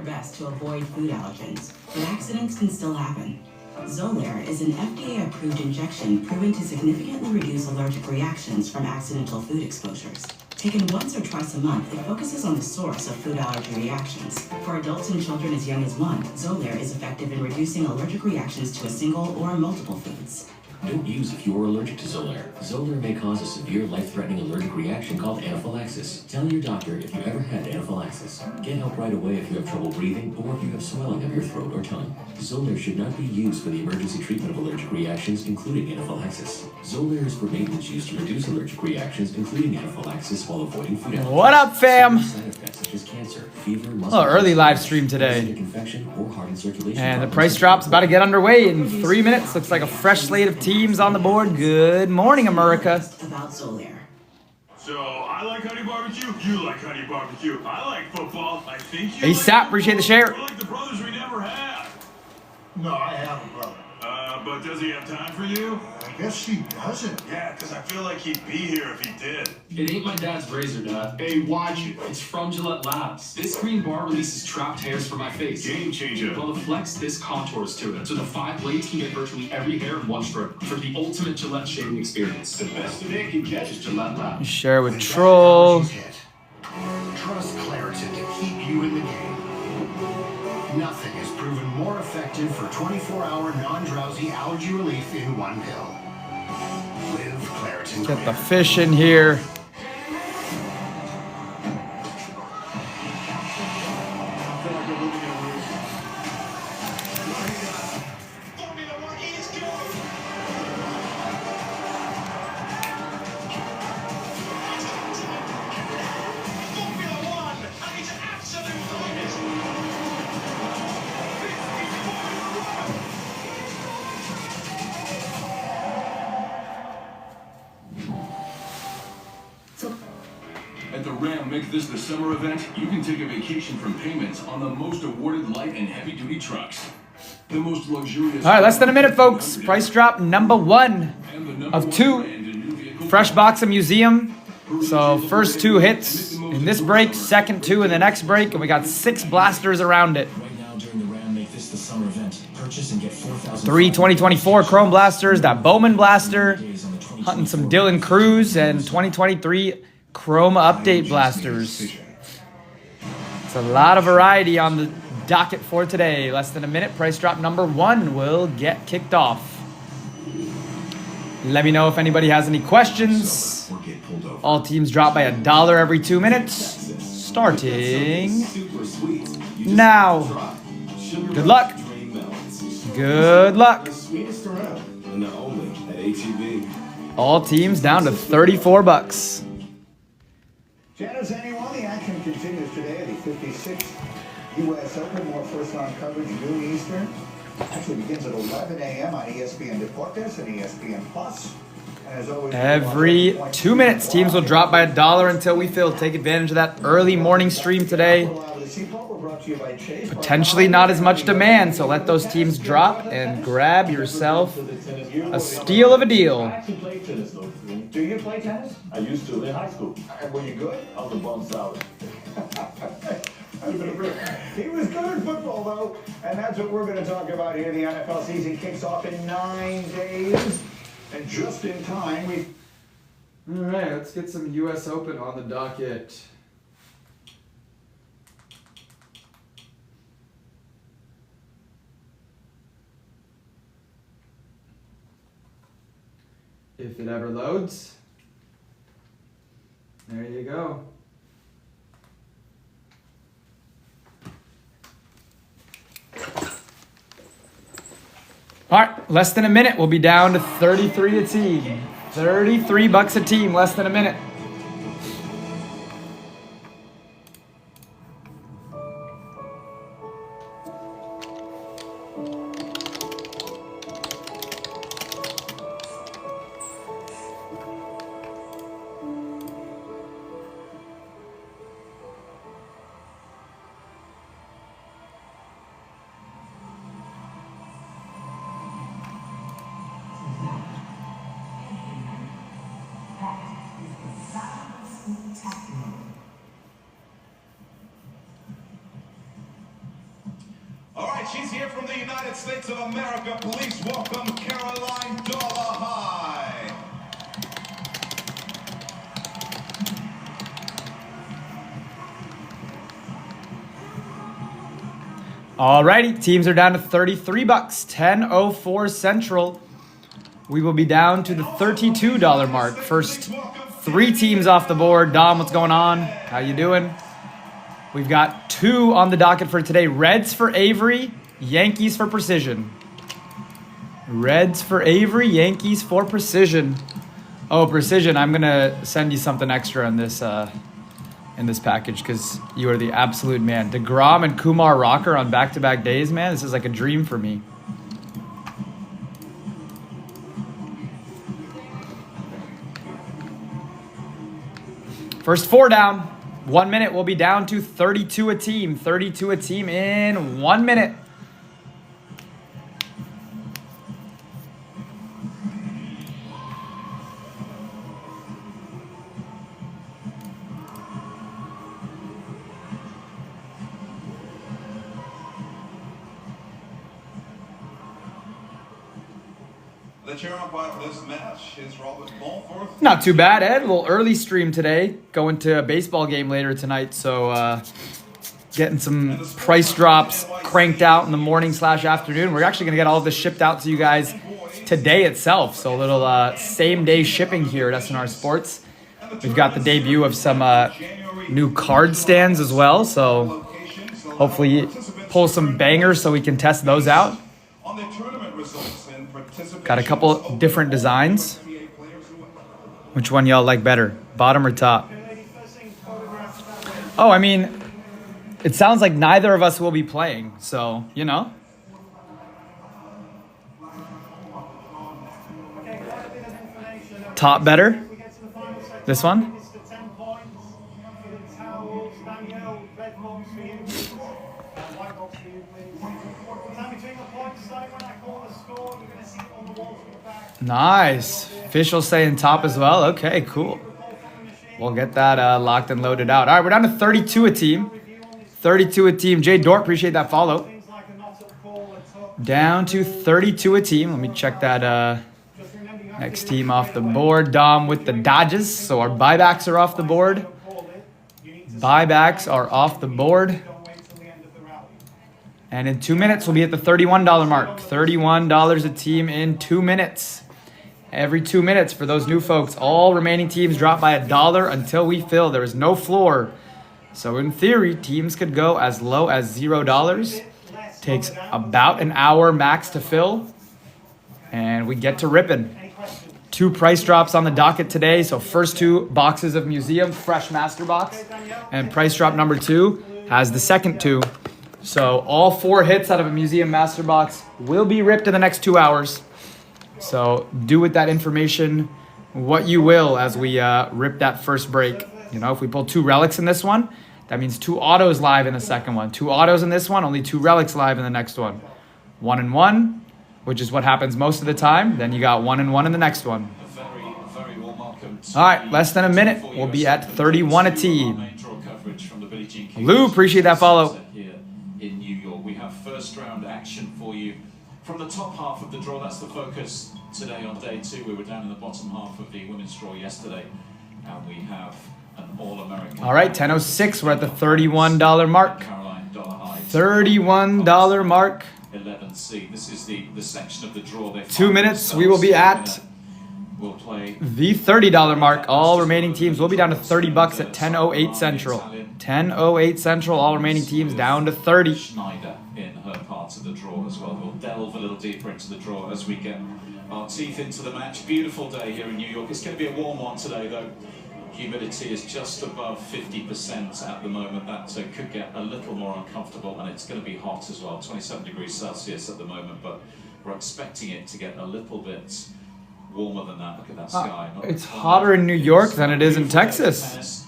best to avoid food allergens, but accidents can still happen. Xolair is an FDA-approved injection proven to significantly reduce allergic reactions from accidental food exposures. Taken once or twice a month, it focuses on the source of food allergy reactions. For adults and children as young as 1, Xolair is effective in reducing allergic reactions to a single or multiple foods. Don't use if you are allergic to Xolair. Xolair may cause a severe life-threatening allergic reaction called anaphylaxis. Tell your doctor if you ever had anaphylaxis. Get help right away if you have trouble breathing or if you have swelling of your throat or tongue. Xolair should not be used for the emergency treatment of allergic reactions, including anaphylaxis. Xolair is for maintenance use to reduce allergic reactions, including anaphylaxis, while avoiding food allergies. What up, fam? Side effects such as cancer, fever, muscle Early live stream today. infection, or heart and circulation And the problems. price drop's about to get underway in 3 minutes. Looks like a fresh slate of teams on the board. Good morning, America. About Xolair. So, I like honey barbecue, you like honey barbecue, I like football, I think you ASAP, like appreciate the share. We're like the brothers we never had. No, I have a brother. But does he have time for you? I guess he doesn't. Yeah, because I feel like he'd be here if he did. It ain't my dad's razor, Dad. Hey, watch it. It's from Gillette Labs. This green bar releases trapped hairs from my face. Game changer. While the Flex, this contours to it. So the 5 blades can get virtually every hair in one stroke for the ultimate Gillette shaving experience. The best today can catch It's Gillette Labs. Share with Troll. Trust Claritin to keep you in the game. Nothing has proven more effective for 24-hour non-drowsy allergy relief in one pill. Live Claritin. Get the fish in here. At the Ram Make This the Summer event, you can take a vacation from payments on the most awarded light and heavy duty trucks. The most luxurious. All right, less than a minute, folks. Price drop number 1 of 2. Fresh box of museum. So first 2 hits in this break, second 2 in the next break, and we got 6 blasters around it. Right now during the Ram Make This the Summer event, purchase and get 4,000. 3 2024 Chrome blasters, that Bowman blaster, hunting some Dylan Cruz, and 2023 Chrome update blasters. It's a lot of variety on the docket for today. Less than a minute. Price drop number 1 will get kicked off. Let me know if anybody has any questions. All teams drop by $1 every 2 minutes. Starting now. Good luck. Good luck. Sweetest around, and the only at HEB. All teams down to $34. Channels anyone, the action continues today at the 56th U.S. Open. More first-round coverage noon Eastern. Actually begins at 11 a.m. on ESPN Deportes and ESPN Plus. And as always, Every 2 minutes, teams will drop by $1 until we fill. Take advantage of that early morning stream today. Potentially not as much demand, so let those teams drop and grab yourself a steal of a deal. I actually play tennis though. Do you play tennis? I used to in high school. And were you good? I was a bum salad. He was good at football, though. And that's what we're going to talk about here. The NFL season kicks off in 9 days. And just in time, All right, let's get some U.S. Open on the docket. If it ever loads. There you go. All right, less than a minute. We'll be down to 33 a team. $33 a team, less than a minute. All right, she's here from the United States of America. Please welcome Caroline Dolahigh. Alrighty, teams are down to 33 bucks. 10:04 Central. We will be down to the $32 mark. First 3 teams off the board. Dom, what's going on? How you doing? We've got 2 on the docket for today. Reds for Avery, Yankees for Precision. Reds for Avery, Yankees for Precision. Oh, Precision, I'm going to send you something extra in this package because you are the absolute man. DeGrom and Kumar Rocker on back-to-back days, man. This is like a dream for me. First 4 down. 1 minute, we'll be down to 32 a team. 32 a team in 1 minute. The chair umpire for this match is Robert Mulforth. Not too bad, Ed. A little early stream today. Going to a baseball game later tonight, so getting some price drops cranked out in the morning/afternoon. We're actually going to get all of this shipped out to you guys today itself. So a little same-day shipping here at SNR Sports. We've got the debut of some new card stands as well, so hopefully pull some bangers so we can test those out. On the tournament results and Got a couple different designs. Which one y'all like better, bottom or top? Oh, I mean, it sounds like neither of us will be playing, so, you know. Top better? This one? Nice. Official saying top as well. Okay, cool. We'll get that locked and loaded out. All right, we're down to 32 a team. 32 a team. Jay Dort, appreciate that follow. Down to 32 a team. Let me check that next team off the board. Dom with the Dodges. So our buybacks are off the board. Buybacks are off the board. And in 2 minutes, we'll be at the $31 mark. $31 a team in 2 minutes. Every 2 minutes for those new folks. All remaining teams drop by $1 until we fill. There is no floor. So in theory, teams could go as low as $0. Takes about an hour max to fill. And we get to ripping. 2 price drops on the docket today. So first 2 boxes of Museum Fresh Master Box. And price drop number 2 has the second 2. So all 4 hits out of a Museum Master Box will be ripped in the next 2 hours. So do with that information what you will as we rip that first break. You know, if we pull 2 relics in this one, that means 2 autos live in the second one. 2 autos in this one, only 2 relics live in the next one. 1 and 1, which is what happens most of the time. Then you got 1 and 1 in the next one. All right, less than a minute. We'll be at 31 a team. Lou, appreciate that follow. In New York, we have first round action for you from the top half of the draw. That's the focus today on day 2. We were down in the bottom half of the women's draw yesterday, and we have an All-American. All right, 10:06. We're at the $31 mark. $31 mark. 11C. This is the section of the draw. 2 minutes. We will be at we'll play the $30 mark. All remaining teams will be down to $30 at 10:08 Central. 10:08 Central. All remaining teams down to 30. Schneider in her part of the draw as well. We'll delve a little deeper into the draw as we get our teeth into the match. Beautiful day here in New York. It's going to be a warm one today, though. Humidity is just above 50% at the moment. That could get a little more uncomfortable, and it's going to be hot as well. 27 degrees Celsius at the moment, but we're expecting it to get a little bit warmer than that. Look at that sky. It's hotter in New York than it is in Texas.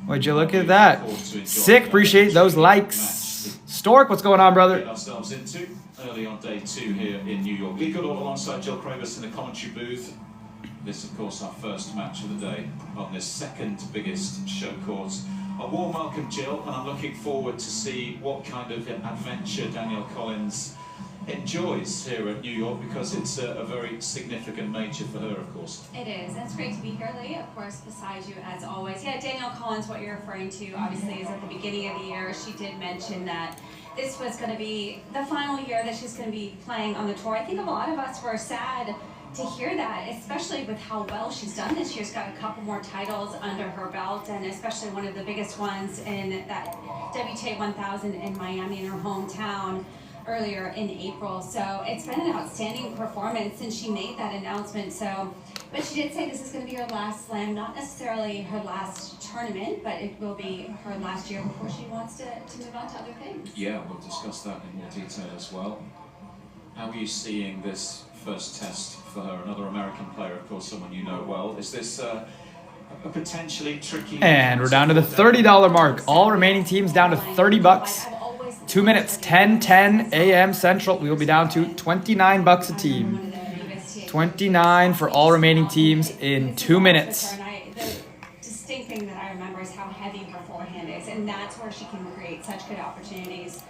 Would you look at that? Sick. Appreciate those likes. Stork, what's going on, brother? Get ourselves into early on day 2 here in New York. Lee Goodall alongside Jill Kravis in the commentary booth. This, of course, our first match of the day on this second biggest show course A warm welcome, Jill, and I'm looking forward to see what kind of adventure Danielle Collins enjoys here at New York, because it's a very significant major for her, of course. It is. It's great to be here, Lee. Of course, beside you as always. Yeah, Danielle Collins, what you're referring to, obviously, is at the beginning of the year. She did mention that this was going to be the final year that she's going to be playing on the tour. I think a lot of us were sad to hear that, especially with how well she's done this year. She's got a couple more titles under her belt, and especially one of the biggest ones in that WTA 1000 in Miami, in her hometown, earlier in April. So it's been an outstanding performance since she made that announcement. So, but she did say this is going to be her last slam, not necessarily her last tournament, but it will be her last year before she wants to move on to other things. Yeah, we'll discuss that in more detail as well. How are you seeing this first test for her? Another American player, of course, someone you know well. Is this a potentially tricky? And we're down to the $30 mark. All remaining teams down to $30. 2 minutes, 10:10 a.m. Central. We will be down to $29 a team. 29 for all remaining teams in 2 minutes. The distinct thing that I remember is how heavy her forehand is, and that's where she can create such good opportunities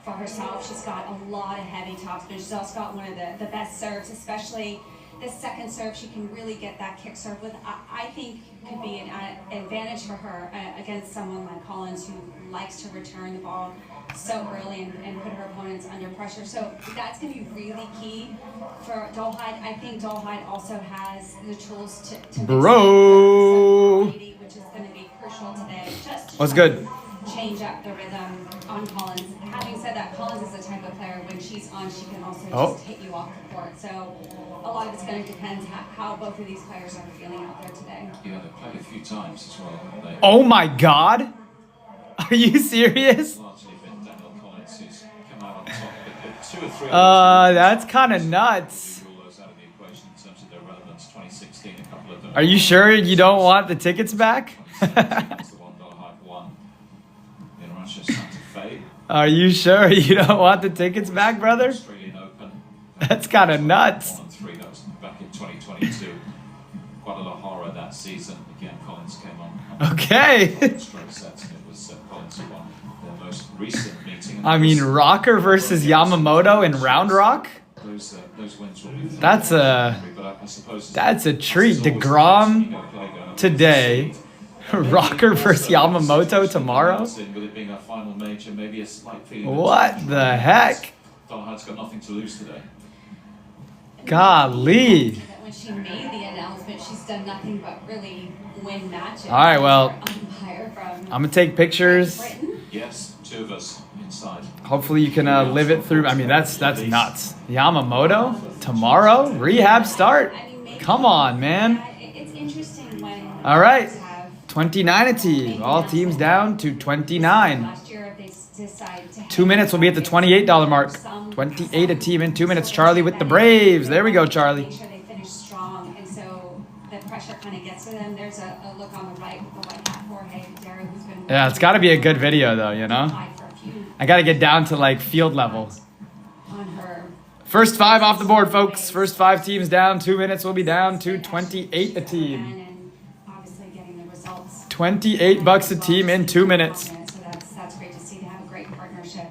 for herself. She's got a lot of heavy topspin. She's also got one of the best serves, especially this second serve. She can really get that kick serve with, I think, could be an advantage for her against someone like Collins, who likes to return the ball so early and put her opponents under pressure. So that's going to be really key for Dolehide. I think Dolehide also has the tools to Bro, which is going to be crucial today. Just to what's good? Change up the rhythm on Collins. Having said that, Collins is the type of player, when she's on, she can also just hit you off the court. So a lot of it's going to depend how both of these players are feeling out there today. Yeah, they've played a few times as well, haven't they? Oh my God. Are you serious? Largely been Danielle Collins who's come out on top. But 2 or 3 That's kind of nuts. rule those out of the equation in terms of their relevance. 2016, a couple of them. Are you sure you don't want the tickets back? That's the one Dolehide won in Russia, Santa Fe. Are you sure you don't want the tickets back, brother? Australian Open. That's kind of nuts. 1-3, that was back in 2022. Guadalajara that season. Again, Collins came on. Okay. Stroke sets, and it was Collins who won their most recent meeting. I mean, Rocker versus Yamamoto in Round Rock? Those wins will be That's a treat. DeGrom today. Rocker versus Yamamoto tomorrow? With it being a final major, maybe a slight feeling. What the heck? Dolahide's got nothing to lose today. Golly. When she made the announcement, she's done nothing but really win matches. All right, well, Umpire from I'm going to take pictures. Britain. Yes, 2 of us inside. Hopefully you can live it through. I mean, that's nuts. Yamamoto tomorrow? Rehab start? Come on, man. It's interesting when All right. have 29 a team. All teams down to 29. last year they decide to 2 minutes will be at the $28 mark. 28 a team in 2 minutes. Charlie with the Braves. There we go, Charlie. make sure they finish strong, and so the pressure kind of gets to them. There's a look on the right with the white hat Jorge Dara, who's been Yeah, it's got to be a good video, though, you know? tied for a few I got to get down to, like, field level. on her. First 5 off the board, folks. First 5 teams down. 2 minutes will be down to 28 a team. And obviously getting the results. $28 a team in 2 minutes. So that's great to see. They have a great partnership.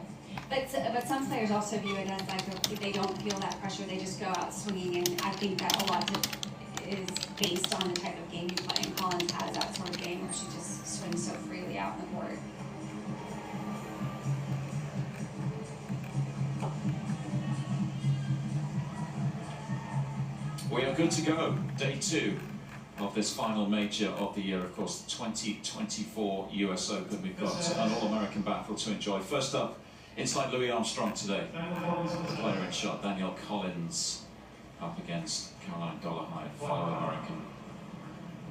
But some players also view it as like they don't feel that pressure. They just go out swinging, and I think that a lot is based on the type of game you play. And Collins has that sort of game where she just swings so freely out on the court. We are good to go. Day 2 of this final major of the year, of course, the 2024 US Open. We've got an all-American battle to enjoy. First up, inside Louis Armstrong today. Player in shot, Danielle Collins, up against Caroline Dolehide, fellow American,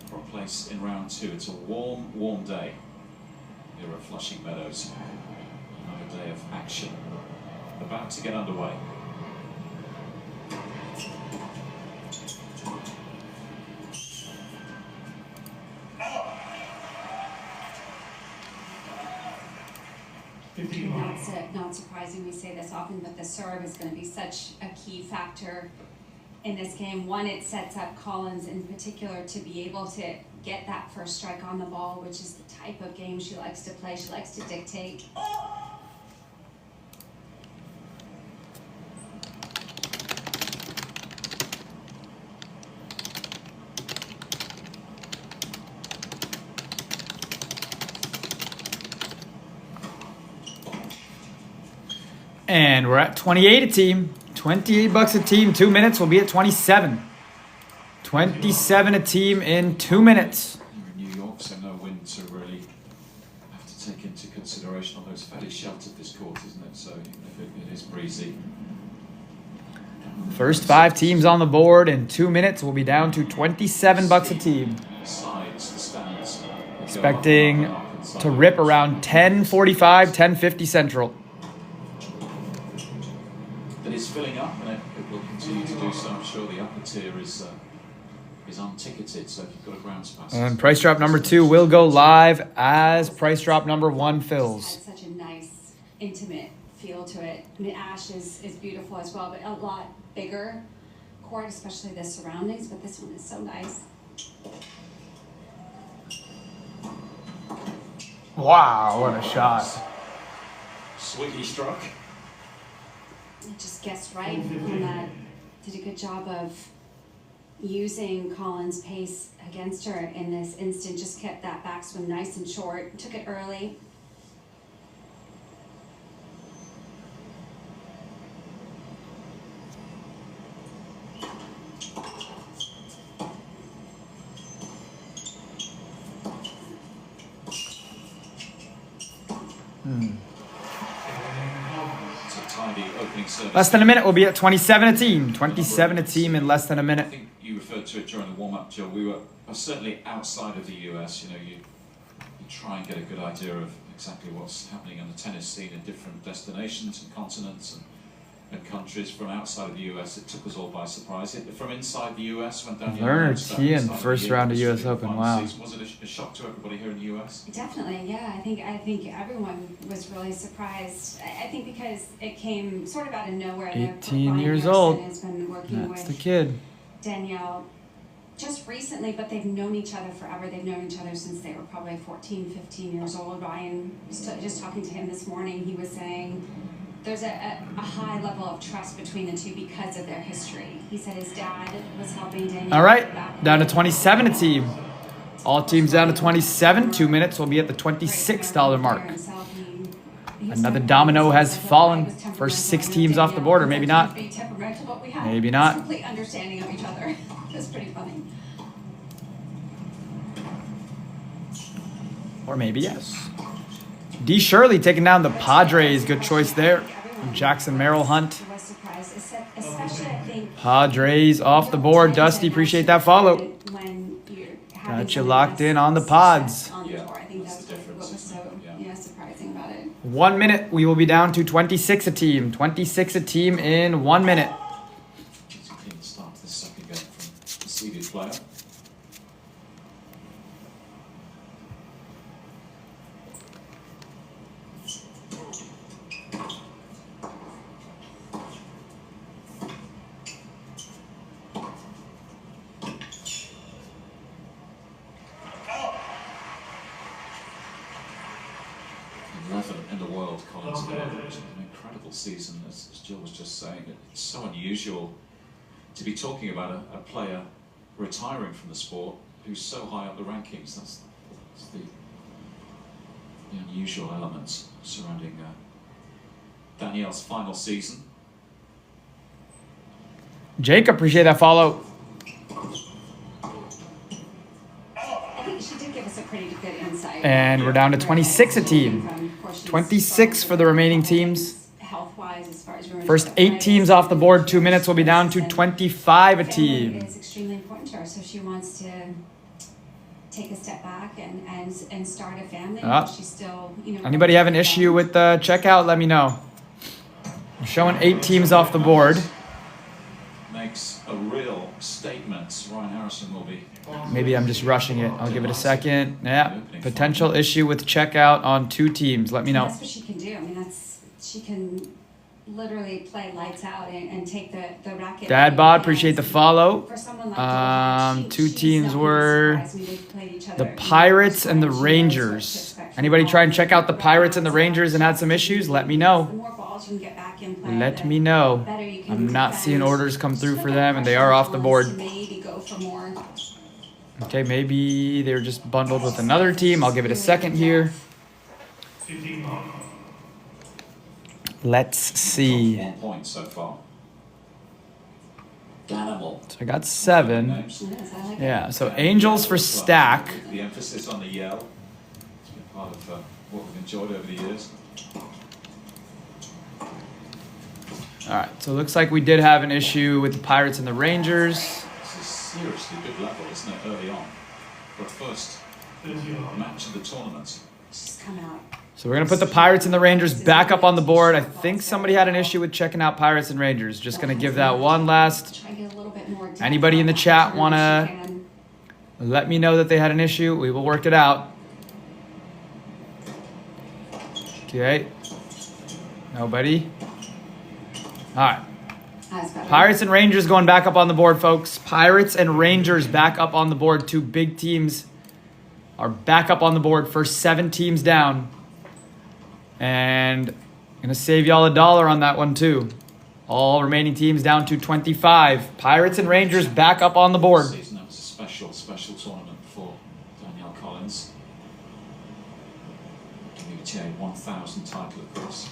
for a place in round 2. It's a warm, warm day here at Flushing Meadows. Another day of action about to get underway. Not surprising we say this often, but the serve is going to be such a key factor in this game. One, it sets up Collins in particular to be able to get that first strike on the ball, which is the type of game she likes to play. She likes to dictate. And we're at 28 a team. 28 bucks a team. 2 minutes. We'll be at 27. 27 a team in 2 minutes. You're in New York, so no wind to really have to take into consideration. Although it's fairly sheltered this court, isn't it? So even if it is breezy. First 5 teams on the board in 2 minutes. We'll be down to 27 bucks a team. Sides, the stands. Expecting to rip around 10:45, 10:50 Central. It is filling up, and it will continue to do so. I'm sure the upper tier is unticketed, so if you've got a grounds pass. And price drop number 2 will go live as price drop number 1 fills. It's such a nice, intimate feel to it. I mean, Ash is beautiful as well, but a lot bigger court, especially the surroundings, but this one is so nice. Wow, what a shot. Sweetly struck. It just guessed right on that. Did a good job of using Collins' pace against her in this instant. Just kept that backswing nice and short. Took it early. It's a tidy opening service. Less than a minute. We'll be at 27 a team. 27 a team in less than a I minute. think you referred to it during the warm-up, Jill. We were certainly outside of the US. You know, you try and get a good idea of exactly what's happening on the tennis scene in different destinations and continents and countries. From outside of the US, it took us all by surprise. From inside the US, went down. Lerner T in the first round of US Open. Wow. Was it a shock to everybody here in the US? Definitely, yeah. I think everyone was really surprised. I think because it came sort of out of nowhere. 18 years Harrison old. has been working That's with the kid. Danielle just recently, but they've known each other forever. They've known each other since they were probably 14, 15 years old. Ryan, just talking to him this morning, he was saying there's a high level of trust between the two because of their history. He said his dad was helping Danielle. All right, down to 27 a team. All teams down to 27. 2 minutes. We'll be at the $26 mark. Another domino has fallen. First 6 teams off the board, or maybe not. Maybe not. Complete understanding of each other. That's pretty funny. Or maybe yes. D. Shirley taking down the Padres. Good choice there. Jackson Merrill Hunt. I was surprised, especially I think. Padres off the board. Dusty, appreciate that follow. When you're Got you locked in on the pods. on the tour. I think that's what was so surprising about it. 1 minute. We will be down to 26 a team. 26 a team in 1 minute. It's a clean start to the second game from the seeded player. In the world, Collins, which is an incredible season, as Jill was just saying. It's so unusual to be talking about a player retiring from the sport who's so high up the rankings. That's the unusual elements surrounding Danielle's final season. Jake, appreciate that follow. I think she did give us a pretty good insight. And we're down to 26 a team. 26 for the remaining teams. Health-wise, as far as First 8 teams off the board. 2 minutes will be down to 25 a team. It's extremely important to her, so she wants to take a step back and start a family. She's still, Anybody have an issue with the checkout? Let me know. I'm showing 8 teams off the board. Makes a real statement. Ryan Harrison will be. Maybe I'm just rushing it. I'll give it a second. Yeah, potential issue with checkout on 2 teams. Let me know. That's what she can do. I mean, she can literally play lights out and take the racket. Dad Bod, appreciate the follow. For someone like Dora, Two she's teams not were surprised. They've played each other the in Pirates and the she knows what to Rangers. expect from Anybody try and Collins. check out the Pirates and the Rangers and had some issues? Let me know. The more balls you can get back in play, Let the me know. better you can I'm not defend. seeing orders come through Just for put them, that and they pressure are on off the Collins board. to maybe go for more. Okay, maybe they're just bundled with another team. I'll give it a second here. Let's see. 1 point so far. Ganimal. So I got 7. Names. It is, I like Yeah, it. so Angels for Stack. The emphasis on the yell. It's been part of what we've enjoyed over the years. All right, so it looks like we did have an issue with the Pirates and the Rangers. This is seriously good level, isn't it, early on? For a first match of the tournament. Just come out. So we're going to put the Pirates and the Rangers back up on the board. I think somebody had an issue with checking out Pirates and Rangers. Just going to give that one last. Try to get a little bit more depth Anybody in the on that chat return want if to you can. let me know that they had an issue? We will work it out. Okay. Nobody. All right. That's better. Pirates and Rangers going back up on the board, folks. Pirates and Rangers back up on the board. 2 big teams are back up on the board. First 7 teams down. And I'm going to save y'all $1 on that one, too. All remaining teams down to 25. Pirates and Rangers back up on the board. Season, that was a special tournament for Danielle Collins. WTA 1000 title, of course.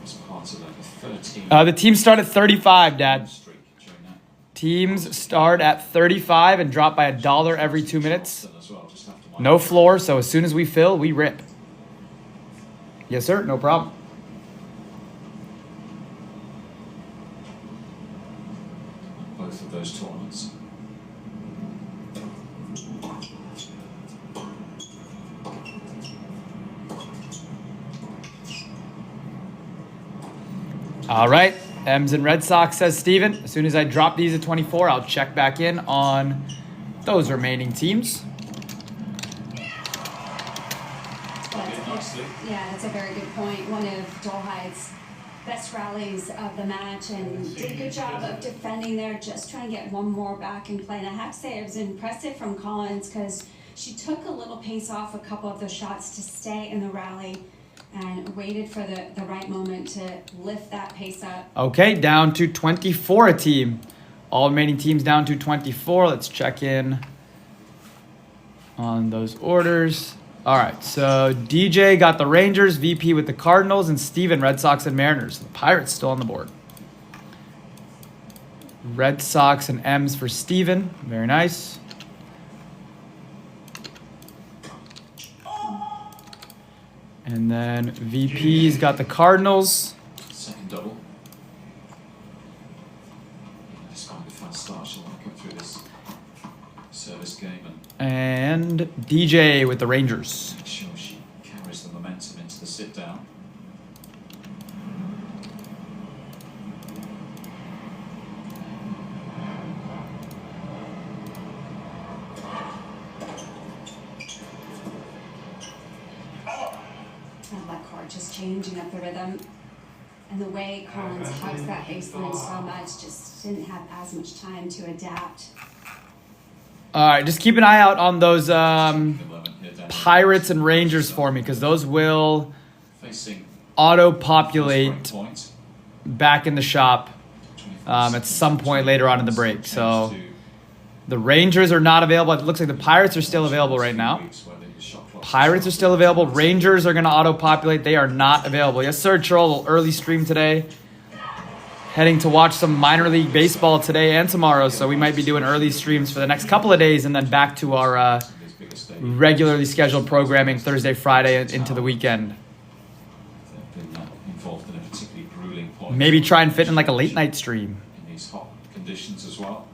It's part of like a 13 The teams start at 35, Dad. streak during that Teams start at 35 and drop by $1 every 2 minutes. as well. Just have to wind No floor, so as soon as we fill, we rip. Yes, sir. No problem. both of those tournaments. All right. M's and Red Sox, says Steven. As soon as I drop these at 24, I'll check back in on those remaining teams. Nicely. Yeah, that's a very good point. One of Dolheid's best rallies of the match and did a good job of defending there, just trying to get one more back in play. And I have to say it was impressive from Collins because she took a little pace off a couple of the shots to stay in the rally and waited for the right moment to lift that pace up. Okay, down to 24 a team. All remaining teams down to 24. Let's check in on those orders. All right, so DJ got the Rangers, VP with the Cardinals, and Steven, Red Sox and Mariners. The Pirates still on the board. Red Sox and M's for Steven. Very nice. And then VP's got the Cardinals. Second double. Despite the fast start, she'll want to come through this service game and And DJ with the Rangers. make sure she carries the momentum into the sit down. And that card just changing up the rhythm. And the way Collins hugs that baseline so much, just didn't have as much time to adapt. All right, just keep an eye out on those 11 here, Daniel. Pirates and Rangers for me, because those will Facing auto-populate point. back in the shop at some point later on in the break. So the Rangers are not available. It looks like the Pirates are still available right now. Pirates are still available. Rangers are going to auto-populate. They are not available. Yes, sir, Troll. Early stream today. Heading to watch some minor league baseball today and tomorrow. So we might be doing early streams for the next couple of days and then back to our regularly scheduled programming Thursday, Friday, into the weekend. They've been involved in a particularly grueling point. points. Maybe try and fit in like a late night stream. In these hot conditions as well.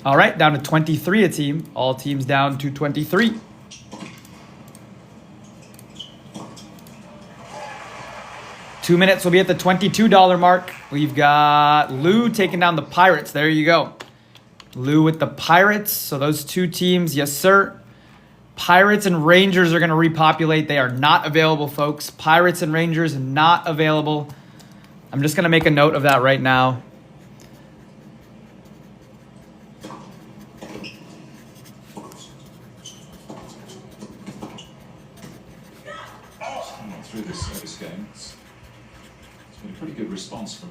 All right, down to 23 a team. All teams down to 23. Two minutes will be at the $22 mark. We've got Lou taking down the Pirates. There you go. Lou with the Pirates. So those two teams, yes, sir. Pirates and Rangers are going to repopulate. They are not available, folks. Pirates and Rangers not available. I'm just going to make a note of that right now. Through this game, it's been a pretty good response from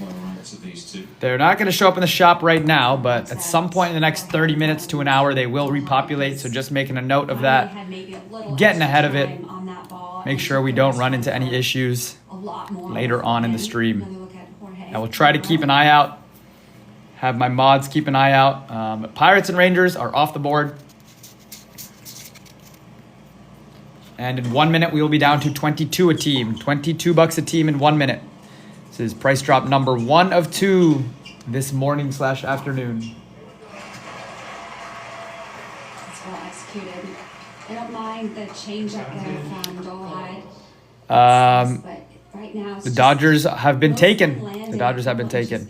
lower ranks of these two. They're not going to show up in the shop right now, but at some point in the next 30 minutes to an hour, they will repopulate. So just making a note of that, getting ahead of it. Make sure we don't run into any issues later on in the stream. I will try to keep an eye out, have my mods keep an eye out. But Pirates and Rangers are off the board. And in 1 minute, we will be down to 22 a team. $22 a team in 1 minute. This is price drop number 1 of 2 this morning / afternoon. It's well executed. I don't mind the change up there from Dolehide. Um, But right now, The Dodgers have been taken. The Dodgers have been taken.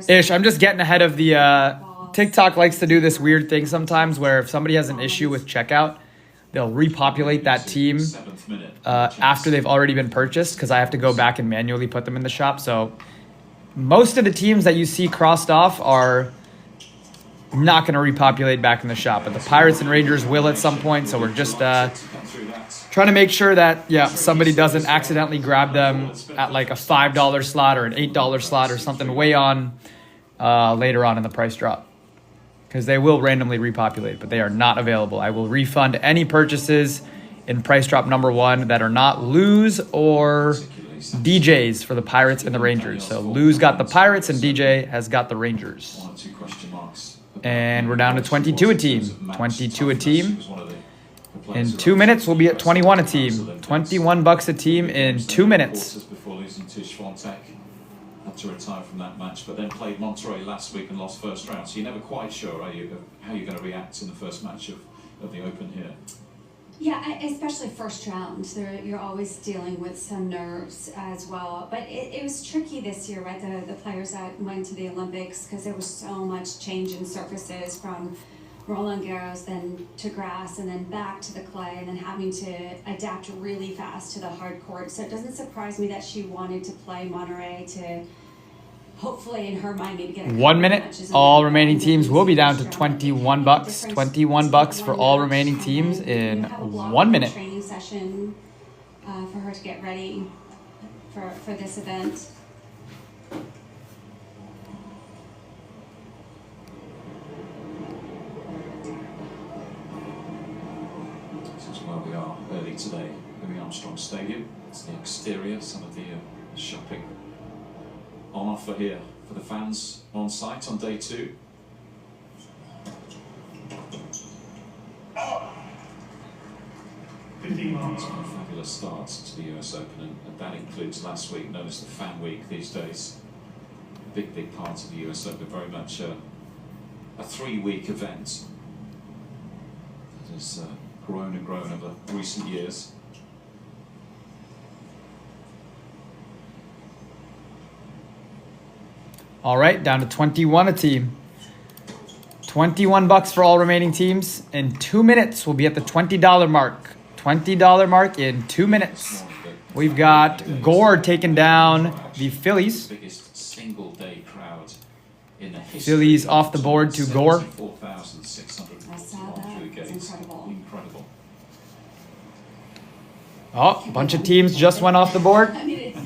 Ish, I'm just getting ahead of the... TikTok likes to do this weird thing sometimes where if somebody has an issue with checkout, they'll repopulate that team after they've already been purchased because I have to go back and manually put them in the shop. So most of the teams that you see crossed off are not going to repopulate back in the shop. But the Pirates and Rangers will at some point. So we're just trying to make sure that, somebody doesn't accidentally grab them at like a $5 slot or an $8 slot or something way on later on in the price drop. Because they will randomly repopulate, but they are not available. I will refund any purchases in price drop number 1 that are not Lou's or DJ's for the Pirates and the Rangers. So Lou's got the Pirates and DJ has got the Rangers. And we're down to 22 a team. 22 a team. In 2 minutes, we'll be at 21 a team. $21 a team in 2 minutes. Before losing to Schwantek. Had to retire from that match, but then played Monterey last week and lost first round. So you're never quite sure, are you, of how you're going to react in the first match of the Open here? Yeah, especially first round. You're always dealing with some nerves as well. But it was tricky this year, right? The players that went to the Olympics, because there was so much change in surfaces from Roland Garros, then to grass, and then back to the clay, and then having to adapt really fast to the hard court. So it doesn't surprise me that she wanted to play Monterey to hopefully, in her mind, maybe get a 1 minute. All remaining teams will be down to $21. $21 for all remaining teams in 1 minute. Training session for her to get ready for this event. We are early today, Louis Armstrong Stadium. It's the exterior, some of the shopping on offer here for the fans on site on day 2. It's been a fabulous start to the US Open, and that includes last week, known as the Fan Week these days. A big part of the US Open, very much a 3-week event. That has grown and grown over recent years. All right, down to 21 a team. $21 for all remaining teams. In 2 minutes, we'll be at the $20 mark. $20 mark in 2 minutes. We've got Gore taking down the Phillies. Biggest single day crowd in the history. Phillies off the board to Gore. 4,600 I saw that. It's incredible. Oh, a bunch of teams just went off the board.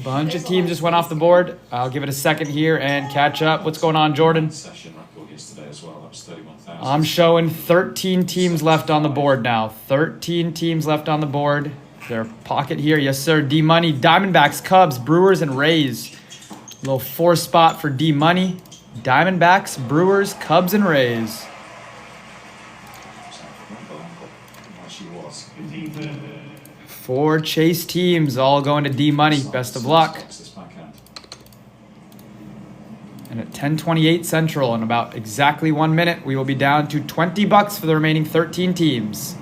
Bunch of teams just went off the board. I'll give it a second here and catch up. What's going on, Jordan? Session record yesterday as well. That was 31,000. I'm showing 13 teams left on the board now. 13 teams left on the board. Their pocket here. Yes, sir. D-Money, Diamondbacks, Cubs, Brewers, and Rays. Little 4 spot for D-Money. Diamondbacks, Brewers, Cubs, and Rays. she was. 4 chase teams all going to D Money. Best of luck. This backhand. And at 10:28 Central, in about exactly 1 minute, we will be down to $20 for the remaining 13 teams.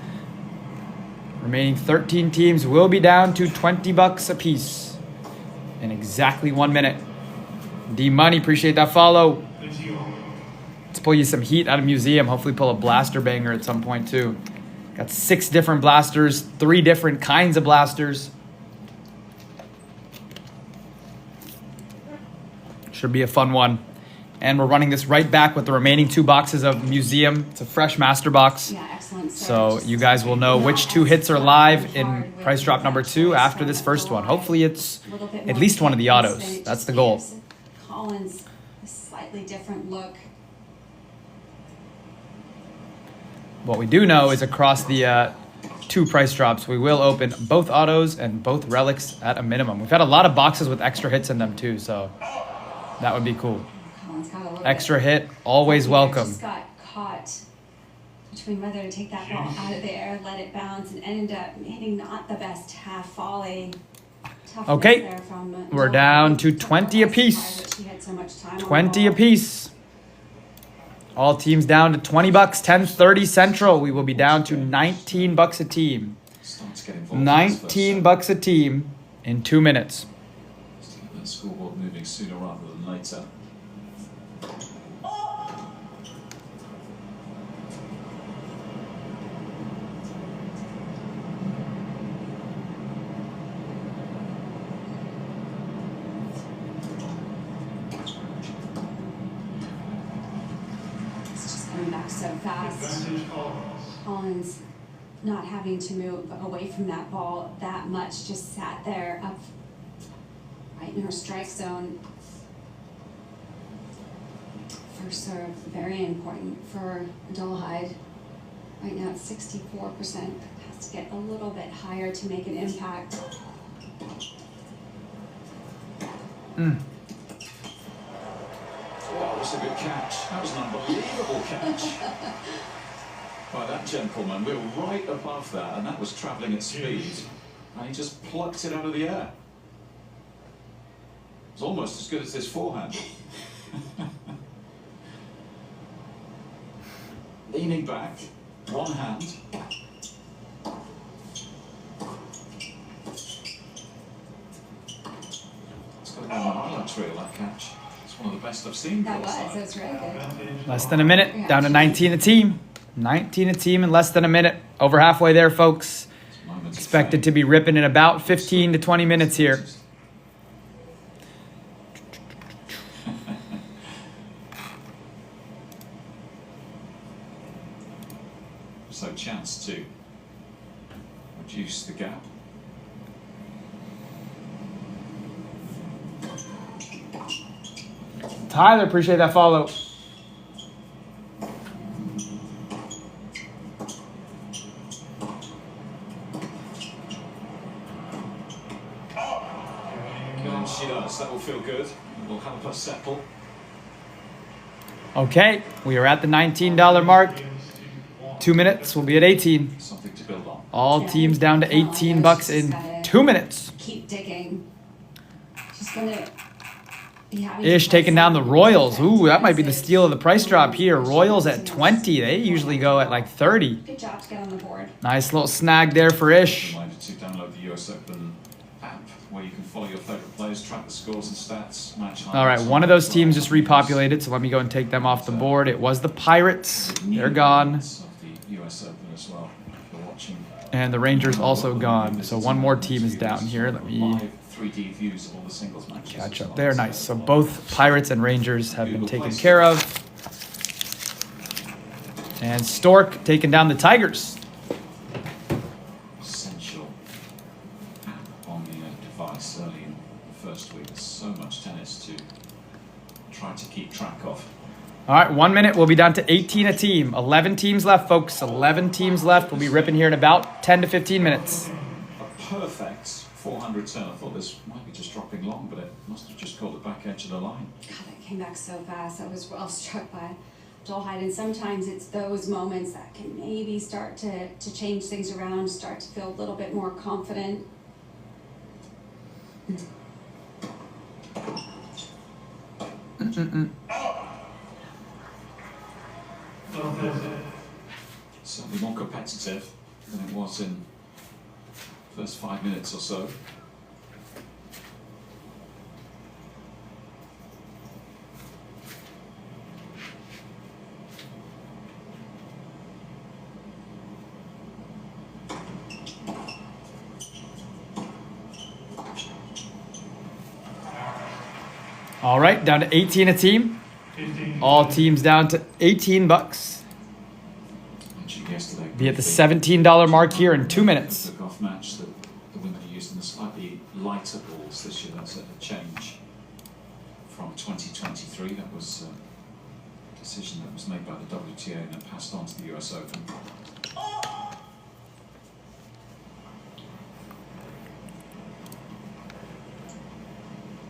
Remaining 13 teams will be down to $20 apiece in exactly 1 minute. D Money, appreciate that follow. Let's pull you some heat out of Museum. Hopefully pull a blaster banger at some point too. Got 6 different blasters, 3 different kinds of blasters. Should be a fun one. And we're running this right back with the remaining 2 boxes of Museum. It's a fresh master box. Yeah, excellent. So you guys will know which 2 hits are live in price drop number 2 after this first one. Hopefully it's at least one of the autos. That's the goal. Collins, a slightly different look. What we do know is across the 2 price drops, we will open both autos and both relics at a minimum. We've had a lot of boxes with extra hits in them too, so that would be cool. Collins got a little Extra hit, always welcome. Just got caught between whether to take that ball out of the air, let it bounce, and ended up hitting not the best half volley. Tough Okay, there from we're down to 20 apiece. She had so much time on the 20 ball. apiece. All teams down to $20. 10:30 Central. We will be down to $19 a team. Starts getting involved in this first set. $19 a team in 2 minutes. Just to get the scoreboard moving sooner rather than later. It's just coming back so fast. Collins not having to move away from that ball that much, just sat there up right in her strike zone. First serve, very important for Dolehide. Right now it's 64%. Has to get a little bit higher to make an impact. Oh, that was a good catch. That was an unbelievable catch by that gentleman. We were right above that, and that was travelling at speed. And he just plucked it out of the air. It's almost as good as his forehand. Leaning back, one hand. It's got to go on the highlights reel, that catch. It's one of the best I've seen. That was really good. Less than a minute. Down to 19 a team. 19 a team in less than a minute. Over halfway there, folks. Expected to be ripping in about 15 to 20 minutes here. So chance to reduce the gap. Tyler, appreciate that follow. And she does. That will feel good. We'll help her settle. Okay, we are at the $19 mark. 2 minutes, we'll be at 18. Something to build on. All teams down to $18 in 2 minutes. Keep digging. She's gonna be having Ish taking down the Royals. Ooh, that might be the steal of the price drop here. Royals at 20. They usually go at like 30. Good job to get on the board. Nice little snag there for Ish. Reminder to download the US Open app where you can follow your favourite players, track the scores and stats, match All right, one of those teams just repopulated, so let me go and take them off the board. It was the Pirates. They're gone. Of the US Open as well. If you're watching. And the Rangers also gone. So one more team is down here. Let me Live 3D views of all the singles matches. catch as up well. there. Nice. So both Pirates and Rangers have been taken care of. And Stork taking down the Tigers. Essential app on the device early in the first week. There's so much tennis to try to keep track of. All right, 1 minute. We'll be down to 18 a team. 11 teams left, folks. 11 teams left. We'll be ripping here in about 10 to 15 minutes. A perfect 400 turn. I thought this might be just dropping long, but it must have just caught the back edge of the line. God, that came back so fast. I was well struck by Dolhide, and sometimes it's those moments that can maybe start to change things around, start to feel a little bit more confident. Certainly more competitive than it was in the first 5 minutes or so. All right, down to 18 a team. All teams down to $18. Yesterday, Be at the $17 mark here in 2 minutes. The golf match that the women are using the slightly lighter balls this year. That's a change from 2023. That was a decision that was made by the WTA and then passed on to the US Open.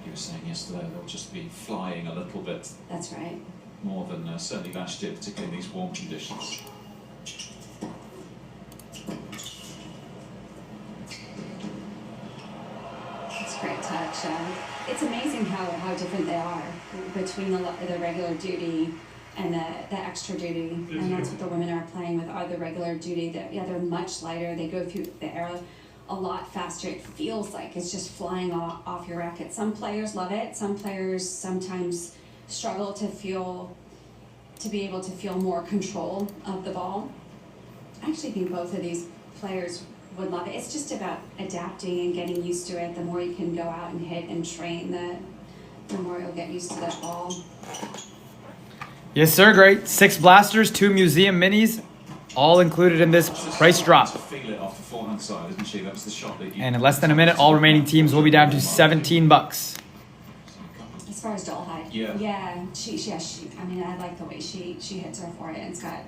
You were saying yesterday they'll just be flying a little bit That's right. more than certainly last year, particularly in these warm conditions. Great touch. It's amazing how different they are between the regular duty and the extra duty, and that's what the women are playing with. Are the regular duty? They're much lighter. They go through the air a lot faster. It feels like it's just flying off your racket. Some players love it. Some players sometimes struggle to be able to feel more control of the ball. I actually think both of these players would love it. It's just about adapting and getting used to it. The more you can go out and hit and train, the more you'll get used to that ball. Yes, sir. Great. 6 blasters, 2 museum minis, all included in this price drop. To feel it off the forehand side, isn't she? That was the shot that you... And in less than a minute, all remaining teams will be down to $17. As far as Dolhide, yeah, she. I mean, I like the way she hits her forehand. It's got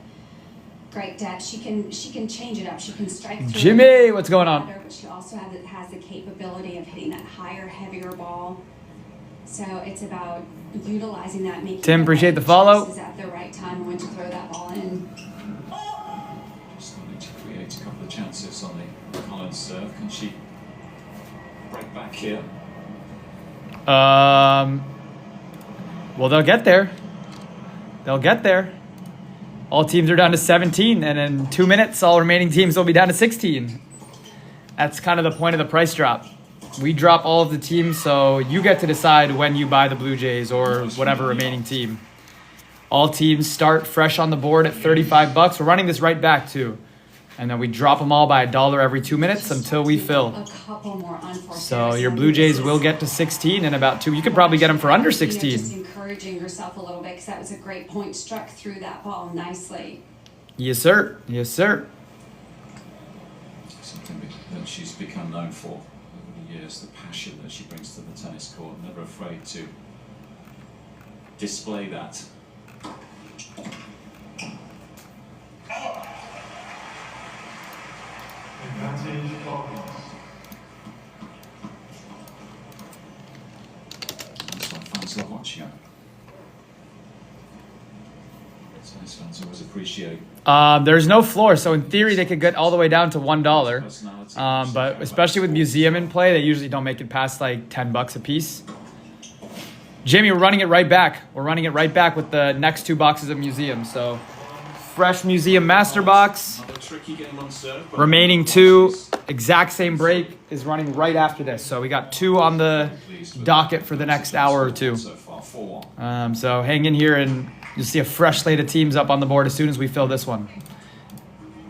great depth. She can change it up. She can strike through. Jimmy, what's going on? But she also has the capability of hitting that higher, heavier ball. So it's about utilizing that, making Tim, appreciate the follow. choices at the right time when to throw that ball in. Starting to create a couple of chances on the Collins serve. Can she break back here? Well, they'll get there. They'll get there. All teams are down to 17, and in 2 minutes, all remaining teams will be down to 16. That's kind of the point of the price drop. We drop all of the teams, so you get to decide when you buy the Blue Jays or whatever remaining team. All teams start fresh on the board at $35. We're running this right back, too. And then we drop them all by $1 every 2 minutes until we fill. A couple more unforced. So your Blue Jays will get to 16 in about 2. You could probably get them for under 16. Just encouraging yourself a little bit, because that was a great point. Struck through that ball nicely. Yes, sir. Yes, sir. Something that she's become known for over the years, the passion that she brings to the tennis court. Never afraid to display that. Advantage Hawkins. That's why fans love watching her. Tennis fans always appreciate. There's no floor, so in theory they could get all the way down to $1. But especially with museum in play, they usually don't make it past like $10 a piece. Jimmy, we're running it right back. We're running it right back with the next 2 boxes of museum. So fresh museum master box. Remaining 2, exact same break is running right after this. So we got 2 on the docket for the next hour or 2. So hang in here and you'll see a fresh slate of teams up on the board as soon as we fill this one.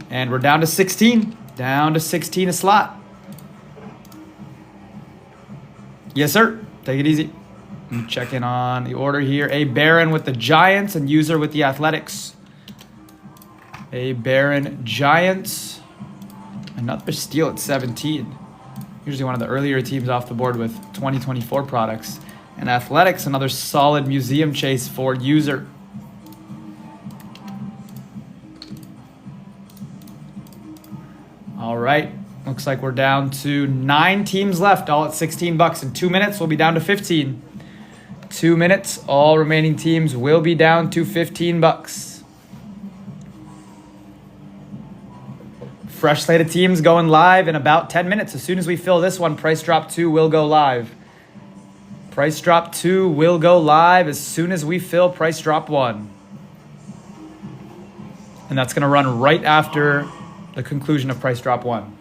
And we're down to 16. Down to 16 a slot. Yes, sir. Take it easy. Let me check in on the order here. A Baron with the Giants and User with the Athletics. A Baron Giants. Another steal at 17. Usually one of the earlier teams off the board with 2024 products. And Athletics, another solid museum chase for User. All right. Looks like we're down to 9 teams left, all at $16. In 2 minutes, we'll be down to 15. 2 minutes. All remaining teams will be down to $15. Fresh slate of teams going live in about 10 minutes. As soon as we fill this one, Price Drop 2 will go live. Price Drop 2 will go live as soon as we fill Price Drop 1. And that's going to run right after the conclusion of Price Drop 1.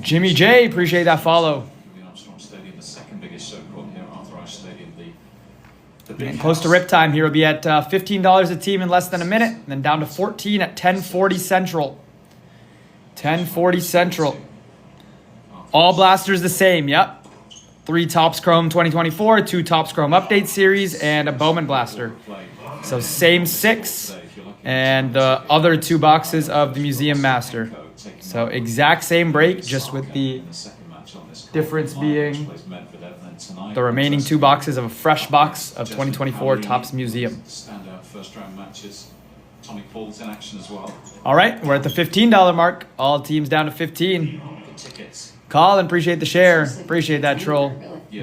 Jimmy J, appreciate that follow. Armstrong Stadium, the second biggest show court here at Arthur Ashe Stadium. The And close to rip time here will be at $15 a team in less than a minute, and then down to 14 at 10:40 Central. 10:40 Central. All blasters the same, yep. 3 Topps Chrome 2024, 2 Topps Chrome Update Series, and a Bowman Blaster. So same 6, and the other 2 boxes of the Museum Master. So exact same break, just with the difference being the remaining 2 boxes of a fresh box of 2024 Topps Museum. Standout first round matches. Tommy Paul's in action as well. All right, we're at the $15 mark. All teams down to 15. Tickets. Colin, appreciate the share. Appreciate that, troll.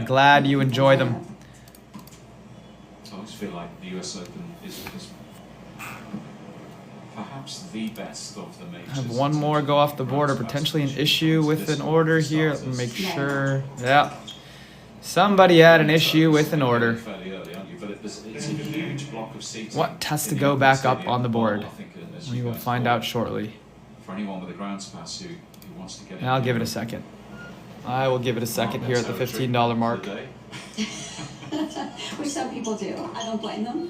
Glad you enjoy them. I always feel like the US Open is perhaps the best of the majors. Have one more go off the board, or potentially an issue with an order here. Let me make sure. Yeah. Somebody had an issue with an order. Fairly early, aren't you? But it's a huge block of seats. What has to go back up on the board? We will find out shortly. For anyone with a grounds pass who wants to get in. I'll give it a second. I will give it a second here at the $15 mark. Which some people do. I don't blame them.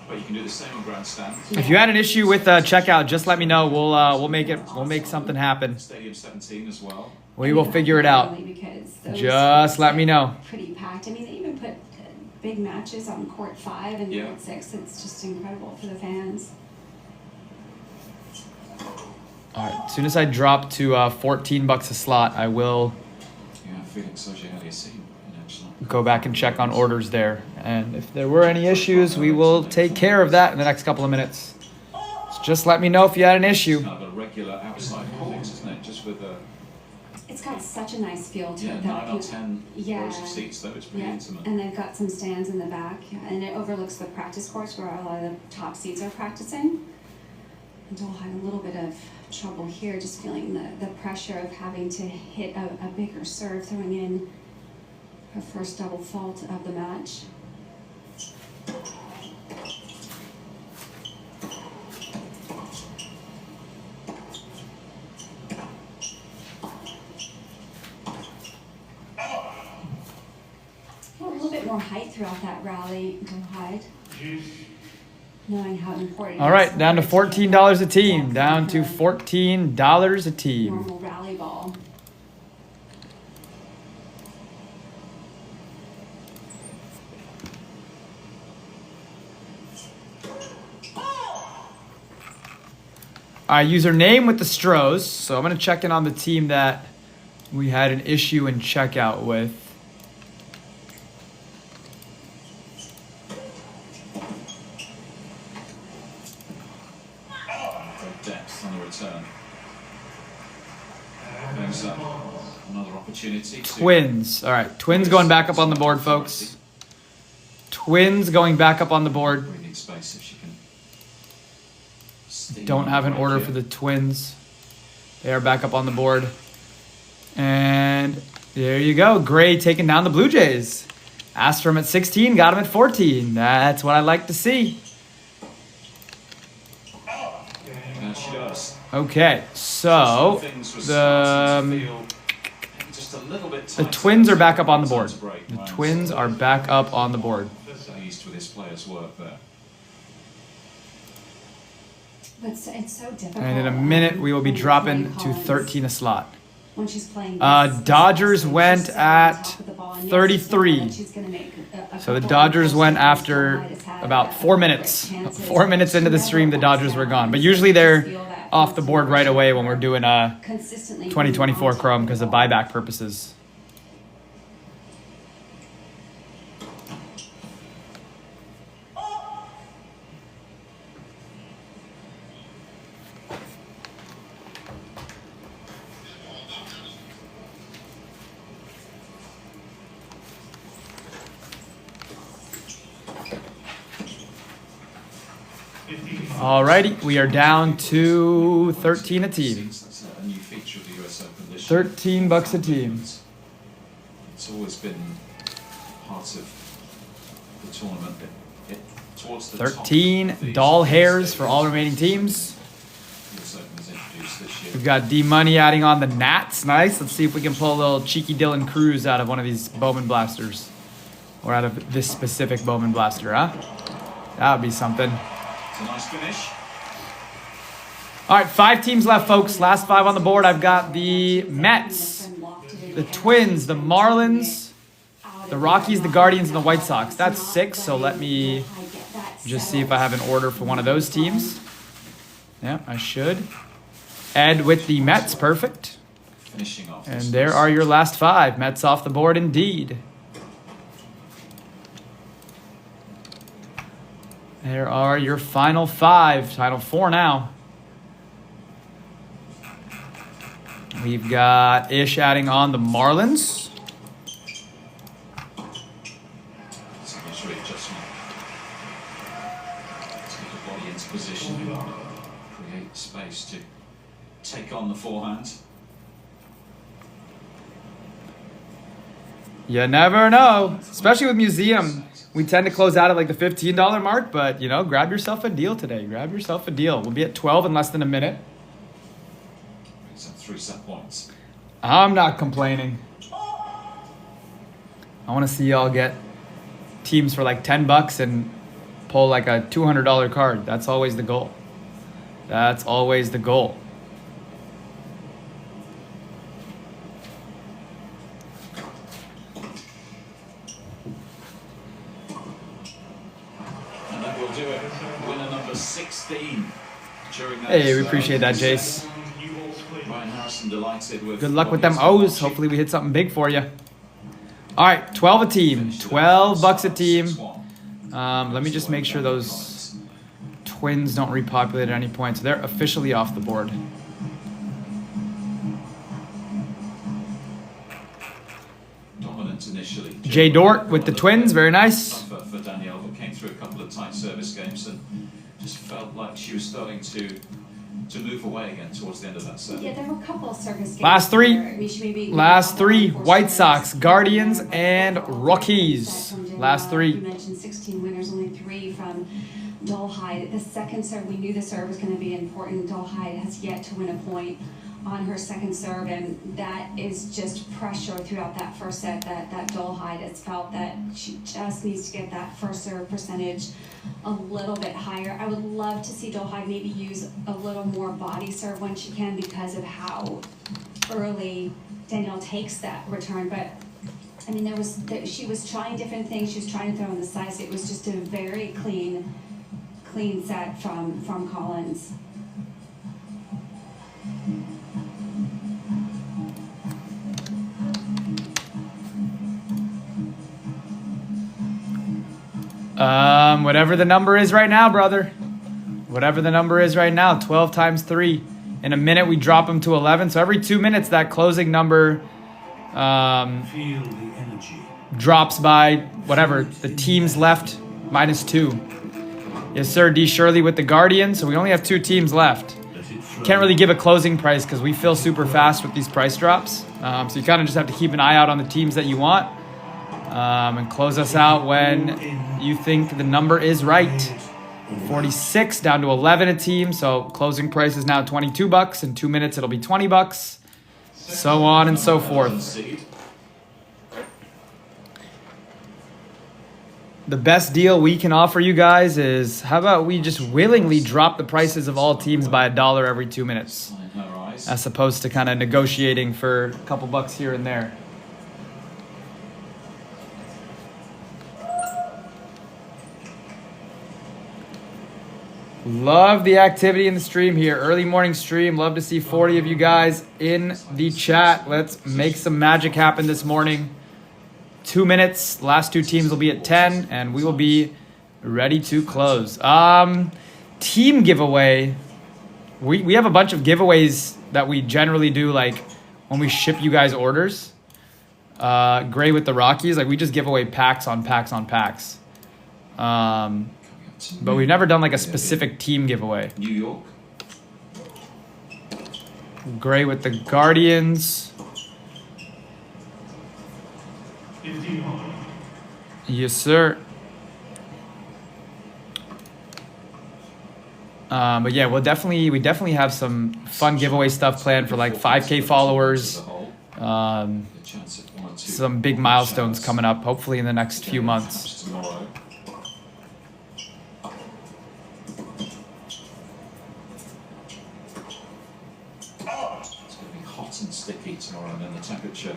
But you can do the same on grandstand. If you had an issue with checkout, just let me know. We'll make something happen. Stadium 17 as well. We will figure it out. Just let me know. Pretty packed. I mean, they even put big matches on court 5 and court 6. It's just incredible for the fans. All right. As soon as I drop to $14 a slot, I will Felix Auger-Aliassime in action. go back and check on orders there. And if there were any issues, we will take care of that in the next couple of minutes. So just let me know if you had an issue. Kind of a regular outside court, isn't it? Just with a... It's got such a nice feel to it. 9 or 10 rows of seats, though. It's pretty intimate. And they've got some stands in the back. And it overlooks the practice courts where a lot of the top seats are practicing. And Dole had a little bit of trouble here, just feeling the pressure of having to hit a bigger serve, throwing in her first double fault of the match. A little bit more height throughout that rally, Go Hyde. Knowing how important. All right, down to $14 a team. Down to $14 a team. Normal rally ball. Username with the Stros. So I'm going to check in on the team that we had an issue in checkout with. Depth on the return. Brings up another opportunity. Twins. All right, Twins going back up on the board, folks. Twins going back up on the board. Breathing space if she can. Don't have an order for the Twins. They are back up on the board. And there you go. Gray taking down the Blue Jays. Asked for him at 16, got him at 14. That's what I like to see. She does. Okay, so the Twins are back up on the board. The Twins are back up on the board. Used with his players' work there. But it's so difficult. And in a minute, we will be dropping to 13 a slot. When she's playing Dodgers went at 33. So the Dodgers went after about 4 minutes. 4 minutes into the stream, the Dodgers were gone. But usually they're off the board right away when we're doing consistently 2024 Chrome because of buyback purposes. Alrighty, we are down to 13 a team. That's a new feature of the US Open this year. $13 a team. It's always been part of the tournament. Towards the 13 top of doll these hairs for stages. all remaining teams. The US Open is introduced this year. We've got D-Money adding on the Nats. Nice. Let's see if we can pull a little cheeky Dylan Cruz out of one of these Bowman Blasters. Or out of this specific Bowman Blaster, huh? That would be something. It's a nice finish. All right, 5 teams left, folks. Last 5 on the board. I've got the Mets, the Twins, the Marlins, the Rockies, the Guardians, and the White Sox. That's 6, so let me just see if I have an order for one of those teams. Yeah, I should. Ed with the Mets, perfect. Finishing off. And there are your last 5. Mets off the board indeed. There are your final 5. Final 4 now. We've got Ish adding on the Marlins. Signature adjustment. To get the body into position. Create space to take on the forehand. You never know. Especially with Museum. We tend to close out at like the $15 mark, but, you know, grab yourself a deal today. Grab yourself a deal. We'll be at 12 in less than a minute. Brings up 3 set points. I'm not complaining. I want to see y'all get teams for like $10 and pull like a $200 card. That's always the goal. That's always the goal. And that will do it. Winner number 16. During that, Hey, we appreciate that, Jace. Ryan Harrison delighted with. Good luck with them O's. Hopefully we hit something big for you. All right, 12 a team. $12 a team. Let me just make sure those Twins don't repopulate at any point. So they're officially off the board. Dominant initially. Jay Dort with the Twins. Very nice. For Danielle, but came through a couple of tight service games and just felt like she was starting to move away again towards the end of that set. Yeah, there were a couple of service games. Last 3. where we should maybe Last 3. four White serves. Sox, Guardians, and Rockies. Last 3. You mentioned 16 winners, only 3 from Dolhide. The second serve, we knew the serve was going to be important. Dolhide has yet to win a point on her second serve, and that is just pressure throughout that first set that Dolhide has felt that she just needs to get that first serve percentage a little bit higher. I would love to see Dolhide maybe use a little more body serve when she can because of how early Danielle takes that return, but I mean, she was trying different things. She was trying to throw on the sides. It was just a very clean set from Collins. Whatever the number is right now, brother. Whatever the number is right now, 12 times 3. In a minute, we drop them to 11. So every 2 minutes, that closing number Feel the energy. drops by whatever. The teams left minus 2. Yes, sir. D. Shirley with the Guardians. So we only have 2 teams left. Can't really give a closing price because we fill super fast with these price drops. So you kind of just have to keep an eye out on the teams that you want. And close us out when you think the number is right. 46 down to 11 a team. So closing price is now $22. In 2 minutes, it'll be $20. So on and so forth. The best deal we can offer you guys is, how about we just willingly drop the prices of all teams by $1 every 2 minutes, as opposed to kind of negotiating for a couple bucks here and there. Love the activity in the stream here. Early morning stream. Love to see 40 of you guys in the chat. Let's make some magic happen this morning. 2 minutes. Last two teams will be at 10, and we will be ready to close. Team giveaway. We have a bunch of giveaways that we generally do, like when we ship you guys orders. Gray with the Rockies. Like we just give away packs on packs on packs. But we've never done like a specific team giveaway. New York. Gray with the Guardians. Yes, sir. But yeah, we definitely have some fun giveaway stuff planned for like 5K followers. Some big milestones coming up, hopefully in the next few months. And sticky tomorrow, and then the temperature,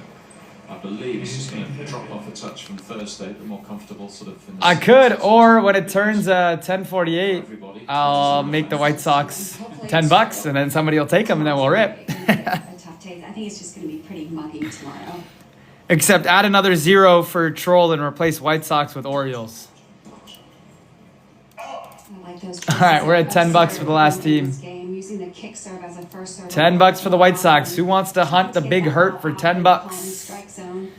I believe, is just going to drop off a touch from Thursday, but more comfortable sort of. I could, or when it turns 10:48, I'll make the White Sox $10, and then somebody will take them, and then we'll rip. A tough day. I think it's just going to be pretty muggy tomorrow. Except add another 0 for Troll and replace White Sox with Orioles. All right, we're at $10 for the last team. Using the kick serve as a first serve. $10 for the White Sox. Who wants to hunt the Big Hurt for $10?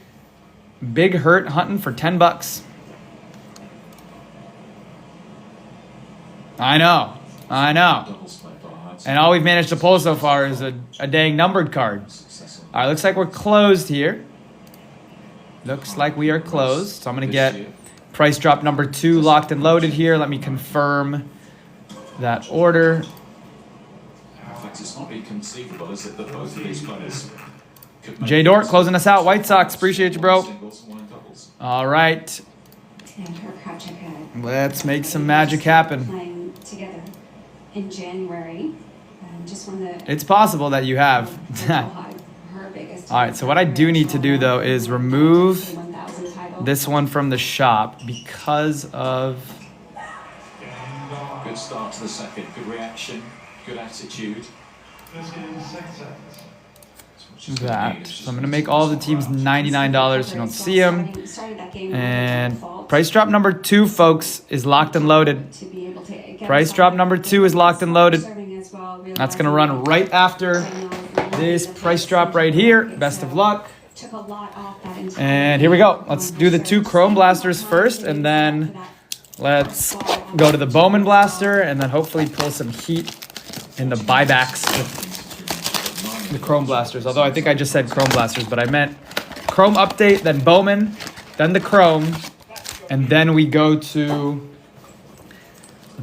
Big Hurt hunting for $10. I know. And all we've managed to pull so far is a dang numbered card. All right, looks like we're closed here. Looks like we are closed. So I'm going to get price drop number 2 locked and loaded here. Let me confirm that order. It's not inconceivable, is it, that both of these players could make Jay Dort closing us out. White Sox, appreciate you, bro. All right. Let's make some magic happen. Playing together in January. Just won the. It's possible that you have. All right, so what I do need to do, though, is remove this one from the shop because of... Good start to the second. Good reaction. Good attitude. That. So I'm going to make all the teams $99 so you don't see them. And price drop number 2, folks, is locked and loaded. Price drop number 2 is locked and loaded. That's going to run right after this price drop right here. Best of luck. And here we go. Let's do the 2 Chrome Blasters first, and then let's go to the Bowman Blaster, and then hopefully pull some heat in the buybacks with the Chrome Blasters. Although I think I just said Chrome Blasters, but I meant Chrome Update, then Bowman, then the Chrome, and then we go to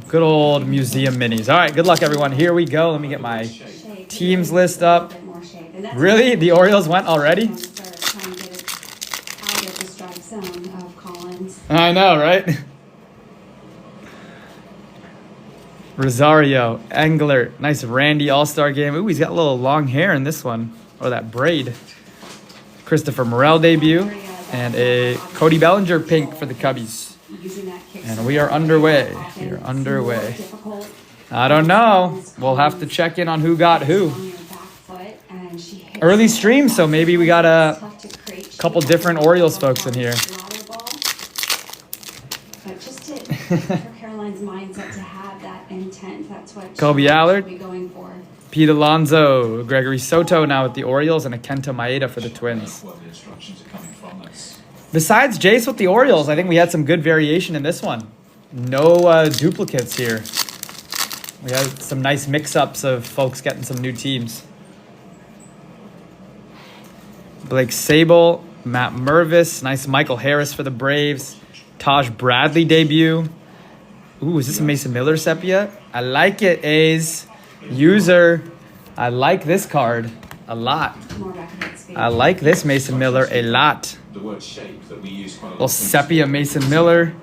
good old Museum Minis. All right, good luck, everyone. Here we go. Let me get my teams list up. Really? The Orioles went already? I know, right? Rosario, Engler, nice Randy All-Star game. Ooh, he's got a little long hair in this one, or that braid. Christopher Morel debut, and a Cody Bellinger pink for the Cubbies. And we are underway. I don't know. We'll have to check in on who got who. Early stream, so maybe we got a couple different Orioles folks in here. But just for Caroline's mindset to have that intent, that's what Kobe Allard, be going for. Pete Alonso, Gregory Soto now with the Orioles, and a Kenta Maeda for the Twins. Besides Jace with the Orioles, I think we had some good variation in this one. No duplicates here. We had some nice mix-ups of folks getting some new teams. Blake Sable, Matt Mervis, nice Michael Harris for the Braves. Taj Bradley debut. Ooh, is this a Mason Miller sepia? I like it, A's. User. I like this card a lot. I like this Mason Miller a lot. The word shape that we use quite a lot. Little sepia Mason Miller.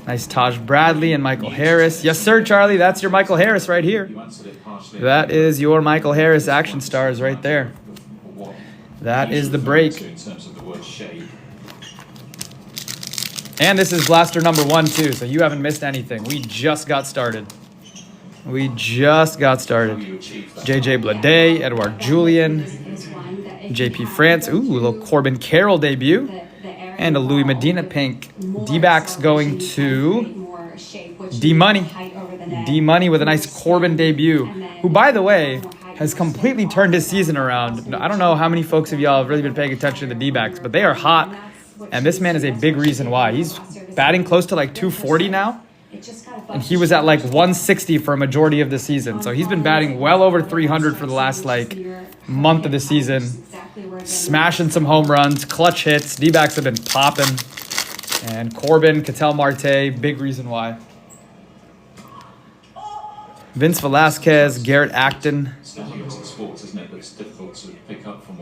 Nice Taj Bradley and Michael Harris. Yes, sir, Charlie. That's your Michael Harris right here. That is your Michael Harris action stars right there. That is the break. And this is blaster number 1 too, so you haven't missed anything. We just got started. We just got started. JJ Bleday, Edouard Julien, JP France. Ooh, a little Corbin Carroll debut. And a Louis Medina pink. D-backs going to D-Money. D-Money with a nice Corbin debut. Who, by the way, has completely turned his season around. I don't know how many folks of y'all have really been paying attention to the D-backs, but they are hot. And this man is a big reason why. He's batting close to like 240 now. And he was at like 160 for a majority of the season. So he's been batting well over 300 for the last like month of the season. Smashing some home runs, clutch hits. D-backs have been popping. And Corbin, Ketel Marte, big reason why. Vince Velasquez, Garrett Acton.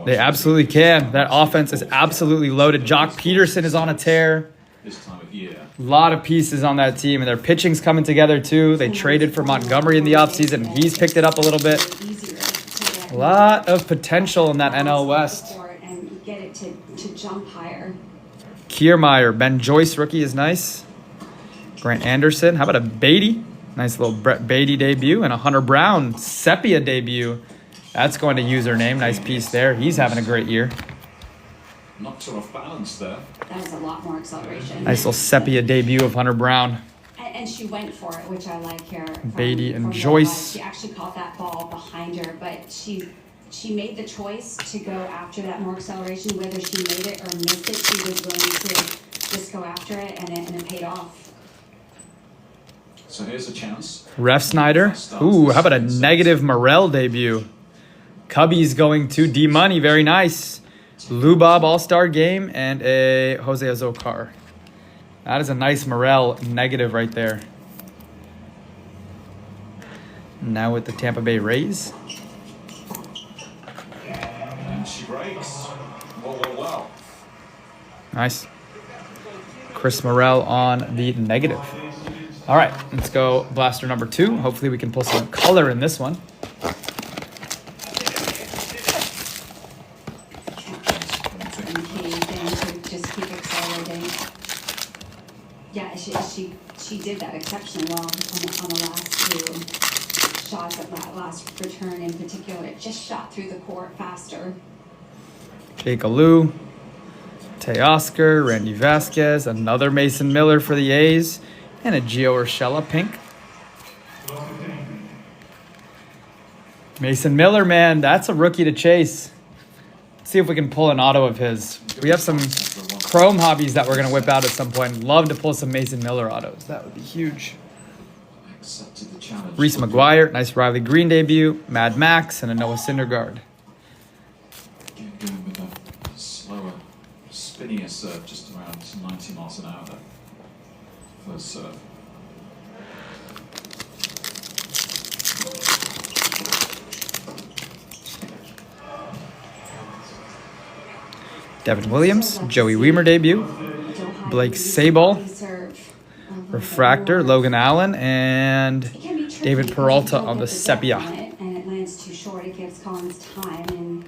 They absolutely can. That offense is absolutely loaded. Jock Peterson is on a tear. This time of year. A lot of pieces on that team, and their pitching's coming together too. They traded for Montgomery in the offseason, and he's picked it up a little bit. A lot of potential in that NL West. And get it to jump higher. Kiermaier, Ben Joyce rookie is nice. Grant Anderson, how about a Beatty? Nice little Brett Beatty debut, and a Hunter Brown Sepia debut. That's going to username. Nice piece there. He's having a great year. Knocked her off balance there. That was a lot more acceleration. Nice little Sepia debut of Hunter Brown. And she went for it, which I like here. Beatty and Joyce. She actually caught that ball behind her, but she made the choice to go after that more acceleration. Whether she made it or missed it, she was willing to just go after it, and it paid off. So here's a chance. Ref Snyder. Ooh, how about a negative Morel debut? Cubbies going to D-Money. Very nice. Lubob All-Star game and a Jose Azocar. That is a nice Morel negative right there. Now with the Tampa Bay Rays. And she breaks. Wow. Nice. Chris Morel on the negative. All right, let's go blaster number 2. Hopefully we can pull some color in this one. Yeah, she did that exceptionally well on the last 2 shots of that last return in particular. It just shot through the court faster. Jake Alou, Teoscar, Randy Vasquez, another Mason Miller for the A's, and a Gio Urshela pink. Mason Miller, man, that's a rookie to chase. Let's see if we can pull an auto of his. We have some Chrome hobbies that we're going to whip out at some point. Love to pull some Mason Miller autos. That would be huge. Reese McGuire, nice Riley Green debut. Mad Max, and a Noah Syndergaard. Going with a slower, spinnier serve, just around 90 miles an hour there. First serve. Devin Williams, Joey Weimer debut. Blake Sabol, Refractor, Logan Allen, and David Peralta on the Sepia. And it lands too short, it gives Collins time, and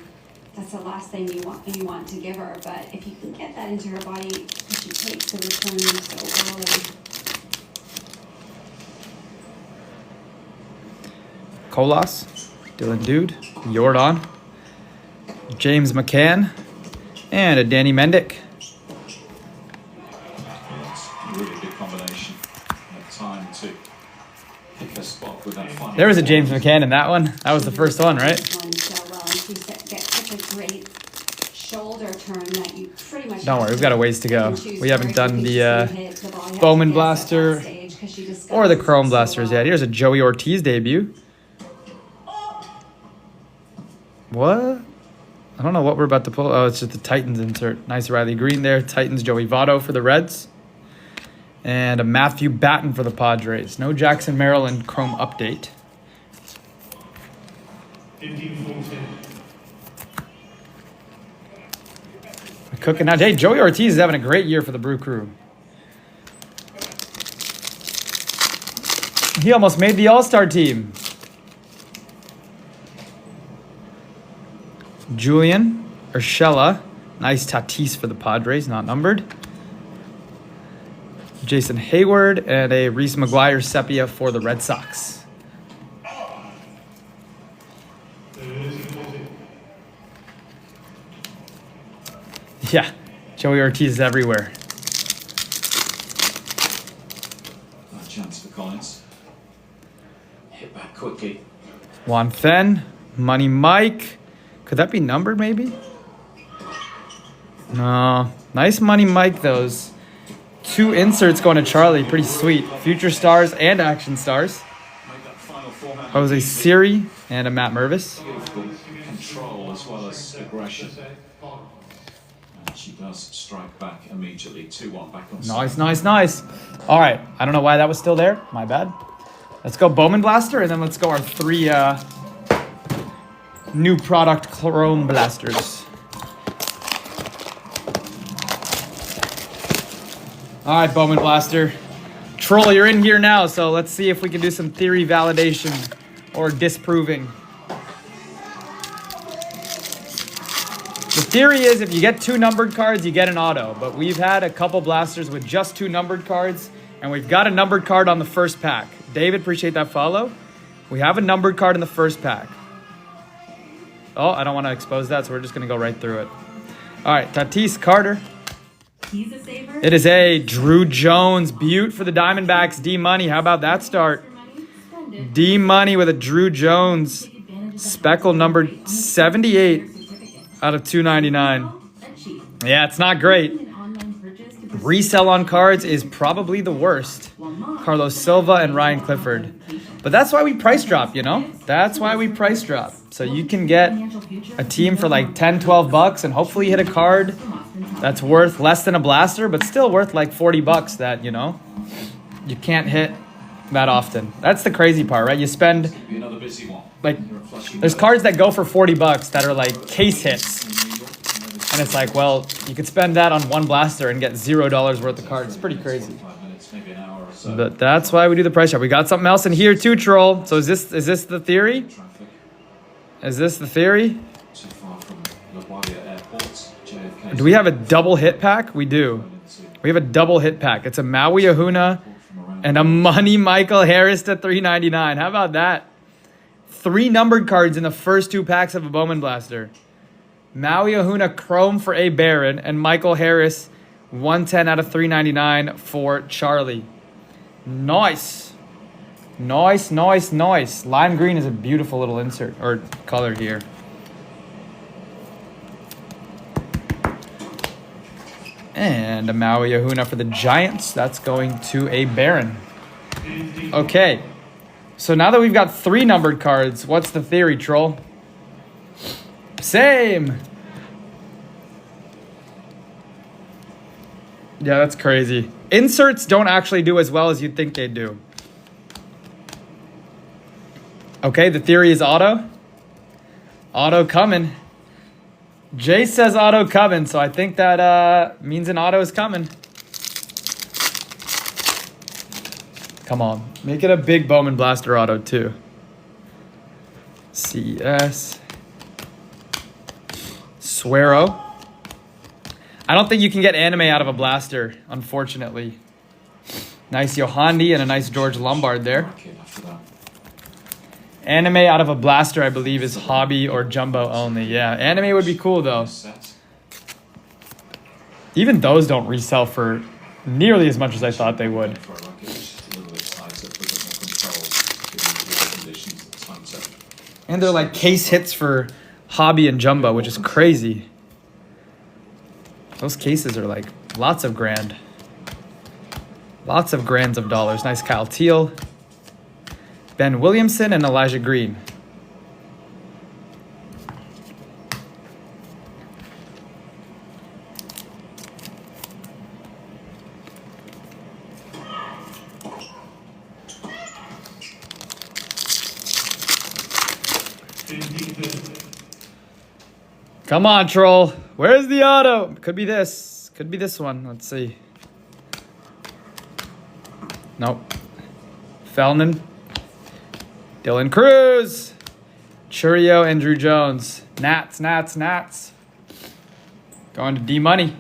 that's the last thing you want to give her. But if you can get that into her body, she takes the return so early. Colas, Dylan Dude, Jordan, James McCann, and a Danny Mendick. Really good combination. Time to pick a spot with that final. There was a James McCann in that one. That was the first one, right? Don't worry, we've got a ways to go. We haven't done the Bowman Blaster or the Chrome Blasters yet. Here's a Joey Ortiz debut. What? I don't know what we're about to pull. Oh, it's just the Titans insert. Nice Riley Green there. Titans, Joey Votto for the Reds. And a Matthew Batten for the Padres. No Jackson Maryland Chrome update. We're cooking now. Hey, Joey Ortiz is having a great year for the Brew Crew. He almost made the All-Star team. Julian Urshela. Nice Tatis for the Padres, not numbered. Jason Hayward and a Reese McGuire Sepia for the Red Sox. Yeah, Joey Ortiz is everywhere. A chance for Collins. Hit back quickly. Juan Fen, Money Mike. Could that be numbered maybe? No. Nice Money Mike, those. 2 inserts going to Charlie. Pretty sweet. Future Stars and Action Stars. Jose Siri and a Matt Mervis. Beautiful control as well as aggression. And she does strike back immediately. 2-1 back on Nice, nice, nice. All right. I don't know why that was still there. My bad. Let's go Bowman Blaster, and then let's go our 3 new product Chrome Blasters. All right, Bowman Blaster. Troll, you're in here now, so let's see if we can do some theory validation or disproving. The theory is if you get 2 numbered cards, you get an auto. But we've had a couple blasters with just 2 numbered cards, and we've got a numbered card on the first pack. David, appreciate that follow. We have a numbered card in the first pack. Oh, I don't want to expose that, so we're just going to go right through it. All right, Tatis Carter. He's a saver. It is a Drew Jones Butte for the Diamondbacks. D-Money, how about that start? D-Money with a Drew Jones speckle numbered 78 out of 299. Yeah, it's not great. Resell on cards is probably the worst. Carlos Silva and Ryan Clifford. But that's why we price drop, you know? That's why we price drop. So you can get a team for like 10, 12 bucks and hopefully hit a card that's worth less than a blaster, but still worth like 40 bucks that, you know, you can't hit that often. That's the crazy part, right? You spend, like, there's cards that go for 40 bucks that are like case hits. And it's like, well, you could spend that on 1 blaster and get $0 worth of cards. It's pretty crazy. But that's why we do the price drop. We got something else in here too, Troll. So is this the theory? Is this the theory? Do we have a double hit pack? We do. We have a double hit pack. It's a Maui Ahuna and a Money Michael Harris to $3.99. How about that? 3 numbered cards in the first 2 packs of a Bowman Blaster. Maui Ahuna Chrome for A. Barron and Michael Harris 110 out of $3.99 for Charlie. Nice. Nice, nice, nice. Lime green is a beautiful little insert or color here. And a Maui Ahuna for the Giants. That's going to A. Barron. Okay. So now that we've got 3 numbered cards, what's the theory, Troll? Same. Yeah, that's crazy. Inserts don't actually do as well as you'd think they do. Okay, the theory is auto. Auto coming. Jay says auto coming, so I think that means an auto is coming. Come on. Make it a big Bowman Blaster auto, too. CS. Suero. I don't think you can get anime out of a blaster, unfortunately. Nice Yohandi and a nice George Lombard there. Anime out of a blaster, I believe, is hobby or jumbo only. Yeah, anime would be cool, though. Even those don't resell for nearly as much as I thought they would. And they're like case hits for hobby and jumbo, which is crazy. Those cases are like lots of grand. Lots of grands of dollars. Nice Kyle Teal. Ben Williamson and Elijah Green. Come on, Troll. Where's the auto? Could be this. Could be this one. Let's see. Nope. Fellman. Dylan Cruz. Churio and Drew Jones. Nats. Going to D-Money.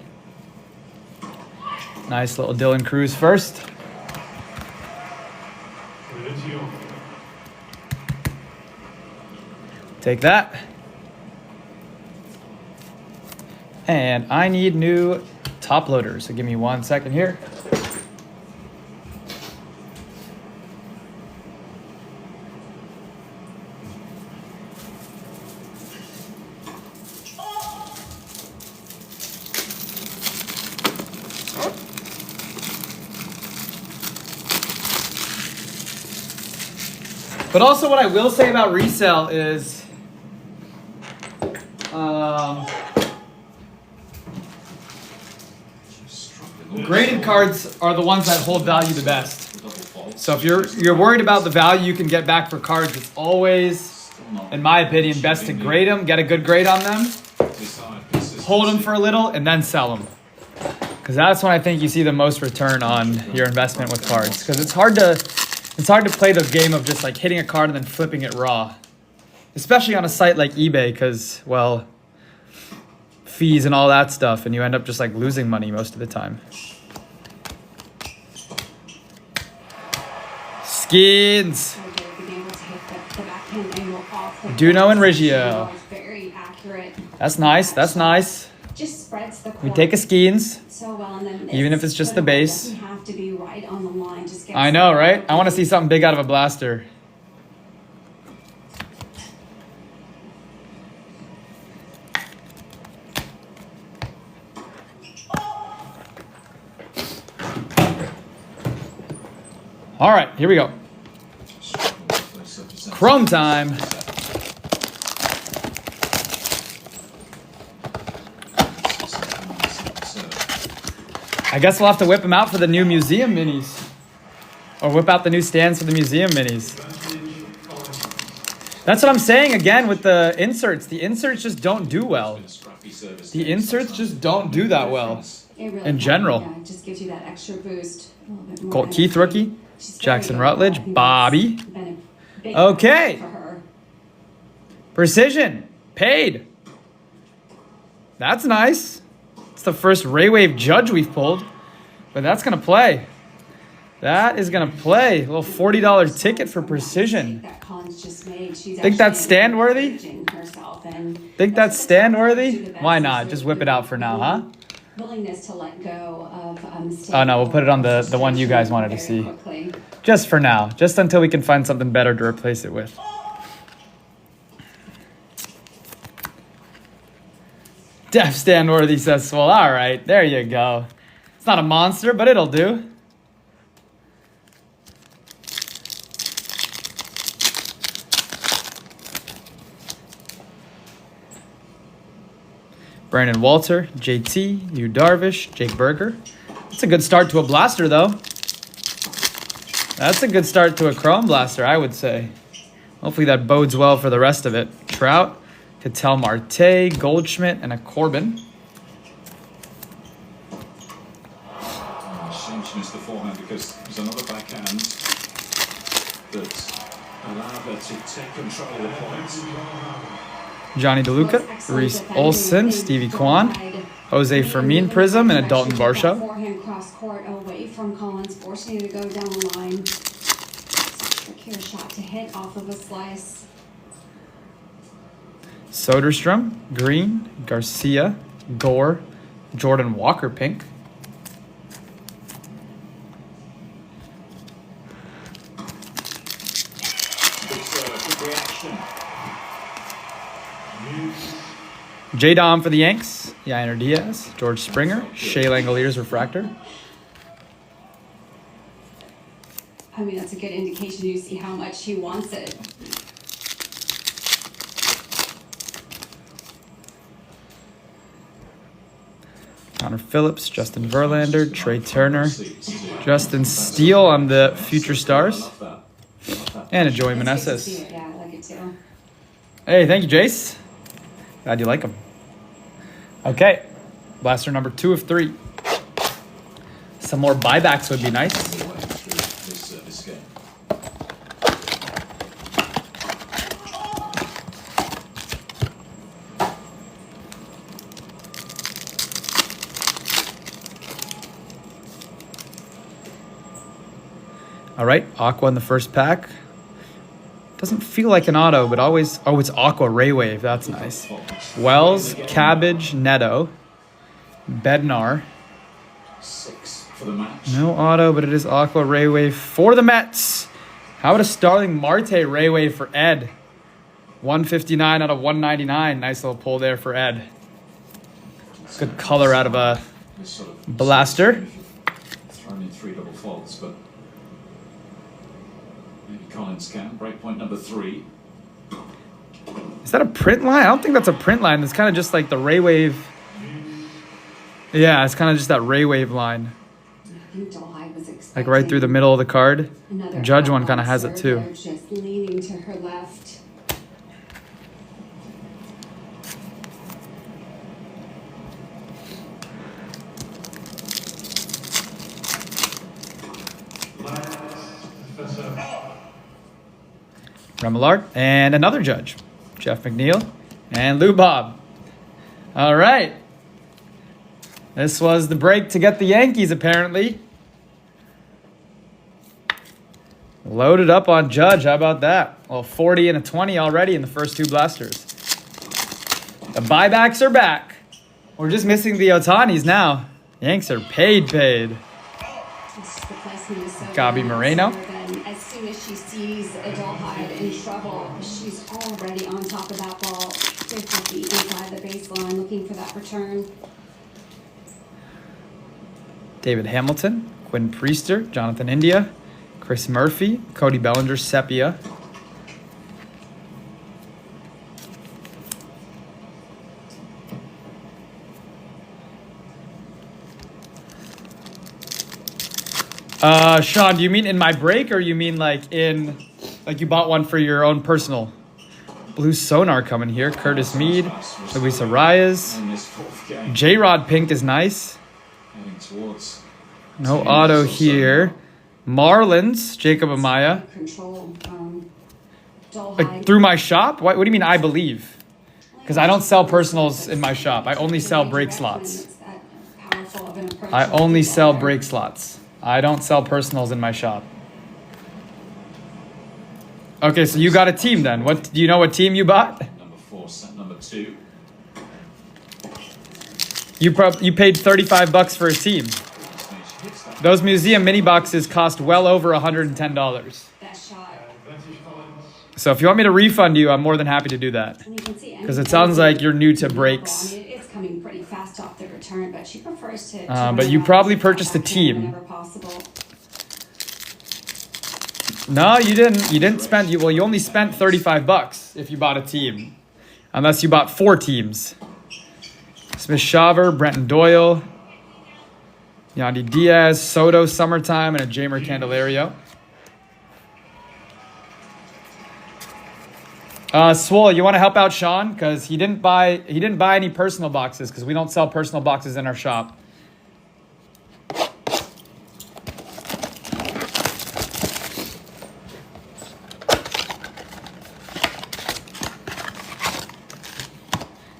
Nice little Dylan Cruz first. Take that. And I need new top loaders. So give me 1 second here. But also what I will say about resale is graded cards are the ones that hold value the best. So if you're worried about the value you can get back for cards, it's always, in my opinion, best to grade them, get a good grade on them, hold them for a little, and then sell them. Because that's when I think you see the most return on your investment with cards. Because it's hard to play the game of just like hitting a card and then flipping it raw. Especially on a site like eBay because, well, fees and all that stuff, and you end up just like losing money most of the time. Skins. Duno and Riggio. That's nice. That's nice. Just spreads the We take a Skins. so well, and then Even if it's just the base. doesn't have to be right on the line. Just I know, right? I want to see something big out of a blaster. All right, here we go. Chrome time. I guess we'll have to whip them out for the new museum minis. Or whip out the new stands for the museum minis. That's what I'm saying again with the inserts. The inserts just don't do well. The inserts just don't do that well. In general. Yeah, it just gives you that extra boost. A little bit more Colt Keith rookie. She's Jackson very Rutledge. I think Bobby. that's been a big Okay. for her. Precision. Paid. That's nice. It's the first Ray Wave Judge we've pulled. But that's going to play. That is going to play. A little $40 ticket for Precision. That Collins just made. She's Think that's actually stand worthy? encouraging herself, and Think that's stand worthy? Why not? Just whip it out for now, huh? willingness to let go of a mistake. Oh no, we'll put it on the one you guys wanted to see. very quickly. Just for now. Just until we can find something better to replace it with. Def stand worthy says Swole. All right, there you go. It's not a monster, but it'll do. Brandon Walter, JT, Yu Darvish, Jake Berger. That's a good start to a blaster, though. That's a good start to a Chrome blaster, I would say. Hopefully that bodes well for the rest of it. Trout, Ketel Marte, Goldschmidt, and a Corbin. Shame she missed the forehand because there's another backhand that allowed her to take control of the points. Johnny DeLuca, Reese Olson, Stevie Kwan, Jose Fermin Prism, and a Dalton Varsho. Forehand cross court away from Collins, forcing her to go down the line. Secure shot to hit off of a slice. Soderstrom, Green, Garcia, Gore, Jordan Walker Pink. Good reaction. J-Dom for the Yanks, Yainer Diaz, George Springer, Shea Langoliers Refractor. I mean, that's a good indication. You see how much he wants it. Connor Phillips, Justin Verlander, Trey Turner, Justin Steele on the Future Stars, and a Joey It's good to see Meneses. it. Yeah, I like it too. Hey, thank you, Jace. Glad you like them. Okay, blaster number 2 of 3. Some more buybacks would be nice. This game. All right, Aqua in the first pack. Doesn't feel like an auto, but always... Oh, it's Aqua Ray Wave. That's nice. Wells, Cabbage, Neto, Bednar. 6 for the match. No auto, but it is Aqua Raywave for the Mets. How about a Starling Marte Raywave for Ed? 159 out of 199. Nice little pull there for Ed. Good color out of a This sort of blaster. thrown in 3 double faults, but maybe Collins can. Breakpoint number 3. Is that a print line? I don't think that's a print line. It's kind of just like the Raywave. Yeah, it's kind of just that Raywave line. Like right through the middle of the card. Another Judge one kind of has it too. They're just leaning to her left. Remillard and another Judge. Jeff McNeil and Lou Bob. All right. This was the break to get the Yankees, apparently. Loaded up on Judge. How about that? Well, 40 and a 20 already in the first 2 blasters. The buybacks are back. We're just missing the Otanis now. Yanks are paid. Gabi Moreno. As soon as she sees Adolhide in trouble, she's already on top of that ball. 50 feet inside the baseline, looking for that return. David Hamilton, Quinn Priester, Jonathan India, Chris Murphy, Cody Bellinger, Sepia. Sean, do you mean in my break or you mean like you bought one for your own personal? Blue Sonar coming here. Curtis Mead, Luis Arias. J-Rod Pink is nice. No auto here. Marlins, Jacob Amaya. Like, through my shop? What do you mean I believe? Because I don't sell personals in my shop. I only sell break slots. I only sell break slots. I don't sell personals in my shop. Okay, so you got a team then. What do you know what team you bought? Number 4, set number 2. You paid $35 for a team. Those museum mini boxes cost well over $110. So if you want me to refund you, I'm more than happy to do that. Because it sounds like you're new to breaks. It's coming pretty fast off the return, but she prefers to. But you probably purchased a team. No, you didn't. You didn't spend. You only spent $35 if you bought a team, unless you bought 4 teams. Smith Shaver, Brenton Doyle, Yandy Diaz, Soto, Summertime, and a Jamer Candelario. Swole, you want to help out Sean because he didn't buy any personal boxes because we don't sell personal boxes in our shop.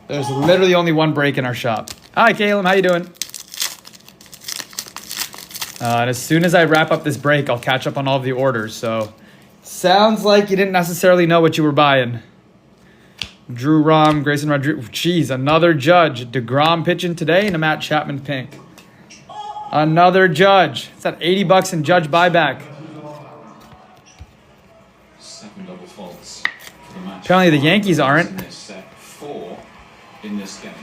There's literally only one break in our shop. Hi, Caleb. How you doing? And as soon as I wrap up this break, I'll catch up on all of the orders. So, sounds like you didn't necessarily know what you were buying. Drew Rom, Grayson Rodriguez. Jeez, another Judge. DeGrom pitching today and a Matt Chapman pink. Another Judge. It's at $80 in Judge buyback. 7 double faults for the match. Apparently the Yankees aren't. In this set, 4 in this game.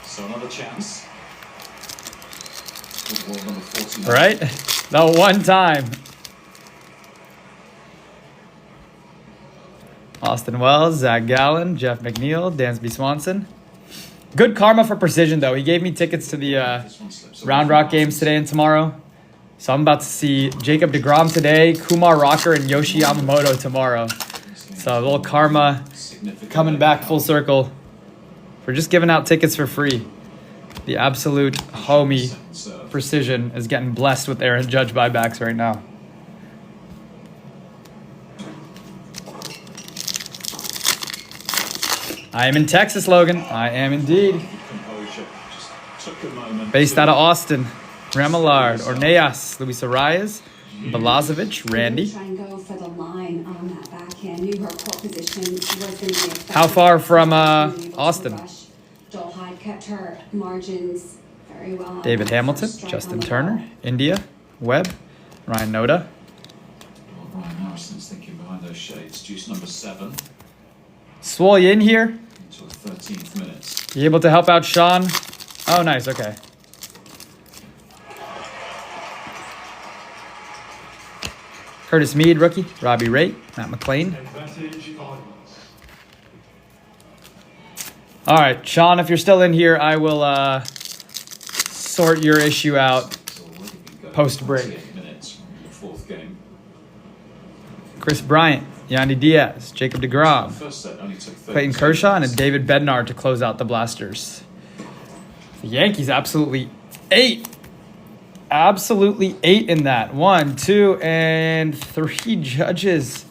So another chance. Ball number 49. Right? The one time. Austin Wells, Zach Gallen, Jeff McNeil, Dansby Swanson. Good karma for Precision, though. He gave me tickets to the Round Rock games today and tomorrow. So I'm about to see Jacob deGrom today, Kumar Rocker, and Yoshi Yamamoto tomorrow. So a little karma coming back full circle. We're just giving out tickets for free. The absolute homie Precision is getting blessed with Aaron Judge buybacks right now. I am in Texas, Logan. I am indeed. Based out of Austin. Remillard, Orneas, Luis Arias, Balazovic, Randy. Try and go for the line on that backhand. Knew her court position was going to be How far from Austin? Dolhide kept her margins very well. David Hamilton, Strike Justin on the Turner, ball. India, Webb, Ryan Noda. Well, Ryan Harrison's thinking behind those shades. Juice number 7 Swole, you in here? into the 13th minute. You able to help out Sean? Oh, nice. Okay. Curtis Mead, rookie. Robbie Raitt, Matt McLean. All right, Sean, if you're still in here, I will sort your issue out It's already been going post break. 28 minutes in the 4th game. Chris Bryant, Yandy Diaz, Jacob The deGrom, first set only took 30 Clayton Kershaw, and David Bednar to close out the Blasters. The Yankees absolutely ate. Absolutely ate in that. 1, 2, and 3 judges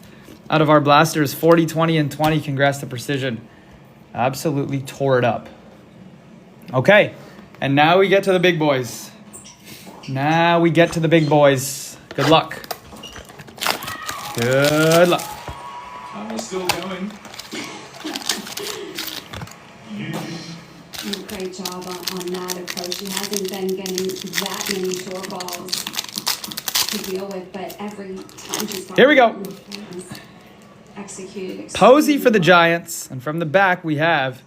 out of our Blasters. 40, 20, and 20. Congrats to Precision. Absolutely tore it up. Okay, and now we get to the big boys. Now we get to the big boys. Good luck. Good luck. And we're still going. Great job on that approach. He hasn't been getting that many short balls to deal with, but every time he's Here we go. Executed. Posey for the Giants. And from the back, we have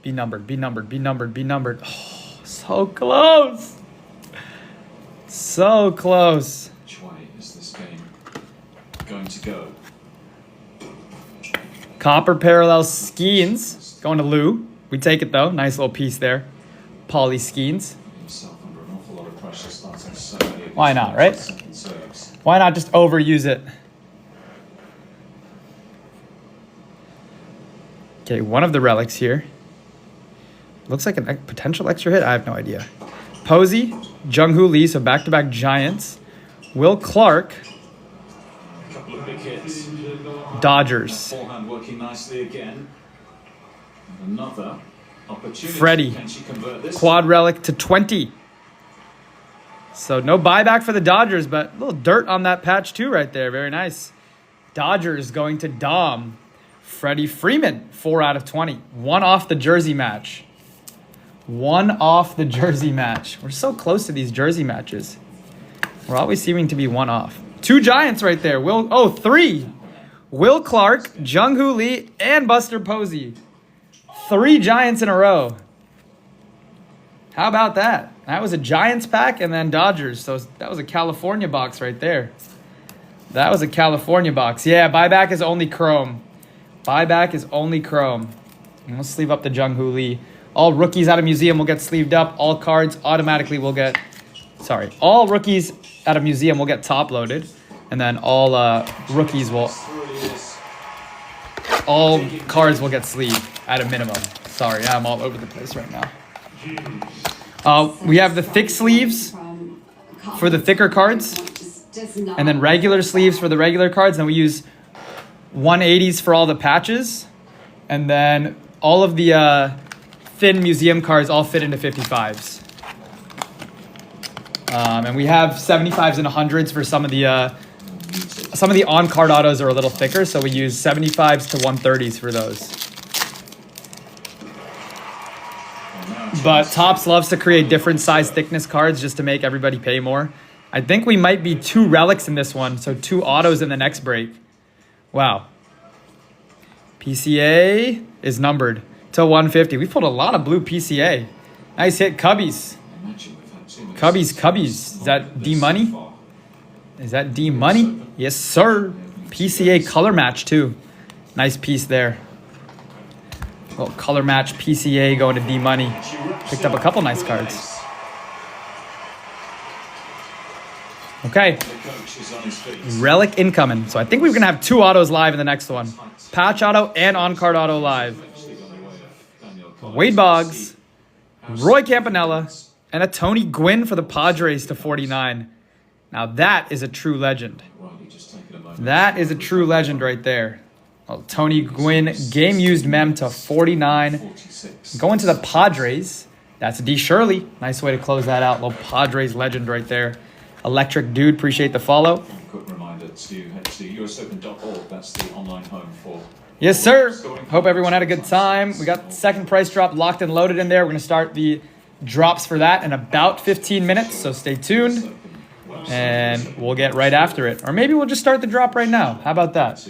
be numbered, be numbered, be numbered, be numbered. Oh, so close. So close. Which way is this game going to go? Copper parallel Skeens going to Lou. We take it though. Nice little piece there. Paulie Skeens. Himself under an awful lot of pressure starting so many of Why these not, right? second serves. Why not just overuse it? Okay, one of the relics here. Looks like a potential extra hit. I have no idea. Posey, Jung-Hoo Lee, so back-to-back Giants. Will Clark, A couple of big hits. Dodgers. Forehand working nicely again. And another opportunity. Freddie. Can she convert this? Quad relic to 20. So no buyback for the Dodgers, but a little dirt on that patch too right there. Very nice. Dodgers going to Dom. Freddie Freeman, 4 out of 20. 1 off the jersey match. 1 off the jersey match. We're so close to these jersey matches. We're always seeming to be 1 off. 2 Giants right there. 3. Will Clark, Jung-Hoo Lee, and Buster Posey. 3 Giants in a row. How about that? That was a Giants pack and then Dodgers. So that was a California box right there. That was a California box. Yeah, buyback is only chrome. Buyback is only chrome. And we'll sleeve up the Jung-Hoo Lee. All rookies out of museum will get sleeved up. All cards automatically will get... Sorry. All rookies out of museum will get top loaded. And then all rookies will... All cards will get sleeved at a minimum. Sorry, I'm all over the place right now. We have the thick sleeves for the thicker cards. And then regular sleeves for the regular cards. And we use 180s for all the patches. And then all of the thin museum cards all fit into 55s. And we have 75s and 100s for some of the on-card autos are a little thicker, so we use 75s to 130s for those. But Topps loves to create different size thickness cards just to make everybody pay more. I think we might be 2 relics in this one, so 2 autos in the next break. Wow. PCA is numbered to 150. We pulled a lot of blue PCA. Nice hit, Cubbies. Cubbies. Is that D-Money? Is that D-Money? Yes, sir. PCA color match, too. Nice piece there. Little color match PCA going to D-Money. Picked up a couple nice cards. Okay. Relic incoming. So I think we're going to have 2 autos live in the next one. Patch auto and on-card auto live. Wade Boggs, Roy Campanella, and a Tony Gwynn for the Padres to 49. Now that is a true legend. That is a true legend right there. Well, Tony Gwynn, game-used mem to 49. Going to the Padres. That's D. Shirley. Nice way to close that out. Little Padres legend right there. Electric Dude, appreciate the follow. Quick reminder to head to usopen.org. That's the online home for Yes, sir. Hope everyone had a good time. We got the second price drop locked and loaded in there. We're going to start the drops for that in about 15 minutes, so stay tuned. And we'll get right after it. Or maybe we'll just start the drop right now. How about that?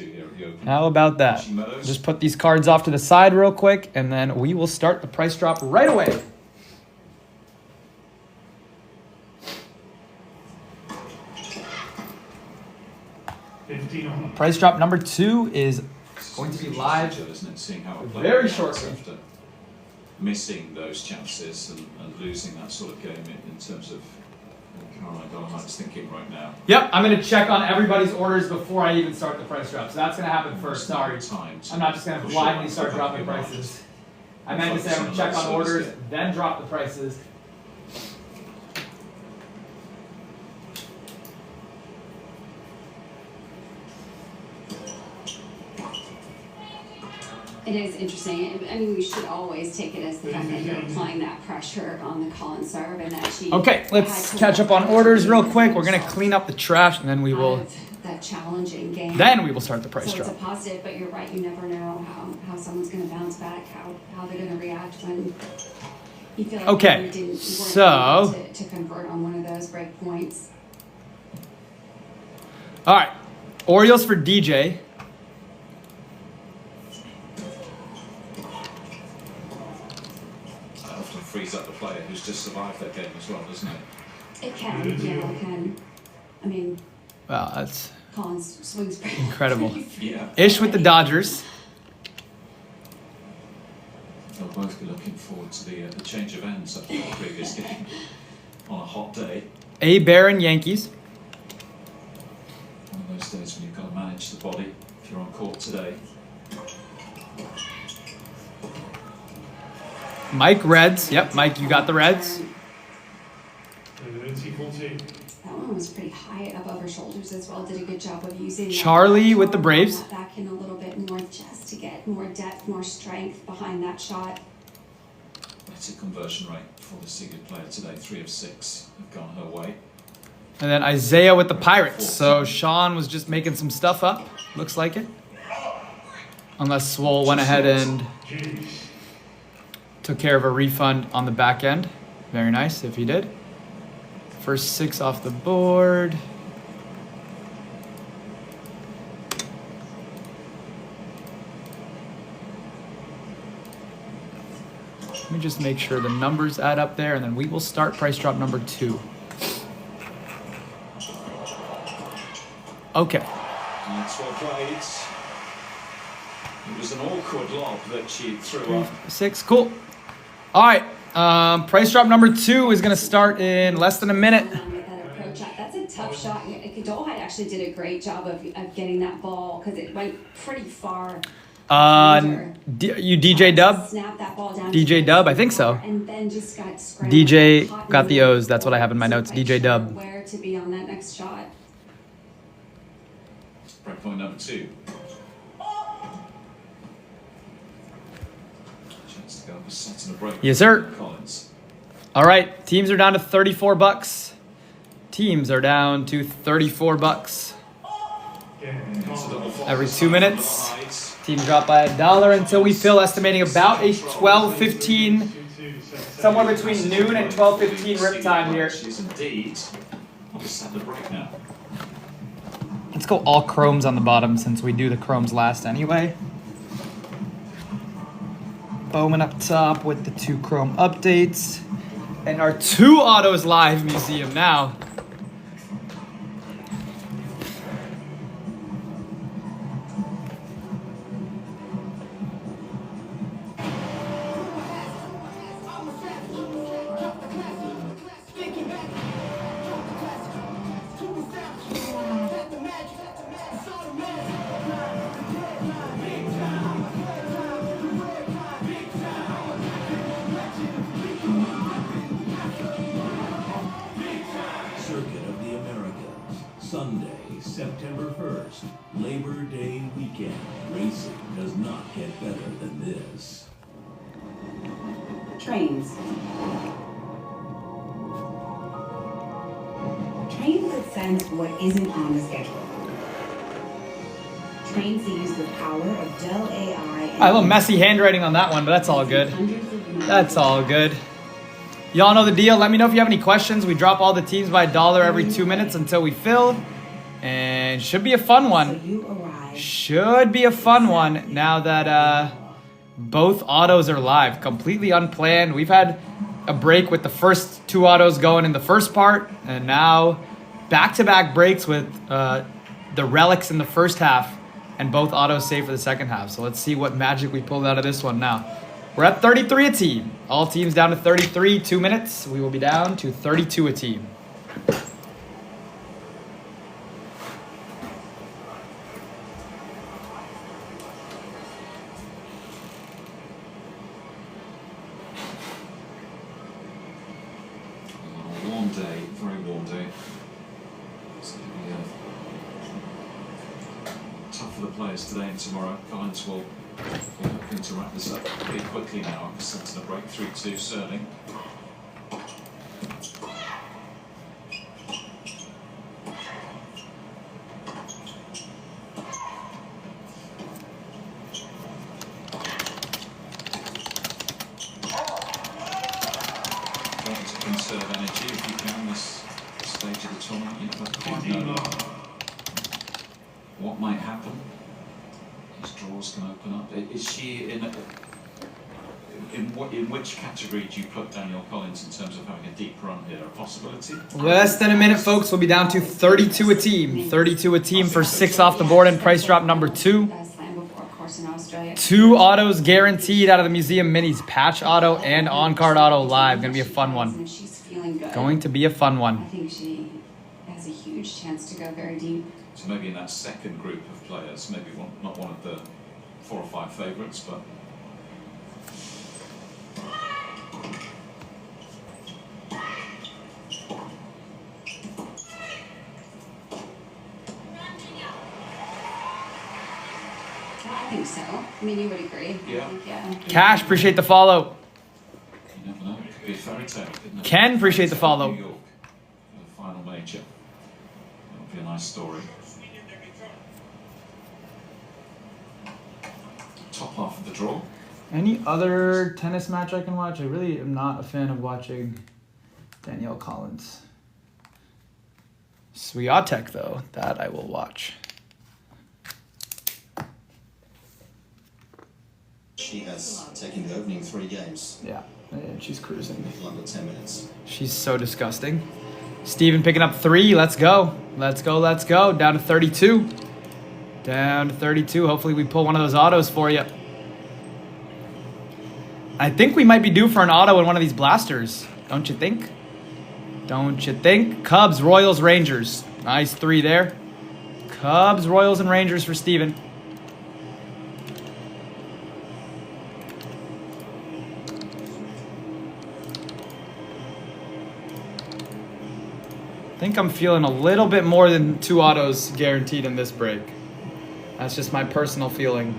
How about that? Just put these cards off to the side real quick, and then we will start the price drop right away. Price drop number 2 is going to be live very shortly. Missing those chances and losing that sort of game in terms of Caroline Dolomite's thinking right now. Yep, I'm going to check on everybody's orders before I even start the price drop. So that's going to happen first. Sorry. I'm not just going to blindly start dropping prices. I meant to say I'm going to check on orders, then drop the prices. It is interesting. I mean, we should always take it as the fact that you're applying that pressure on the Collins serve and that she... Okay, let's catch up on orders real quick. We're going to clean up the trash, and then we will... That challenging game. Then we will start the price drop. So it's a positive, but you're right. You never know how someone's going to bounce back, how they're going to react when you feel like you weren't able to convert on one of those break points. All right, Orioles for DJ. Frees up the player who's just survived that game as well, doesn't it? It can, yeah, it can. I mean, wow, that's Collins swings pretty incredible. Yeah. Ish with the Dodgers. They'll both be looking forward to the change of ends after the previous game on a hot day. A Baron Yankees. One of those days when you've got to manage the body if you're on court today. Mike Reds. Yep, Mike, you got the Reds. That one was pretty high above her shoulders as well. Did a good job of using Charlie with the Braves. Back in a little bit more just to get more depth, more strength behind that shot. Better conversion rate for the seeded player today. 3 of 6 have gone her way. And then Isaiah with the Pirates. So Sean was just making some stuff up. Looks like it. Unless Swole went ahead and took care of a refund on the back end. Very nice if he did. First 6 off the board. Let me just make sure the numbers add up there, and then we will start price drop number 2. Okay. That's well played. It was an awkward lob that she threw up. 6, cool. All right, price drop number 2 is going to start in less than a minute. That's a tough shot. Dolomite actually did a great job of getting that ball because it went pretty far. You DJ Dub? Snap that ball down. DJ Dub, I think so. And then just got DJ got the O's. That's what I have in my notes. DJ Dub. Where to be on that next shot. Break point number 2. Chance to go for set and a break. Yes, sir. Collins. All right, teams are down to $34. Teams are down to $34. Every 2 minutes, team drop by $1 until we fill, estimating about a 12:15, somewhere between noon and 12:15 rip time here. She's indeed on the set and a break now. Let's go all chromes on the bottom since we do the chromes last anyway. Bowman up top with the 2 chrome updates. And our 2 autos live museum now. Sunday, September 1st, Labor Day weekend. Racing does not get better than this. Trains. Trains that send what isn't on the schedule. trains the use of power of Dell AI. A little messy handwriting on that one, but that's all good. That's all good. Y'all know the deal. Let me know if you have any questions. We drop all the teams by $1 every 2 minutes until we fill. And should be a fun one. Should be a fun one now that both autos are live. Completely unplanned. We've had a break with the first 2 autos going in the first part. And now back-to-back breaks with the relics in the first half. And both autos save for the second half. So let's see what magic we pulled out of this one now. We're at 33 a team. All teams down to 33, 2 minutes. We will be down to 32 a team. Warm day, very warm day. It's going to be tough for the players today and tomorrow. Collins will be looking to wrap this up pretty quickly now. Sent in a breakthrough to Sterling. Trying to conserve energy if you can this stage of the tournament. You never quite know what might happen. These draws can open up. Is she in which category do you put Danielle Collins in terms of having a deep run here? A possibility? Less than a minute, folks. We'll be down to 32 a team. 32 a team for 6 off the board and price drop number 2. 2 autos guaranteed out of the Museum Minis. Patch auto and on-card auto live. Going to be a fun one. Going to be a fun one. I think she has a huge chance to go very deep. So maybe in that second group of players, maybe not one of the 4 or 5 favourites, but I think so. I mean, you would agree. Yeah. Yeah. Cash, appreciate the follow. you never know. It could be a fairy tale, couldn't it? Ken, appreciate the follow. New York, the final major. That would be a nice story. Top half of the draw. Any other tennis match I can watch? I really am not a fan of watching Danielle Collins. Swiatek, though, that I will watch. She has taken the opening 3 games. Yeah, and she's cruising. Under 10 minutes. She's so disgusting. Steven picking up 3. Let's go. Let's go. Let's go. Down to 32. Down to 32. Hopefully we pull one of those autos for you. I think we might be due for an auto in one of these blasters. Don't you think? Don't you think? Cubs, Royals, Rangers. Nice 3 there. Cubs, Royals, and Rangers for Steven. I think I'm feeling a little bit more than 2 autos guaranteed in this break. That's just my personal feeling.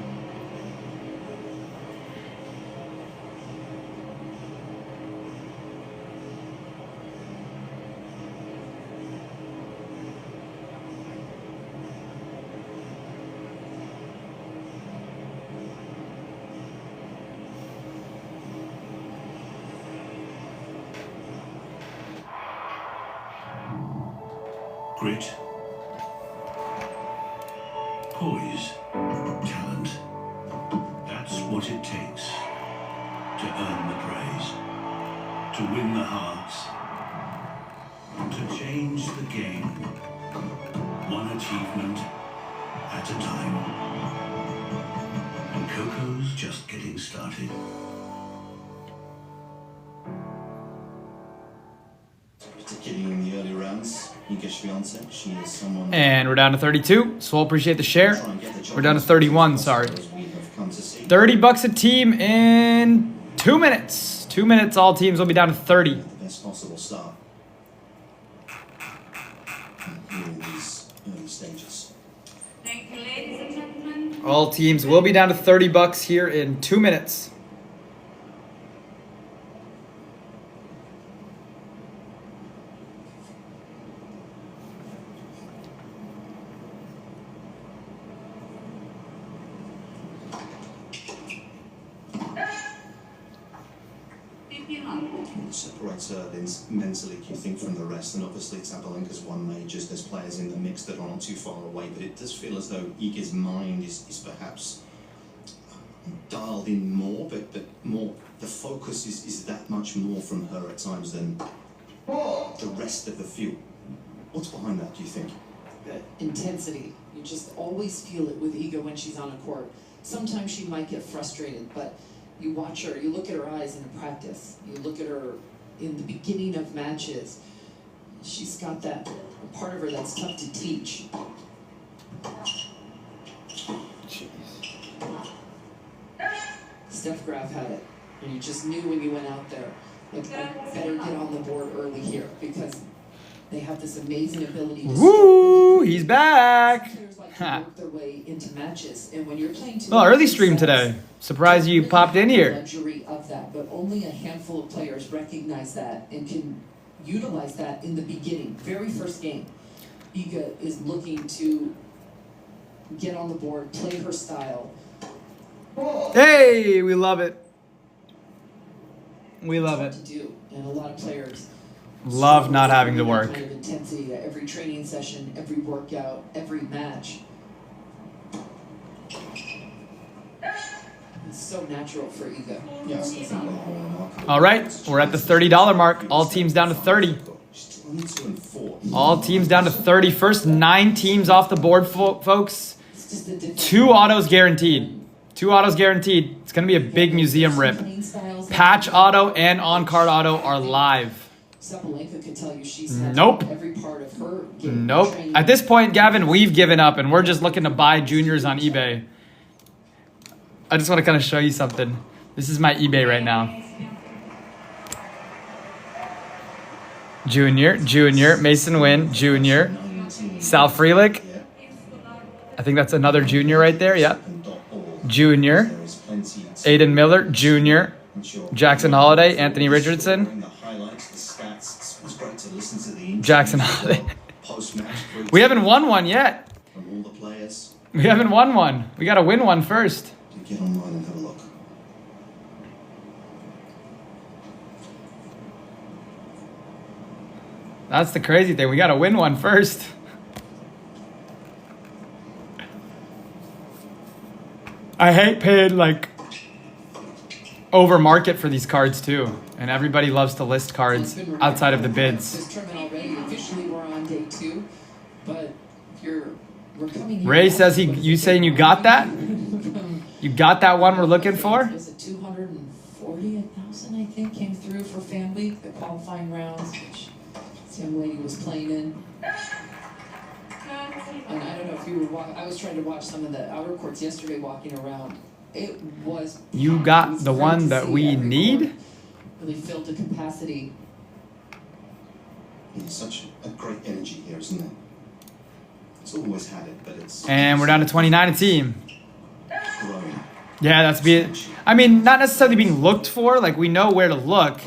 Grit, poise, talent. That's what it takes to earn the praise, to win the hearts, to change the game, one achievement at a time. And Coco's just getting started. Particularly in the early rounds, Iga Swiatek, she is someone... And we're down to 32. Swole, appreciate the share. We're down to 31, sorry. 30 bucks a team in 2 minutes. 2 minutes, all teams will be down to 30. The best possible start here in these early stages. Thank you, ladies and gentlemen. All teams will be down to 30 bucks here in 2 minutes. What separates her then mentally, do you think, from the rest? And obviously Sabalenka's won majors, there's players in the mix that are not too far away, but it does feel as though Iga's mind is perhaps dialed in more, but more, the focus is that much more from her at times than the rest of the field. What's behind that, do you think? Intensity. You just always feel it with Iga when she's on a court. Sometimes she might get frustrated, but you watch her, you look at her eyes in practice, you look at her in the beginning of matches, she's got that part of her that's tough to teach. Steph Graf had it, and you just knew when you went out there, like, I better get on the board early here, because they have this amazing ability to Woo! He's back! work their way into matches, and when you're playing Well, early stream today. Surprised you popped in here. luxury of that, but only a handful of players recognize that and can utilize that in the beginning. Very first game, Iga is looking to get on the board, play her style. Hey, we love it. We love it. To do, and a lot of players Love not having to work. kind of intensity at every training session, every workout, every match. It's so natural for Iga. Yes, I think they're more remarkable. All right, we're at the $30 mark. All teams down to 30. She's only 2 and 4. All teams down to 30. First 9 teams off the board, folks. It's just a different 2 autos guaranteed. 2 autos guaranteed. It's going to be a big museum rip. Patch auto and on-card auto are live. Sabalenka could tell you she's had Nope. every part of her game. Nope. training. At this point, Gavin, we've given up and we're just looking to buy juniors on eBay. I just want to kind of show you something. This is my eBay right now. Junior, Mason Wynn, Junior, Sal Frelick. I think that's another junior right there, yep. Junior, Aiden Miller, Junior, Jackson Holiday, Anthony Richardson, Jackson Holiday. We haven't won one yet. We haven't won one. We got to win one first. Get online and have a look. That's the crazy thing. We got to win one first. I hate paying like over market for these cards too. And everybody loves to list cards outside of the bids. This tournament already, officially we're on day 2, but we're coming here. Ray says you saying you got that? You got that one we're looking for? It was a 240,000, I think, came through for Fan Week, the qualifying rounds, which this young lady was playing in. And I don't know if you were I was trying to watch some of the outer courts yesterday walking around. It was You packed. It got was the great one to that see we every need? court really filled to capacity. It's such a great energy here, isn't it? It's always had it, but it's... And we're down to 29 a team. growing. Yeah, that's being... I mean, not necessarily being looked for. Like, we know where to look.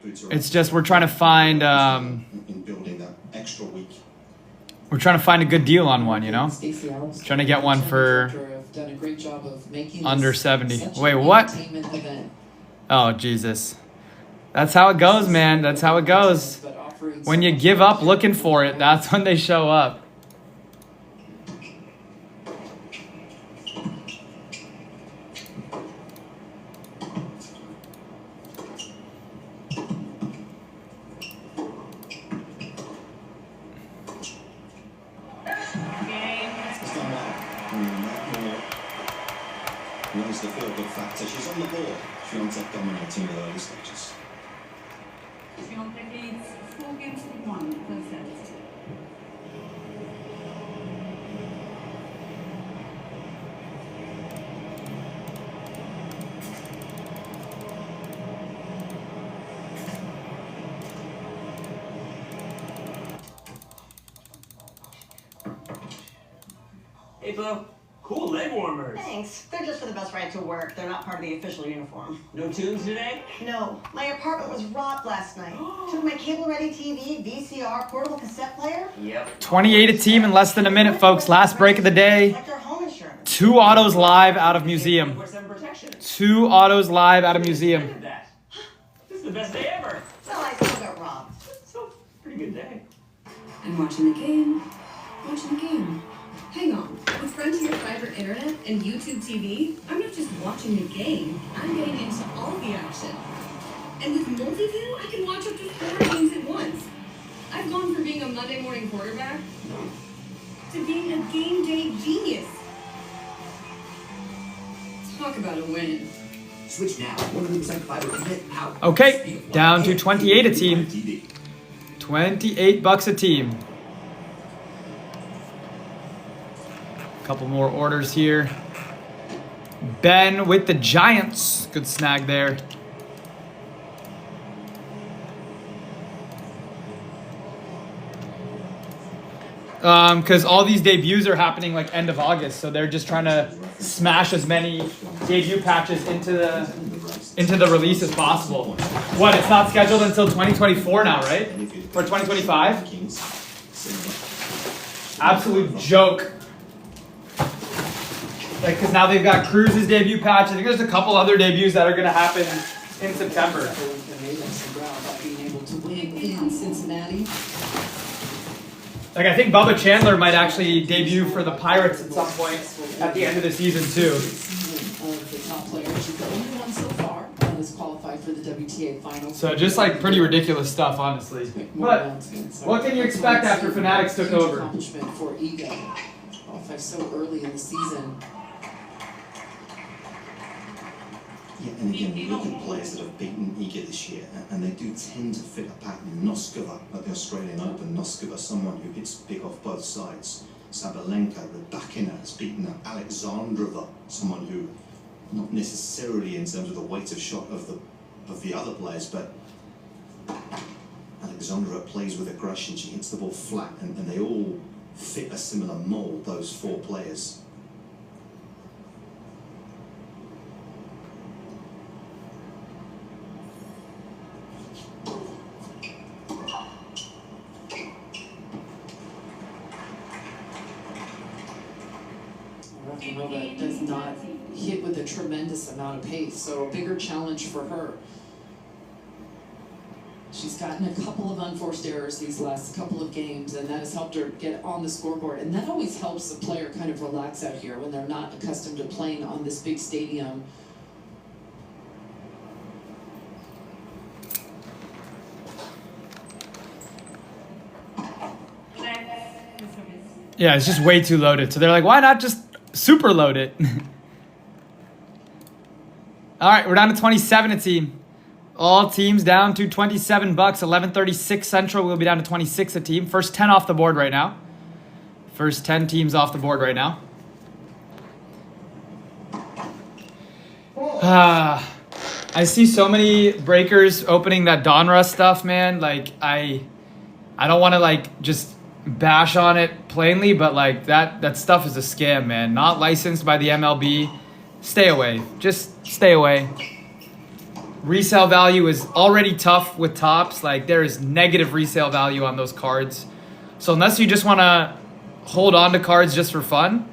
It's just we're trying to find... in building that extra week. We're trying to find a good deal on one, you know? Stacey Allen, Trying to get one for have done a great job of making under this 70. such Wait, an what? entertainment event. Oh, Jesus. That's how it goes, man. That's how it goes. But offering When you give up looking for it, that's when they show up. It's done well. That more knows the feel-good factor. She's on the board. Swiatek dominating the early stages. Swiatek leads 4 games to 1 per set. Hey, Bo. Cool leg warmers. Thanks. They're just for the bus ride to work. They're not part of the official uniform. No tunes today? No. My apartment was robbed last night. Took my cable-ready TV, VCR, portable cassette player. Yep. 28 a team in less than a minute, folks. Last break of the day. Like their home insurance. 2 autos live out of museum. 2 autos live out of museum. This the best day ever. Well, I still got robbed. So, pretty good day. I'm watching the game. Watching the game. Hang on. With Frontier Fiber Internet and YouTube TV, I'm not just watching the game. I'm getting into all the action. And with Multiview, I can watch up to 4 games at once. I've gone from being a Monday morning quarterback to being a game day genius. Talk about a win. Switch now. 100% fiber internet power. Okay, down to 28 a team. $28 a team. Couple more orders here. Ben with the Giants. Good snag there. Because all these debuts are happening like end of August, so they're just trying to smash as many debut patches into the release as possible. What? It's not scheduled until 2024 now, right? Or 2025? Absolute joke. Like, because now they've got Cruz's debut patch. I think there's a couple other debuts that are going to happen in September. Being able to win in Cincinnati. Like, I think Bubba Chandler might actually debut for the Pirates at some point at the end of the season, too. Of the top players, she's the only one so far that has qualified for the WTA finals. So just like pretty ridiculous stuff, honestly. But what can you expect after Fanatics took over? Accomplishment for Iga. Qualified so early in the season. Yeah, and again, you look at players that have beaten Iga this year, and they do tend to fit a pattern. Noskova at the Australian Open, Noskova, someone who hits big off both sides. Sabalenka, Rybakina has beaten Alexandrova, someone who, not necessarily in terms of the weight of shot of the other players, but Alexandrova plays with aggression. She hits the ball flat, and they all fit a similar mold, those 4 players. Nova does not hit with a tremendous amount of pace, so a bigger challenge for her. She's gotten a couple of unforced errors these last couple of games, and that has helped her get on the scoreboard. And that always helps the player kind of relax out here when they're not accustomed to playing on this big stadium. Yeah, it's just way too loaded. So they're like, why not just super load it? All right, we're down to 27 a team. All teams down to $27. 11:36 Central. We'll be down to 26 a team. First 10 off the board right now. First 10 teams off the board right now. I see so many breakers opening that Donruss stuff, man. Like, I don't want to like just bash on it plainly, but like that stuff is a scam, man. Not licensed by the MLB. Stay away. Just stay away. Resale value is already tough with Topps. Like, there is negative resale value on those cards. So unless you just want to hold on to cards just for fun,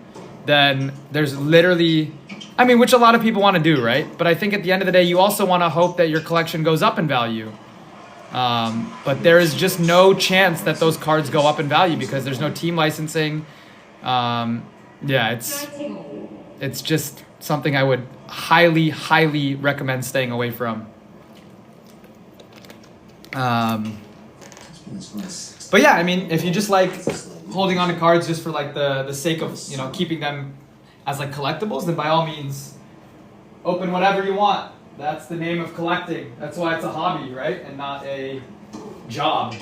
then there's literally, I mean, which a lot of people want to do, right? But I think at the end of the day, you also want to hope that your collection goes up in value. But there is just no chance that those cards go up in value because there's no team licensing. Yeah, it's just something I would highly, highly recommend staying away from. But yeah, I mean, if you just like holding on to cards just for like the sake of, you know, keeping them as like collectibles, then by all means, open whatever you want. That's the name of collecting. That's why it's a hobby, right? And not a job.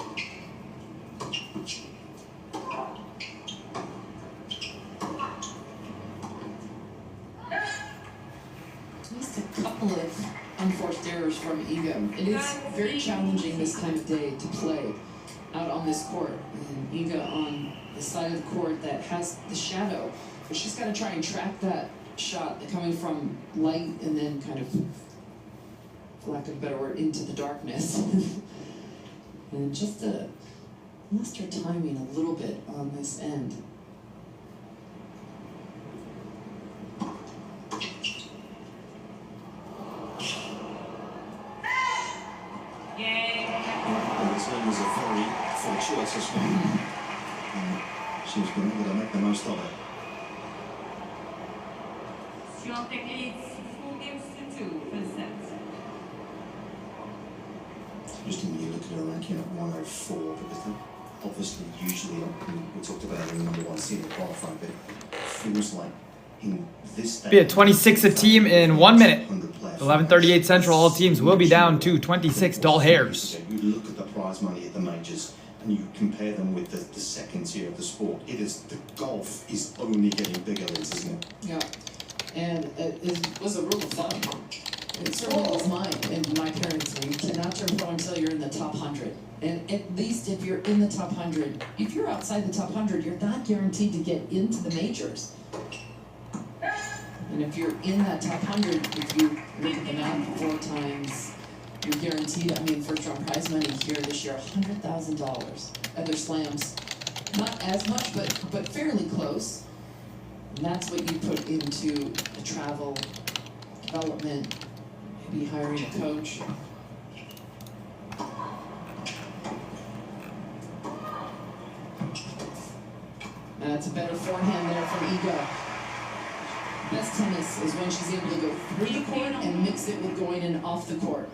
Just a couple of unforced errors from Iga. It is very challenging this time of day to play out on this court. And Iga on the side of the court that has the shadow, but she's got to try and track that shot coming from light and then kind of, for lack of a better word, into the darkness. And just lost her timing a little bit on this end. turn was a very fortuitous one. She's been able to make the most of it. Świątek leads 4 games to 2 for the set. Interesting when you look at her ranking at 104, because they're obviously usually, we talked about her in number 1 seed in qualifying, but it feels like in this day... Be at 26 a team in 1 minute. 11:38 Central, all teams will be down to 26 dull hairs. You look at the prize money at the majors, and you compare them with the second tier of the sport. It is, the golf is only getting bigger, isn't it? Yeah, and it was a rule of thumb. It certainly was mine and my parents. You cannot turn pro until you're in the top 100. And at least if you're in the top 100, if you're outside the top 100, you're not guaranteed to get into the majors. And if you're in that top 100, if you look at the math 4 times, you're guaranteed, I mean, first round prize money here this year, $100,000. Other slams, not as much, but fairly close. And that's what you put into the travel, development, maybe hiring a coach. That's a better forehand there from Iga. Best tennis is when she's able to go through the court and mix it with going in off the court.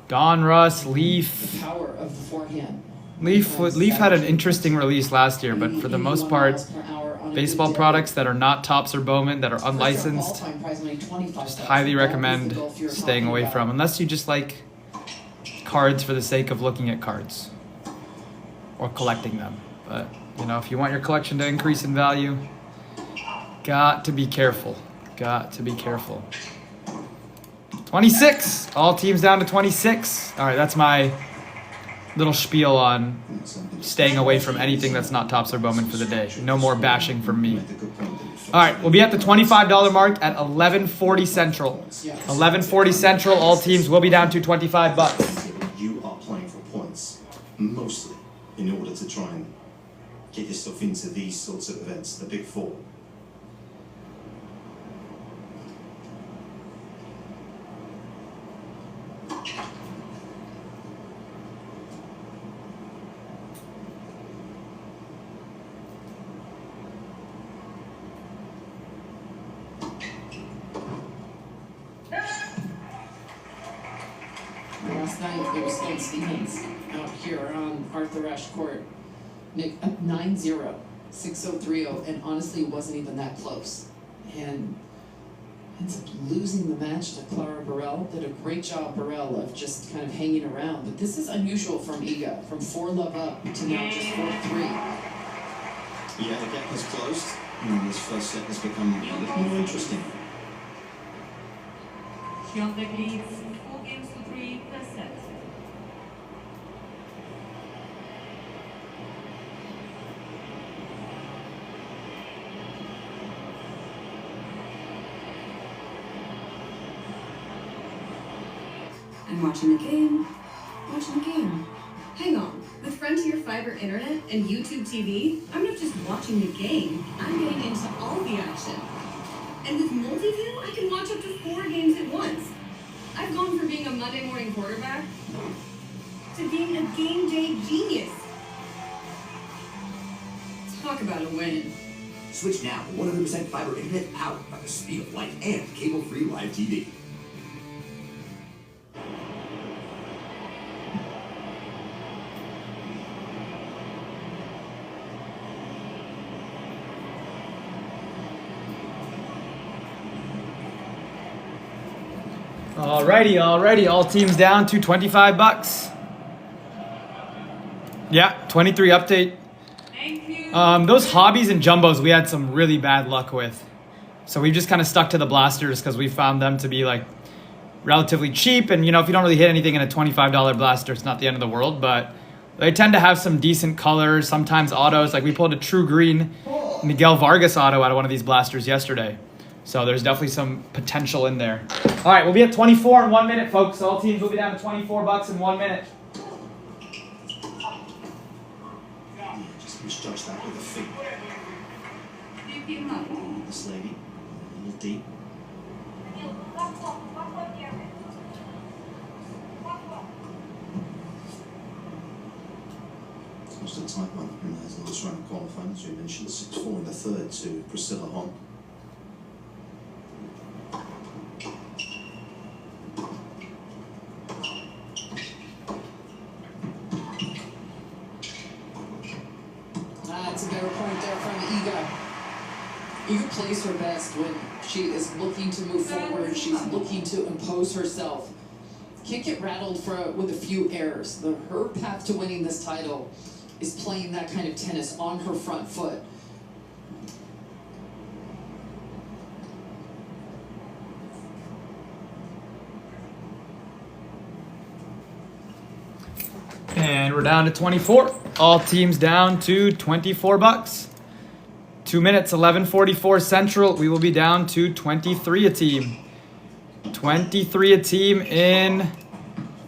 Donruss, Leaf. The power of the forehand. Leaf had an interesting release last year, but for the most part, baseball products that are not Topps or Bowman, that are unlicensed, just highly recommend staying away from, unless you just like cards for the sake of looking at cards or collecting them. But, you know, if you want your collection to increase in value, got to be careful. Got to be careful. 26. All teams down to 26. All right, that's my little spiel on staying away from anything that's not Topps or Bowman for the day. No more bashing from me. All right, we'll be at the $25 mark at 11:40 Central. 11:40 Central. All teams will be down to $25. You are playing for points, mostly, in order to try and get yourself into these sorts of events, the Big Four. Last night, it was Sloane Stephens out here on Arthur Ashe Court. Nick, up 9-0, 6-0-3-0, and honestly, it wasn't even that close. And ends up losing the match to Clara Burrell. Did a great job, Burrell, of just kind of hanging around. But this is unusual from Iga, from 4-love up to now just 4-3. Yeah, the gap has closed, and this first set has become a little more interesting. Świątek leads 4 games to 3 per set. I'm watching the game. Watching the game. Hang on. With Frontier Fiber Internet and YouTube TV, I'm not just watching the game. I'm getting into all the action. And with Multiview, I can watch up to 4 games at once. I've gone from being a Monday morning quarterback to being a game day genius. Talk about a win. Switch now to 100% fiber internet powered by the speed of light and cable-free live TV. Alrighty, all teams down to $25. Yeah, 23 update. Thank you. Those hobbies and jumbos we had some really bad luck with. So we've just kind of stuck to the blasters because we found them to be like relatively cheap. And you know, if you don't really hit anything in a $25 blaster, it's not the end of the world. But they tend to have some decent colors, sometimes autos. Like we pulled a true green Miguel Vargas auto out of one of these blasters yesterday. So there's definitely some potential in there. All right, we'll be at 24 in 1 minute, folks. All teams will be down to $24 in 1 minute. Just misjudged that with the feet. This lady, a little deep. tight one in those last round of qualifying, as we mentioned. 6-4 in the third to Priscilla Hong. That's a better point there from Iga. Iga plays her best when she is looking to move forward. She's looking to impose herself. Can't get rattled with a few errors. Her path to winning this title is playing that kind of tennis on her front foot. And we're down to 24. All teams down to $24. 2 minutes, 11:44 Central. We will be down to 23 a team. 23 a team in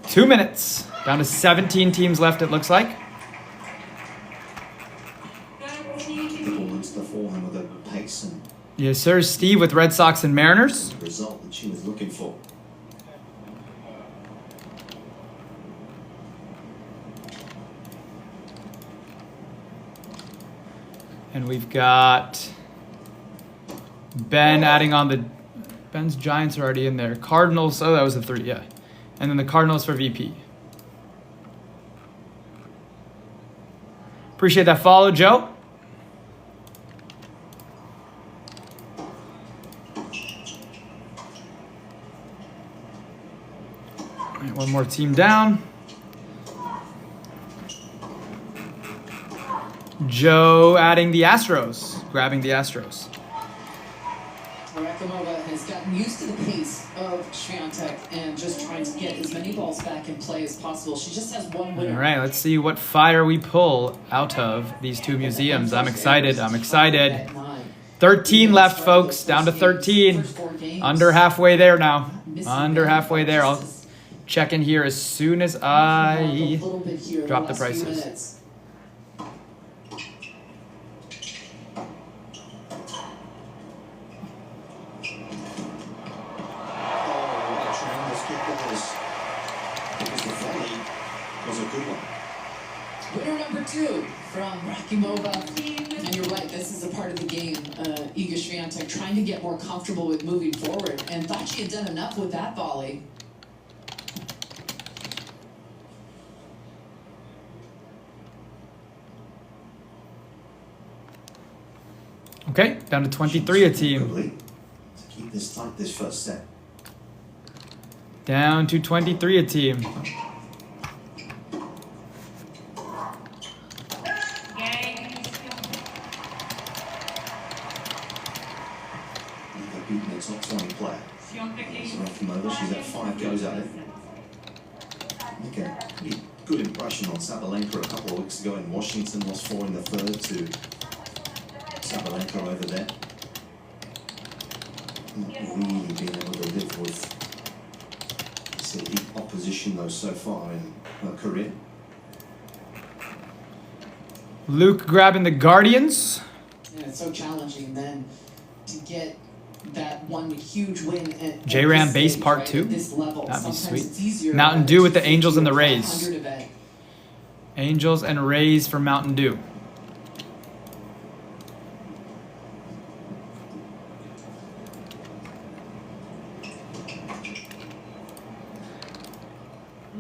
2 minutes. Down to 17 teams left, it looks like. The ball into the forehand with a pace and Yes, sir. Steve with Red Sox and Mariners. the result that she was looking for. And we've got Ben adding on the... Ben's Giants are already in there. Cardinals, oh, that was the 3, yeah. And then the Cardinals for VP. Appreciate that follow, Joe. All right, one more team down. Joe adding the Astros, grabbing the Astros. Rakimova has gotten used to the pace of Swiatek and just trying to get as many balls back in play as possible. She just has one winner. All right, let's see what fire we pull out of these two museums. I'm excited. 13 left, folks. Down to 13. Under halfway there now. Under halfway there. I'll check in here as soon as I drop the prices. Winner number 2 from Rakimova. And you're right, this is a part of the game. Iga Swiatek trying to get more comfortable with moving forward and thought she had done enough with that volley. Okay, down to 23 a team. To keep this tight this first set. Down to 23 a team. Beaten the top 20 player. Rakimova, she's had 5 goes at it. Make a pretty good impression on Sabalenka a couple of weeks ago in Washington. Lost 4 in the third to Sabalenka over there. Not really being able to live with the opposition though so far in her career. Luke grabbing the Guardians. Yeah, it's so challenging then to get that one huge win at J-Ram base stage, part right? 2. At this level. That'd be Sometimes sweet. it's easier Mountain Dew with the Angels and the Rays. 500 event. Angels and Rays for Mountain Dew.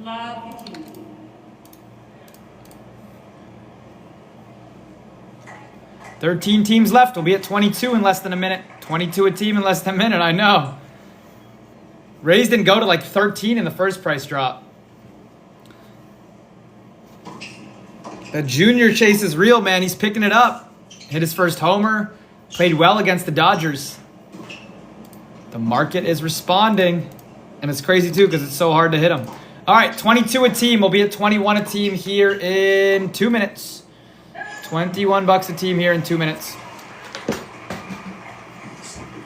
Love you. 13 teams left. We'll be at 22 in less than a minute. 22 a team in less than a minute, I know. Rays didn't go to like 13 in the first price drop. The junior chase is real, man. He's picking it up. Hit his first homer. Played well against the Dodgers. The market is responding. And it's crazy too because it's so hard to hit him. All right, 22 a team. We'll be at 21 a team here in 2 minutes. $21 a team here in 2 minutes.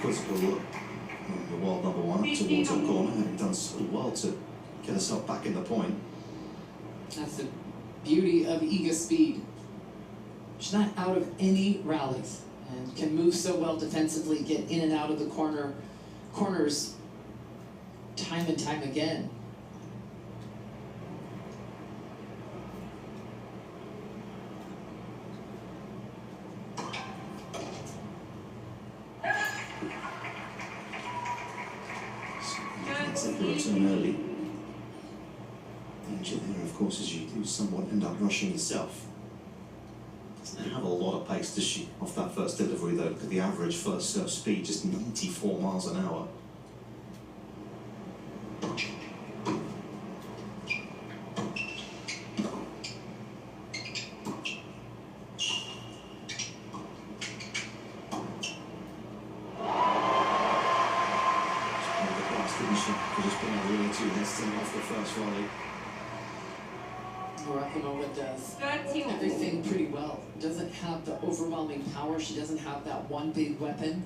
Critical look on the world number 1 up towards her corner, having done so well to get herself back in the point. That's the beauty of Iga's speed. She's not out of any rallies and can move so well defensively, get in and out of the corners time and time again. accept the return early. Danger there, of course, is you do somewhat end up rushing yourself. Doesn't have a lot of pace, does she, off that first delivery though? Look at the average first serve speed, just 94 miles an hour. Rakhmonova does everything pretty well. Doesn't have the overwhelming power. She doesn't have that one big weapon.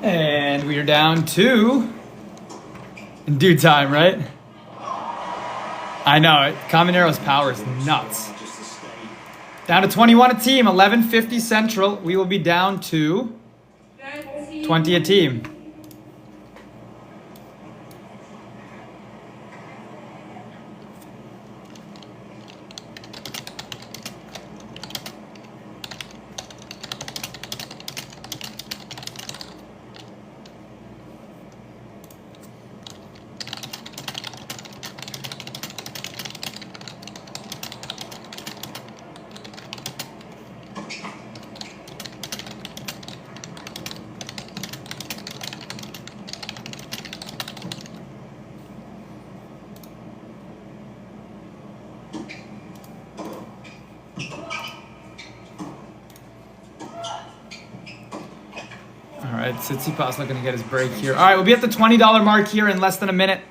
And we are down to in due time, right? I know, Camineiro's power is nuts. Down to 21 a team, 11:50 Central. We will be down to 20 a team. Alright, Tsitsipas looking to get his break here. Alright, we'll be at the $20 mark here in less than a minute.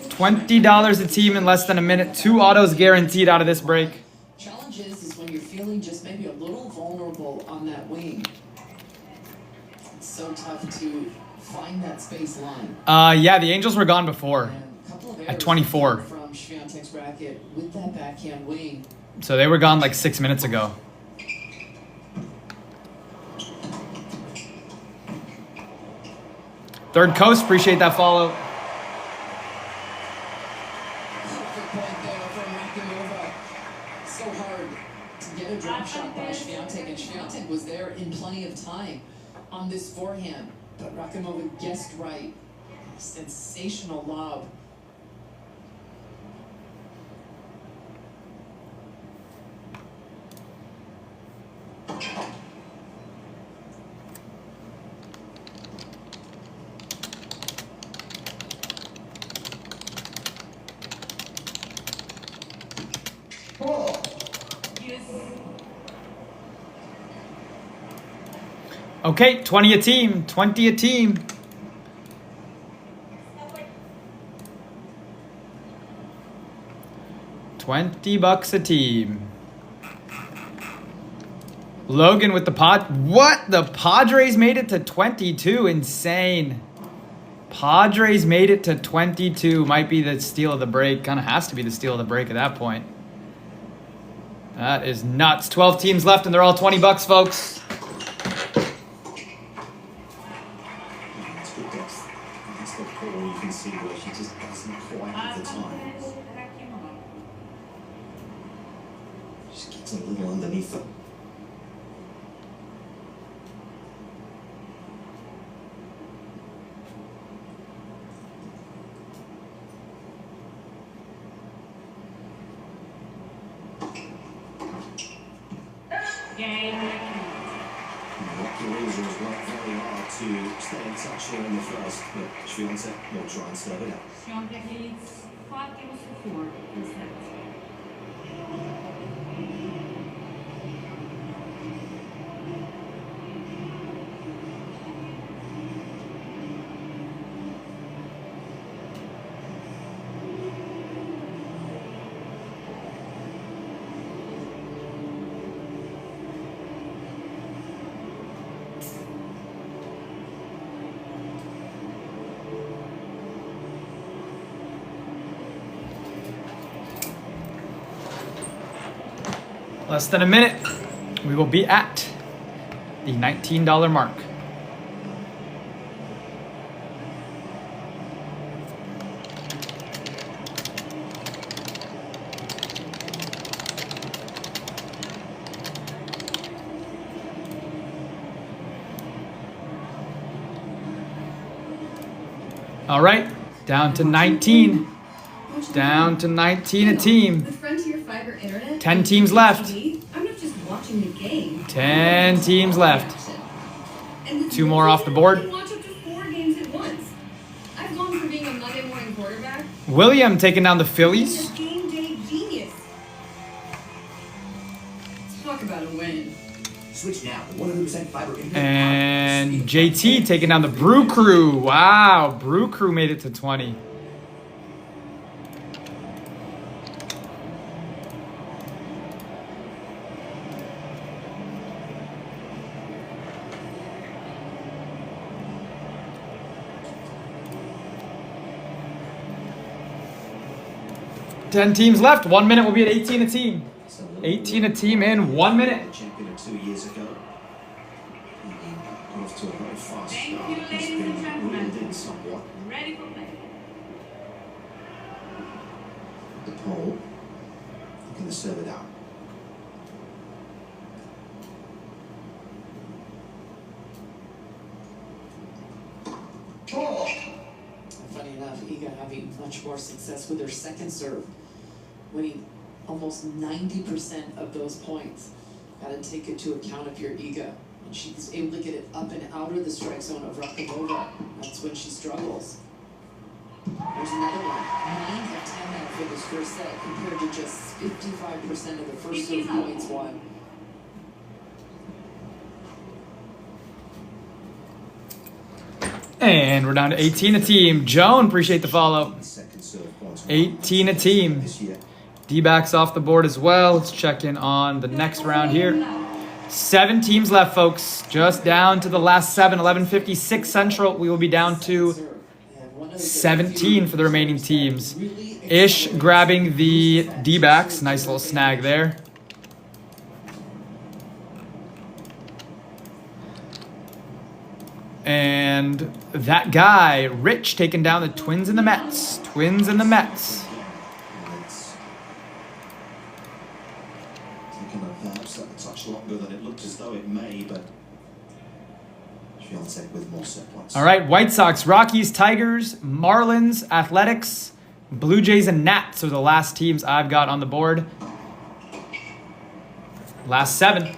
$20 a team in less than a minute. 2 autos guaranteed out of this break. Challenge is when you're feeling just maybe a little vulnerable on that wing. It's so tough to find that space line. Yeah, the Angels were gone before. At 24. From Swiatek's racket with that backhand wing. So they were gone like 6 minutes ago. Third Coast, appreciate that follow. So hard to get a drop shot by Swiatek, and Swiatek was there in plenty of time on this forehand, but Rakhmonova guessed right. Sensational lob. Okay, 20 a team, 20 a team. $20 a team. Logan with the what? The Padres made it to 22. Insane. Padres made it to 22. Might be the steal of the break. Kind of has to be the steal of the break at that point. That is nuts. 12 teams left and they're all $20, folks. You can see where she just doesn't quite have the time. Just gets a little underneath her. Louisa has worked very hard to stay in touch here in the first, but Swiatek will try and serve it out. Swiatek leads 5-4 in set. Less than a minute. We will be at the $19 mark. All right, down to 19. Down to 19 a team. With Frontier Fiber Internet, 10 teams left. I'm not just watching the game. 10 teams left. 2 more off the board. I can watch up to 4 games at once. I've gone from being a Monday morning quarterback. William taking down the Phillies. Game day genius. Talk about a win. Switch now to 100% fiber internet. And JT taking down the Brew Crew. Wow, Brew Crew made it to 20. Ten teams left. 1 minute. We'll be at 18 a team. 18 a team in 1 minute. Champion of 2 years ago. Got off to a very fast Thank start. you, He's ladies and been gentlemen. reeled in somewhat. Ready for play. The pole. Going to serve it out. Funny enough, Iga having much more success with her second serve, winning almost 90% of those points. Got to take into account if you're Iga. And she's able to get it up and out of the strike zone of Rakimova. That's when she struggles. There's another one. 9 of 10 now for this first set compared to just 55% of the first serve points won. And we're down to 18 a team. Joan, appreciate the follow. 18 a team. D-backs off the board as well. Let's check in on the next round here. 7 teams left, folks. Just down to the last 7. 11:56 Central. We will be down to 17 for the remaining teams. Ish grabbing the D-backs. Nice little snag there. And that guy, Rich, taking down the Twins and the Mets. Twins and the Mets. Taking perhaps a touch longer than it looked as though it may, but Swiatek with more set points. All right, White Sox, Rockies, Tigers, Marlins, Athletics, Blue Jays, and Nats are the last teams I've got on the board. Last 7.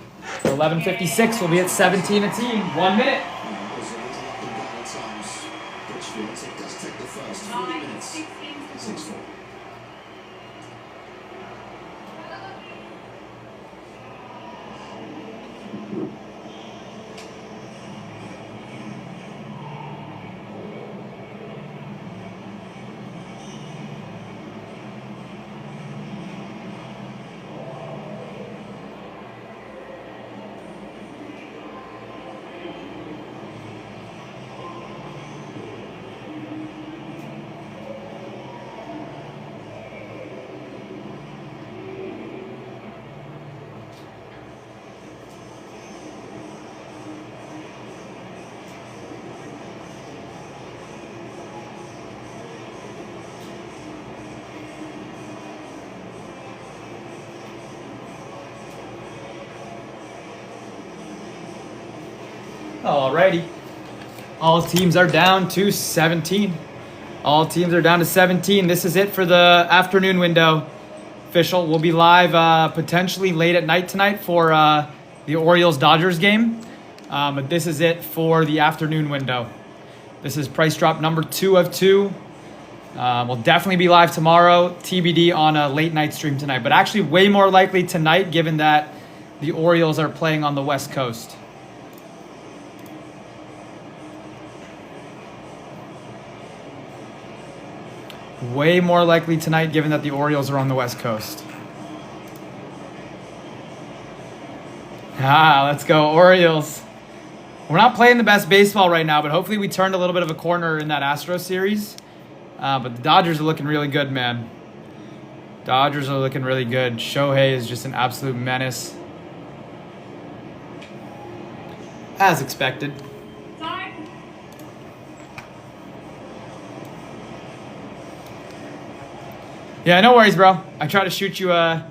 11:56, we'll be at 17 a team. 1 minute. It does take the first 40 minutes. 6-4. Alrighty. All teams are down to 17. All teams are down to 17. This is it for the afternoon window. Official. We'll be live potentially late at night tonight for the Orioles-Dodgers game. But this is it for the afternoon window. This is price drop number 2 of 2. We'll definitely be live tomorrow. TBD on a late night stream tonight. But actually way more likely tonight given that the Orioles are playing on the West Coast. Way more likely tonight given that the Orioles are on the West Coast. Let's go Orioles. We're not playing the best baseball right now, but hopefully we turned a little bit of a corner in that Astros series. But the Dodgers are looking really good, man. Dodgers are looking really good. Shohei is just an absolute menace. As expected. Yeah, no worries, bro. I try to shoot you a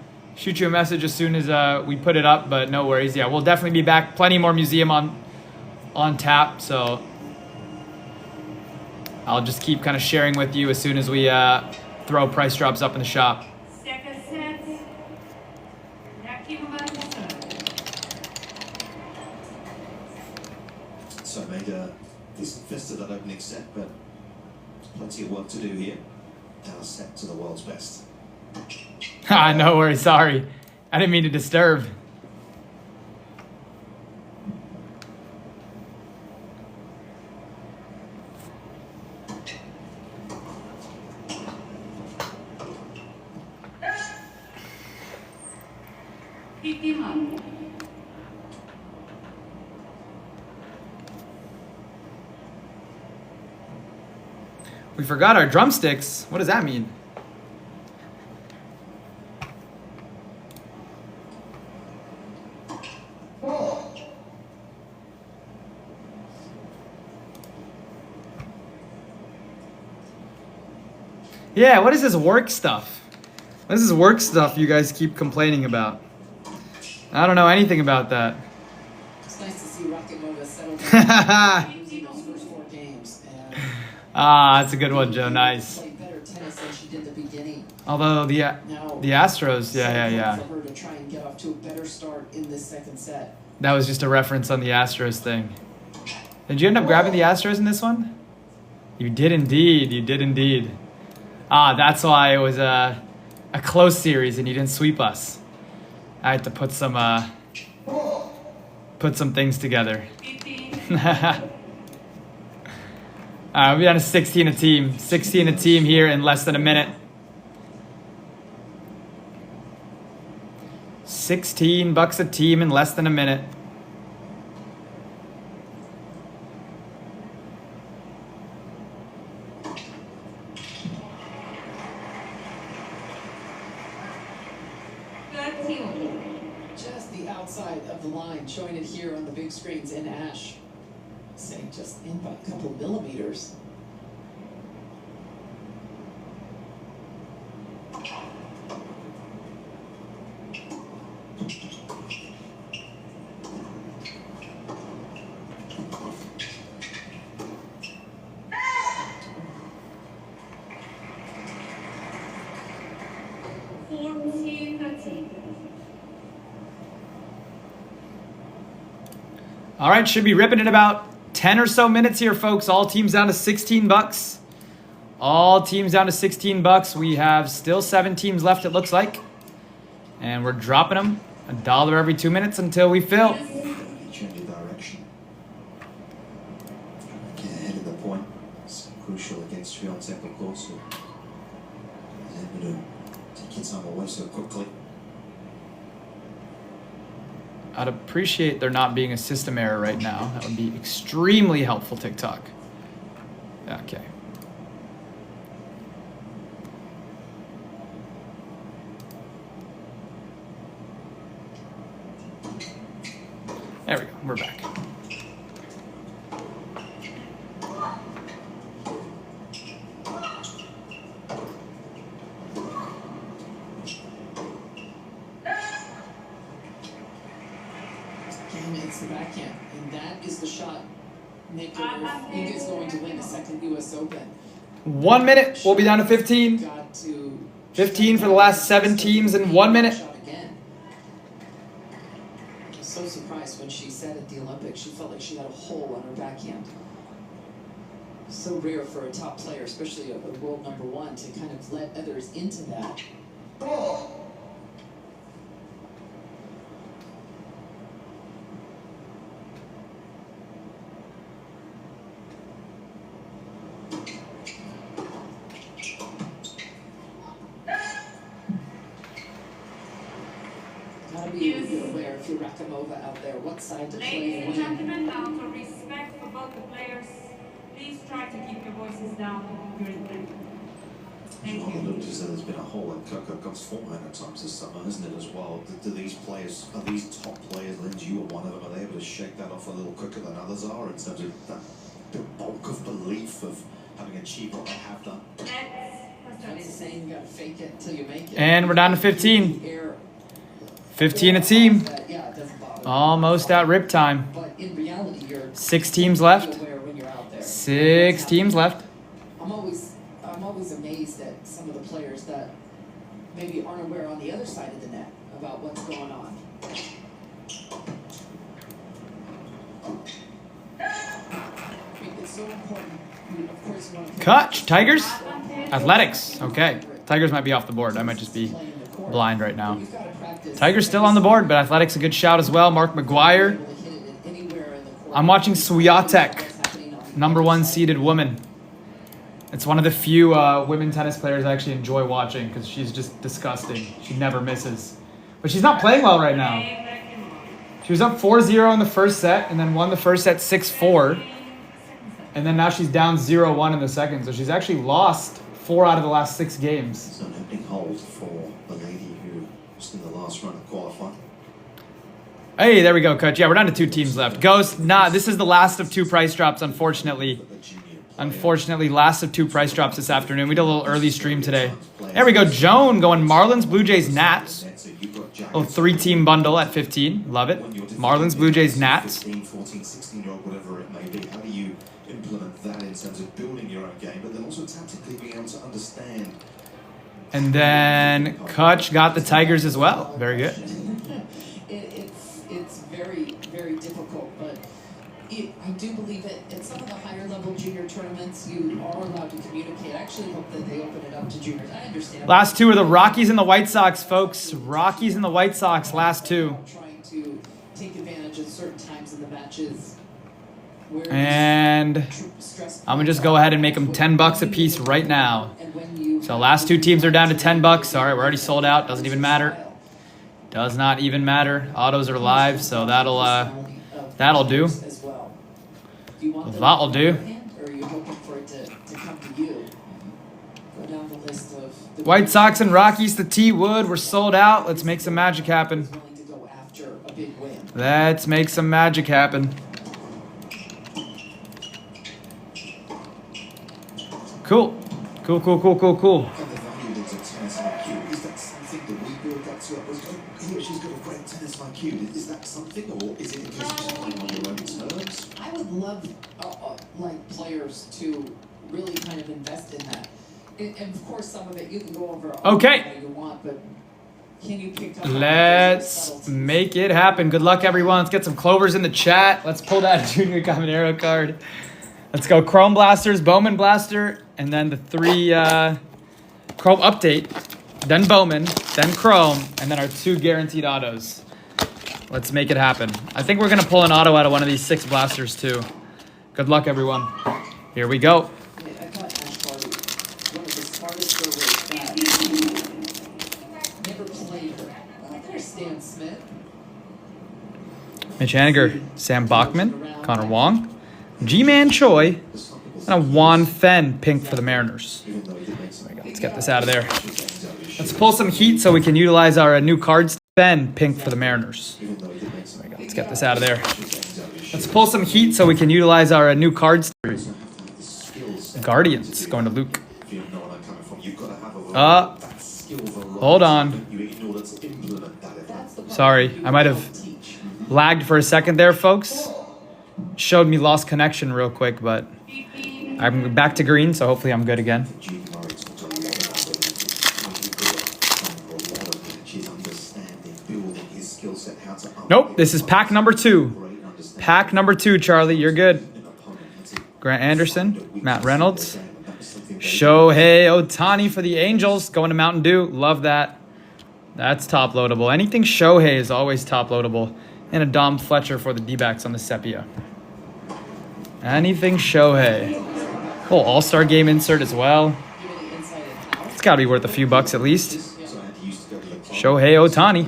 message as soon as we put it up, but no worries. Yeah, we'll definitely be back. Plenty more museum on tap, so I'll just keep kind of sharing with you as soon as we throw price drops up in the shop. Second set. So I made a decent fist of that opening set, but plenty of work to do here. Now set to the world's best. No worries, sorry. I didn't mean to disturb. We forgot our drumsticks. What does that mean? Yeah, what is this work stuff? What is this work stuff you guys keep complaining about? I don't know anything about that. It's nice to see Rakhimova settle down losing those first 4 games. Ah, that's a good one, Joe. Nice. Played better tennis than she did at the beginning. Although the Astros, yeah. For her to try and get off to a better start in this second set. That was just a reference on the Astros thing. Did you end up grabbing the Astros in this one? You did indeed. You did indeed. Ah, that's why it was a close series and you didn't sweep us. I had to put some things together. We're down to 16 a team. 16 a team here in less than a minute. 16 bucks a team in less than a minute. Just the outside of the line, showing it here on the big screens in Ash. Saying just in by a couple millimeters. All right, should be ripping in about 10 or so minutes here, folks. All teams down to 16 bucks. All teams down to 16 bucks. We have still 7 teams left, it looks like. And we're dropping them $1 every 2 minutes until we fill. Change your direction. Get ahead of the point. It's crucial against Swiatek, of course. So he's able to take your time away so quickly. I'd appreciate there not being a system error right now. That would be extremely helpful, TikTok. Okay. There we go. We're back. It's the backhand, and that is the shot. Nick Iga is going to win the second U.S. Open. 1 minute. We'll be down to 15. 15 for the last 7 teams in 1 minute. I was so surprised when she said at the Olympics she felt like she had a hole on her backhand. So rare for a top player, especially a world number 1, to kind of let others into that. Gotta be aware if you're Rakhimova out there, what side to play Ladies and and when. gentlemen, out of respect for both the players, please try to keep your voices down during the game. Thank Well, it you. looks as though there's been a hole in Coco Cups format at times this summer, hasn't it, as well? Do these players, are these top players, Lindsay, you were one of them, are they able to shake that off a little quicker than others are in terms of that the bulk of belief of having achieved what they have done? That's the saying, you gotta fake it until you make it. And we're down to 15. 15 a team. Yeah, it doesn't bother me. Almost at rip time. But in reality, you're 6 teams left. aware when you're out there. 6 teams left. I'm always amazed at some of the players that maybe aren't aware on the other side of the net about what's going on. I mean, it's so important. Of course, you want to Kutch, Tigers? Athletics. Okay. Tigers might be off the board. I might just be blind right now. Tigers still on the board, but Athletics a good shout as well. Mark McGuire. I'm watching Swiatek, #1 seeded woman. It's one of the few women tennis players I actually enjoy watching because she's just disgusting. She never misses. But she's not playing well right now. She was up 4-0 in the first set and then won the first set 6-4. And then now she's down 0-1 in the second. So she's actually lost 4 out of the last 6 games. It's an opening hold for the lady who was in the last round of qualifying. Hey, there we go, Coach. Yeah, we're down to 2 teams left. Ghost, nah, this is the last of 2 price drops, unfortunately. Unfortunately, last of 2 price drops this afternoon. We did a little early stream today. There we go, Joan going Marlins, Blue Jays, Nats. Little 3-team bundle at 15. Love it. Marlins, Blue Jays, Nats. 15, 14, 16-year-old, whatever it may be. How do you implement that in terms of building your own game, but then also tactically being able to understand? And then Kutch got the Tigers as well. Very good. It's very, very difficult, but I do believe at some of the higher level junior tournaments, you are allowed to communicate. I actually hope that they open it up to juniors. I understand. Last 2 are the Rockies and the White Sox, folks. Rockies and the White Sox, last 2. Trying to take advantage of certain times in the matches. And I'm going to just go ahead and make them $10 a piece right now. So last 2 teams are down to $10. All right, we're already sold out. Doesn't even matter. Does not even matter. Autos are live, so that'll do. That'll do. White Sox and Rockies to T Wood. We're sold out. Let's make some magic happen. Let's make some magic happen. Cool. Cool, cool, cool, cool, cool. And the value of tennis IQ, is that something that we build that to up as, oh, here, she's got a great tennis IQ. Is that something, or is it because you're playing on your own terms? I would love like players to really kind of invest in that. And of course, some of it you can go over Okay. all you want, but can you pick up? Let's make it happen. Good luck, everyone. Let's get some clovers in the chat. Let's pull that Junior Caminero card. Let's go Chrome Blasters, Bowman Blaster, and then the 3 Chrome Update, then Bowman, then Chrome, and then our 2 guaranteed autos. Let's make it happen. I think we're going to pull an auto out of one of these 6 blasters, too. Good luck, everyone. Here we go. I thought Ash Barty, one of the smartest servers that never played her. There's Stan Smith. Mitch Haniger, Sam Bachman, Connor Wong, G-Man Choi, and a Juan Fen pink for the Mariners. There we go. Let's get this out of there. Let's pull some heat so we can utilize our new cards. Fen pink for the Mariners. There we go. Let's get this out of there. Let's pull some heat so we can utilize our new cards. Guardians going to Luke. Hold on. Sorry, I might have lagged for a second there, folks. Showed me lost connection real quick, but I'm back to green, so hopefully I'm good again. Nope, this is pack number 2. Pack number 2, Charlie, you're good. Grant Anderson, Matt Reynolds, Shohei Ohtani for the Angels, going to Mountain Dew. Love that. That's top loadable. Anything Shohei is always top loadable. And a Dom Fletcher for the D-backs on the Sepia. Anything Shohei. Cool, All-Star Game insert as well. It's got to be worth a few bucks at least. Shohei Ohtani.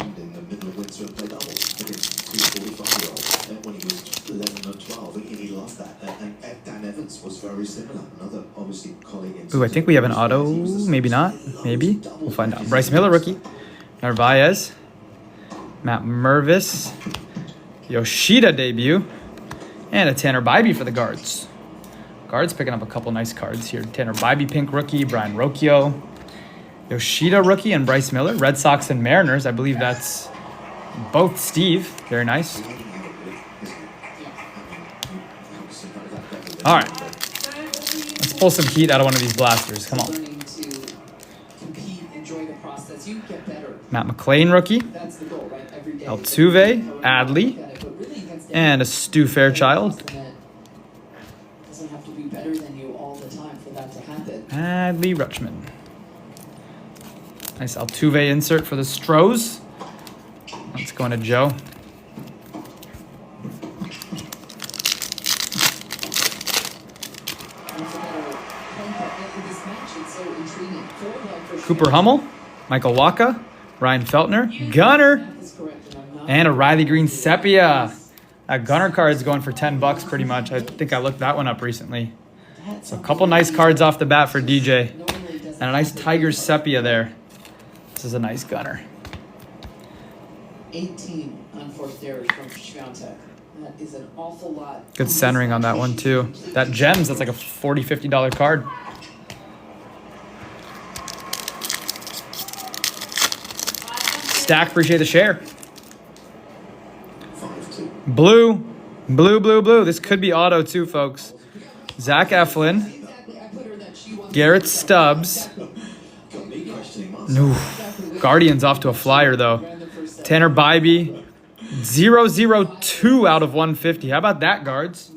Ooh, I think we have an auto. Maybe not. Maybe. We'll find out. Bryce Miller, rookie. Narvaez. Matt Mervis. Yoshida debut. And a Tanner Bybee for the guards. Guards picking up a couple nice cards here. Tanner Bybee, pink rookie. Brian Rocchio. Yoshida rookie and Bryce Miller. Red Sox and Mariners. I believe that's both Steve. Very nice. All right. Let's pull some heat out of one of these blasters. Come on. Matt McLean rookie. Altuve, Adley, and a Stu Fairchild. Adley Rutschman. Nice Altuve insert for the Stros. Let's go into Joe. Cooper Hummel, Michael Wacha, Ryan Feltner, Gunner, and a Riley Green Sepia. That Gunner card's going for $10 pretty much. I think I looked that one up recently. So a couple nice cards off the bat for DJ. And a nice Tigers Sepia there. This is a nice Gunner. 18 unforced errors from Swiatek. That is an awful lot. Good centering on that one too. That Gems, that's like a $40, $50 card. Stack, appreciate the share. Blue. This could be auto too, folks. Zach Eflin. Garrett Stubbs. Oof. Guardians off to a flyer, though. Tanner Bybee. 002 out of 150. How about that, guards?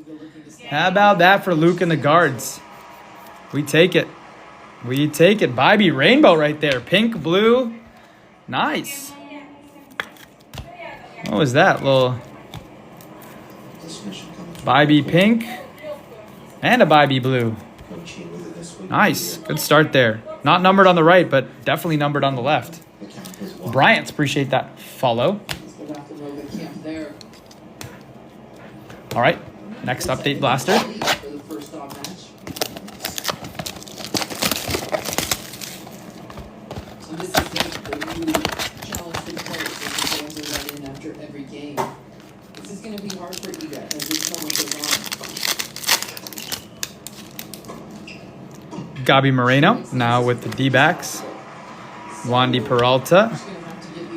How about that for Luke and the guards? We take it. We take it. Bybee rainbow right there. Pink, blue. Nice. What was that? Little Bybee pink and a Bybee blue. Nice. Good start there. Not numbered on the right, but definitely numbered on the left. Bryant's, appreciate that follow. All right. Next update blaster. Gabi Moreno, now with the D-backs. Wandy Peralta.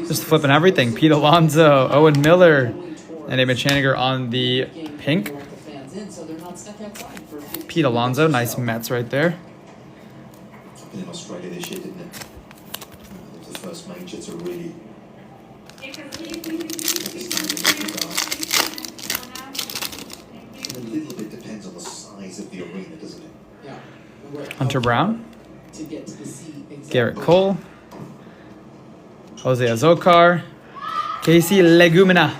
Just flipping everything. Pete Alonso, Owen Miller, and David Chaniger on the pink. Pete Alonso, nice Mets right there. In Australia this year, didn't it? The first major to really... A little bit depends on the size of the arena, doesn't it? Yeah. Hunter Brown, Garrett Cole, Jose Azocar, Casey Legumina.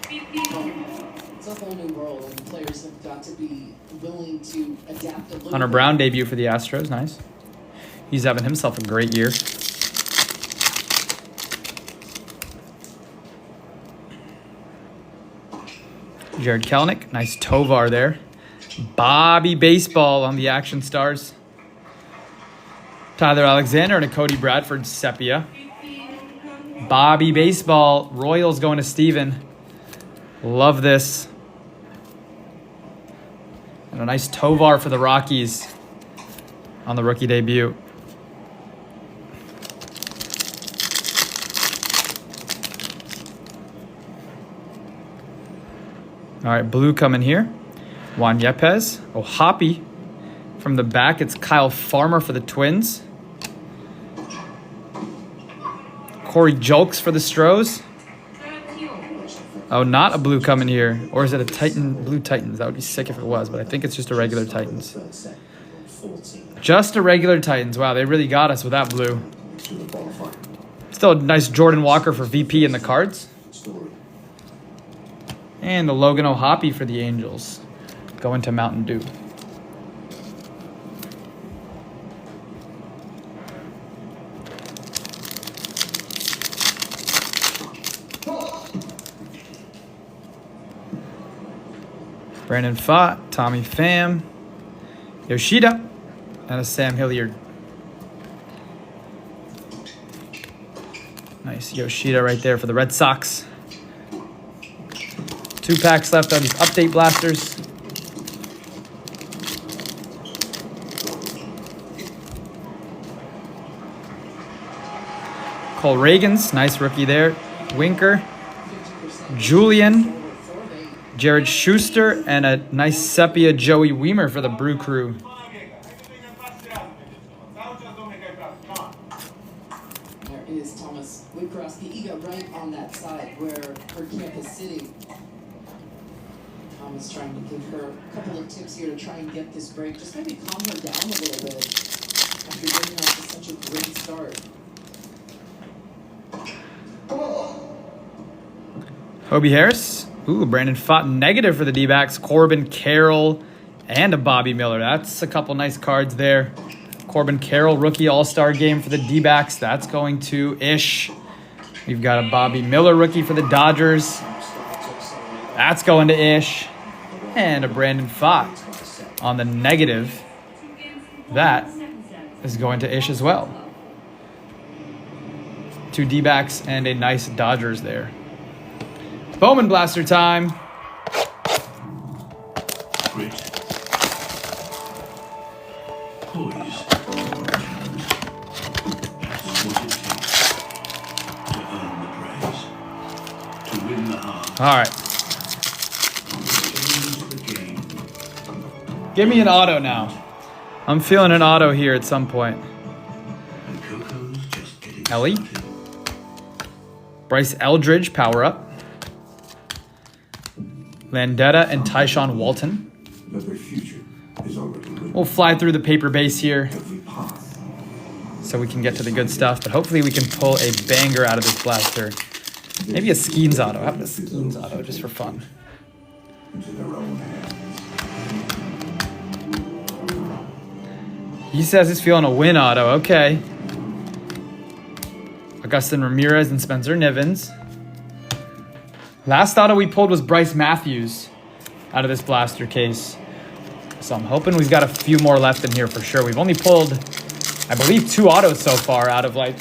It's a whole new world, and players have got to be willing to adapt a little. Hunter Brown debut for the Astros, nice. He's having himself a great year. Jared Kelenic, nice Tovar there. Bobby Baseball on the Action Stars. Tyler Alexander and a Cody Bradford Sepia. Bobby Baseball. Royals going to Steven. Love this. And a nice Tovar for the Rockies on the rookie debut. All right, blue coming here. Juan Yepez. Oh, Hoppy. From the back, it's Kyle Farmer for the Twins. Corey Julks for the Stros. Oh, not a blue coming here. Or is it a Titan, blue Titans? That would be sick if it was, but I think it's just a regular Titans. Just a regular Titans. Wow, they really got us with that blue. Still a nice Jordan Walker for VP in the cards. And the Logan O'Hoppe for the Angels. Going to Mountain Dew. Brandon Pfaadt, Tommy Pham, Yoshida and a Sam Hilliard. Nice Yoshida right there for the Red Sox. 2 packs left on these update blasters. Cole Reagans, nice rookie there. Winker. Julian. Jared Schuster, and a nice sepia Joey Weimer for the Brew Crew. There is Thomas Wickrowski. Iga right on that side where her campus city. Thomas trying to give her a couple of tips here to try and get this break. Just maybe calm her down a little bit after getting off to such a great start. Hobie Harris. Ooh, Brandon Fott negative for the D-backs. Corbin Carroll and a Bobby Miller. That's a couple nice cards there. Corbin Carroll, rookie all-star game for the D-backs. That's going to Ish. We've got a Bobby Miller rookie for the Dodgers. That's going to Ish. And a Brandon Fott on the negative. That is going to Ish as well. 2 D-backs and a nice Dodgers there. Bowman Blaster time. Grit. Poise. That's what it takes to earn the praise. To win the heart. All right. Change the game. Give me an auto now. I'm feeling an auto here at some point. And Coco's just getting Ellie. started. Bryce Eldridge, power up. Landetta and Tyshawn Walton. But their future is already written. We'll fly through the paper base here Every path so we can get to the good stuff, but hopefully we can pull a banger out of this blaster. Maybe a Skeens auto. How about a Skeens auto just for fun? into their own hands. He says he's feeling a win auto. Okay. Augustin Ramirez and Spencer Nivens. Last auto we pulled was Bryce Matthews out of this blaster case. So I'm hoping we've got a few more left in here for sure. We've only pulled, I believe, 2 autos so far out of like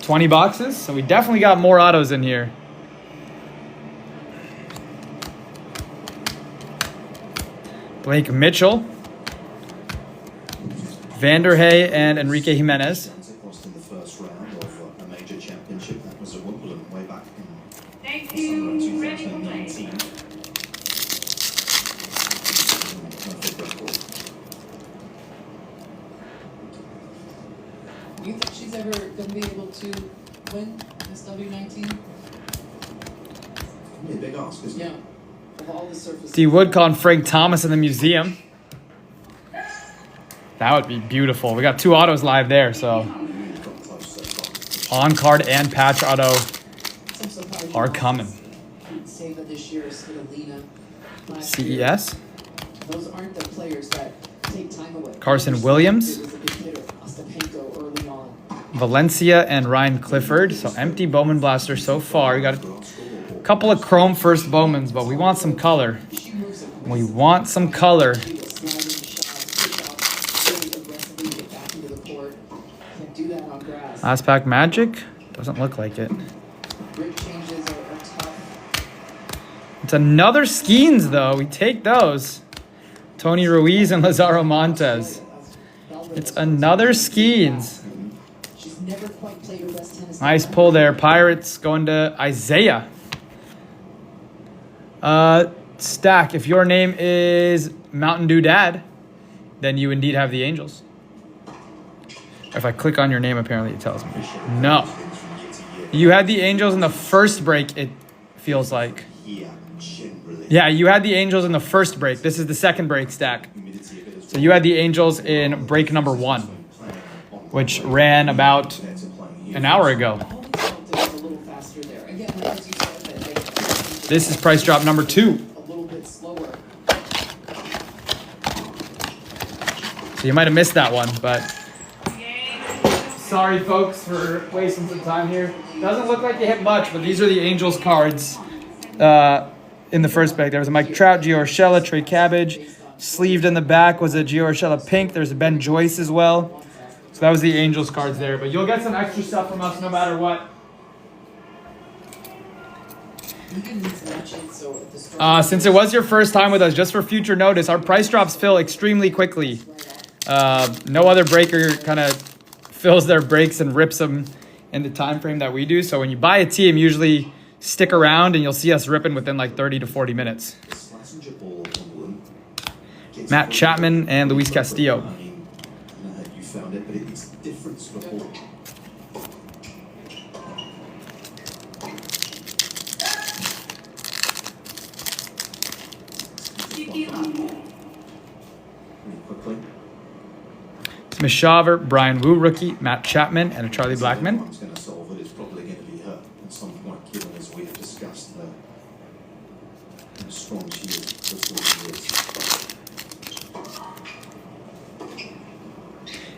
20 boxes. So we definitely got more autos in here. Blake Mitchell. Vanderhey and Enrique Jimenez. Lost in the first round of a major championship. That was at Wimbledon way back in Thank summer you. of Ready to play. 2019. Perfect record. Do you think she's ever going to be able to win this W19? Be a big ask, isn't it? Yeah. Of all the surfaces. D. Wood calling Frank Thomas in the museum. That would be beautiful. We got 2 autos live there, so on card and patch auto are coming. Sava this year is Svitolina. CES. Those aren't the players that take time away. Carson Williams. It was a big hitter, Ostapenko early on. Valencia and Ryan Clifford. So empty Bowman blaster so far. We got a couple of chrome first Bowmans, but we want some color. We want some color. Last pack Magic? Doesn't look like it. It's another Skeens, though. We take those. Tony Ruiz and Lazaro Montes. It's another Skeens. Nice pull there. Pirates going to Isaiah. Stack, if your name is Mountain Dew Dad, then you indeed have the Angels. If I click on your name, apparently it tells me. No. You had the Angels in the first break, it feels like. Yeah, you had the Angels in the first break. This is the second break, Stack. So you had the Angels in break number 1, which ran about an hour ago. This is price drop number 2. So you might have missed that one, but sorry folks for wasting some time here. Doesn't look like you hit much, but these are the Angels cards in the first break. There was a Mike Trout, Gio Urshela, Trey Cabbage, Sleeved in the back was a Gio Urshela pink. There's a Ben Joyce as well. So that was the Angels cards there. But you'll get some extra stuff from us no matter what. Since it was your first time with us, just for future notice, our price drops fill extremely quickly. No other breaker kind of fills their breaks and rips them in the time frame that we do. So when you buy a team, usually stick around and you'll see us ripping within like 30 to 40 minutes. Matt Chapman and Luis Castillo. You found it, but it's different sort of ball. Quickly. Smishaver, Brian Wu rookie, Matt Chapman, and a Charlie Blackmon. What's going to solve it is probably going to be her at some point, given as we have discussed the strong she is.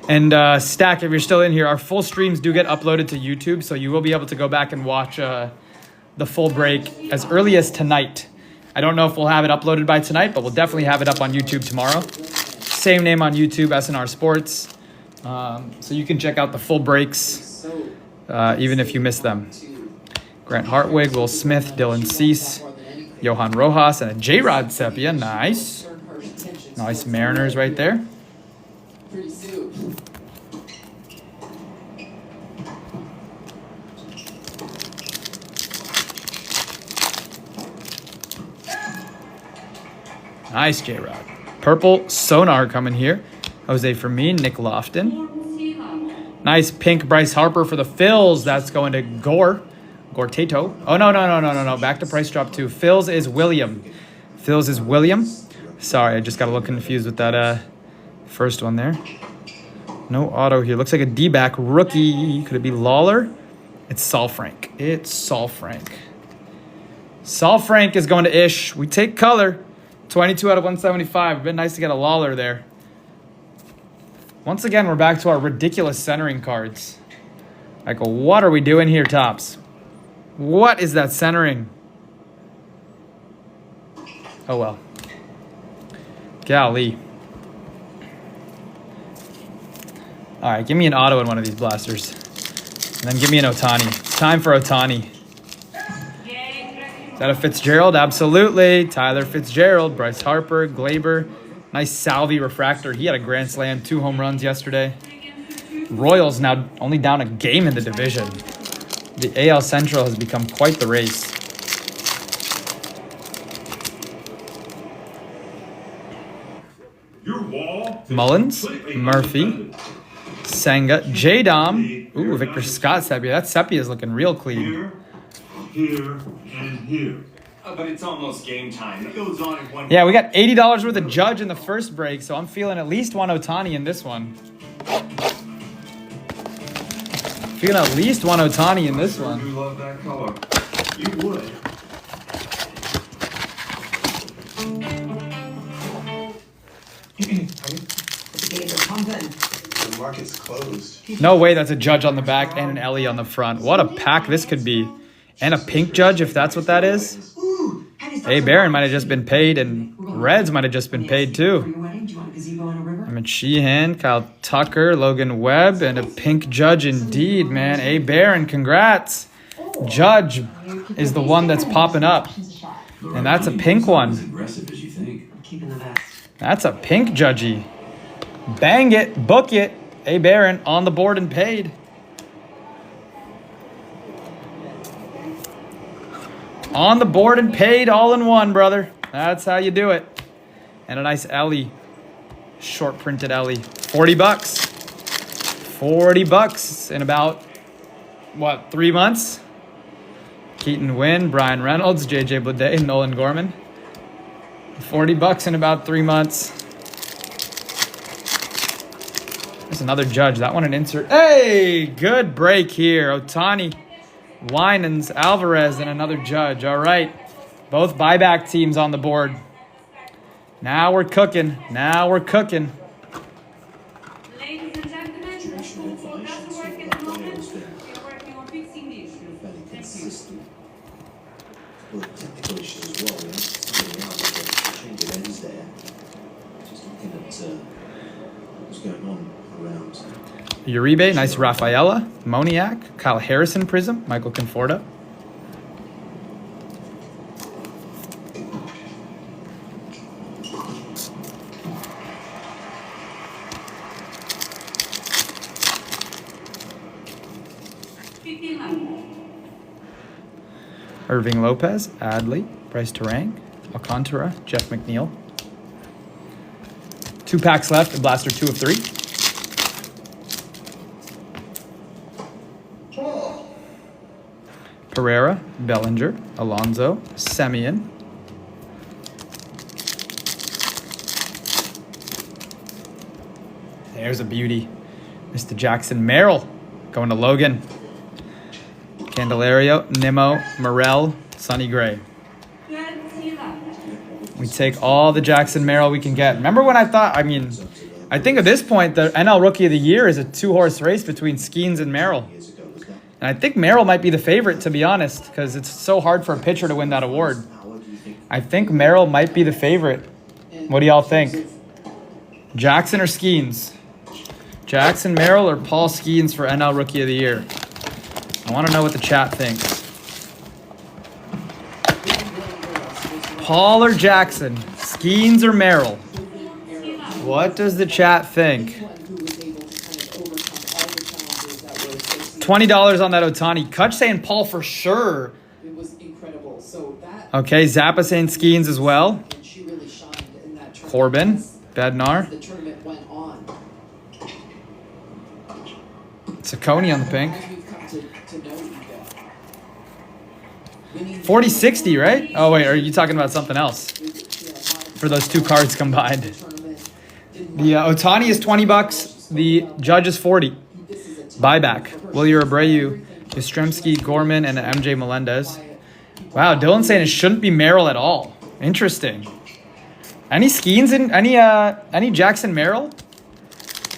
And Stack, if you're still in here, our full streams do get uploaded to YouTube, so you will be able to go back and watch the full break as early as tonight. I don't know if we'll have it uploaded by tonight, but we'll definitely have it up on YouTube tomorrow. Same name on YouTube, SNR Sports. So you can check out the full breaks, even if you miss them. Grant Hartwig, Will Smith, Dylan Cease, Johan Rojas, and a J-Rod Sepia. Nice. Nice Mariners right there. Pretty soon. Nice J-Rod. Purple Sonar coming here. Jose Fermin, Nick Lofton. Nice pink Bryce Harper for the Phils. That's going to Gortato. Oh, no. Back to price drop 2. Phils is William. Sorry, I just got a little confused with that first one there. No auto here. Looks like a D-back rookie. Could it be Lawler? It's Saul Frank. Saul Frank is going to Ish. We take color. 22 out of 175. Been nice to get a Lawler there. Once again, we're back to our ridiculous centering cards. Like, what are we doing here, Topps? What is that centering? Oh, well. Golly. All right, give me an auto in one of these blasters. And then give me an Ohtani. It's time for Ohtani. Is that a Fitzgerald? Absolutely. Tyler Fitzgerald, Bryce Harper, Glaber. Nice Salvi refractor. He had a grand slam, 2 home runs yesterday. Royals now only down a game in the division. The AL Central has become quite the race. Mullins, Murphy, Senga, J-Dom. Ooh, Victor Scott Sepia. That Sepia is looking real clean. Here, and here. But it's almost game time. It goes on in one. Yeah, we got $80 worth of Judge in the first break, so I'm feeling at least one Ohtani in this one. Feeling at least one Ohtani in this one. You love that color. You would. The market's closed. No way that's a Judge on the back and an Ellie on the front. What a pack this could be. And a pink Judge, if that's what that is. Hey, Barron might have just been paid, and Reds might have just been paid too. I mean, Sheehan, Kyle Tucker, Logan Webb, and a pink Judge indeed, man. Hey, Barron, congrats. Judge is the one that's popping up. And that's a pink one. That's a pink Judgy. Bang it, book it. Hey, Barron, on the board and paid. On the board and paid all in one, brother. That's how you do it. And a nice Ellie. Short printed Ellie. $40. $40 in about, what, 3 months? Keaton Wynn, Brian Reynolds, JJ Bleday, Nolan Gorman. $40 in about 3 months. There's another Judge. That one an insert. Hey, good break here. Ohtani, Winans, Alvarez, and another Judge. All right. Both buyback teams on the board. Now we're cooking. Now we're cooking. Ladies and gentlemen, the school doesn't work at the moment. We're working on fixing the issue. Thank you. Well, technical issues as well, yeah. Something out with the change of ends there. looking at what's going on around. Uribe, nice Rafaela. Moniak, Kyle Harrison Prism, Michael Conforto. Irving Lopez, Adley, Bryce Terang, Alcantara, Jeff McNeil. 2 packs left in Blaster 2 of 3. Pereira, Bellinger, Alonso, Semien. There's a beauty. Mr. Jackson Merrill going to Logan. Candelario, Nimmo, Morel, Sonny Gray. We take all the Jackson Merrill we can get. Remember when I thought, I think at this point, the NL Rookie of the Year is a 2-horse race between Skeens and Merrill. And I think Merrill might be the favorite, to be honest, because it's so hard for a pitcher to win that award. I think Merrill might be the favorite. What do y'all think? Jackson or Skeens? Jackson Merrill or Paul Skeens for NL Rookie of the Year? I want to know what the chat thinks. Paul or Jackson? Skeens or Merrill? What does the chat think? $20 on that Ohtani. Kutch saying Paul for sure. It was incredible. So that. Okay, Zappa saying Skeens as well. She really shined in that tournament. Corbin, Bednar. The tournament went on. Saccone on the pink. 40-60, right? Oh, wait, are you talking about something else? For those 2 cards combined. The Ohtani is $20. The Judge is $40. Buyback. Wilyer Abreu, Yastrzemski, Gorman, and MJ Melendez. Wow, Dylan saying it shouldn't be Merrill at all. Interesting. Any Skeens in any Jackson Merrill?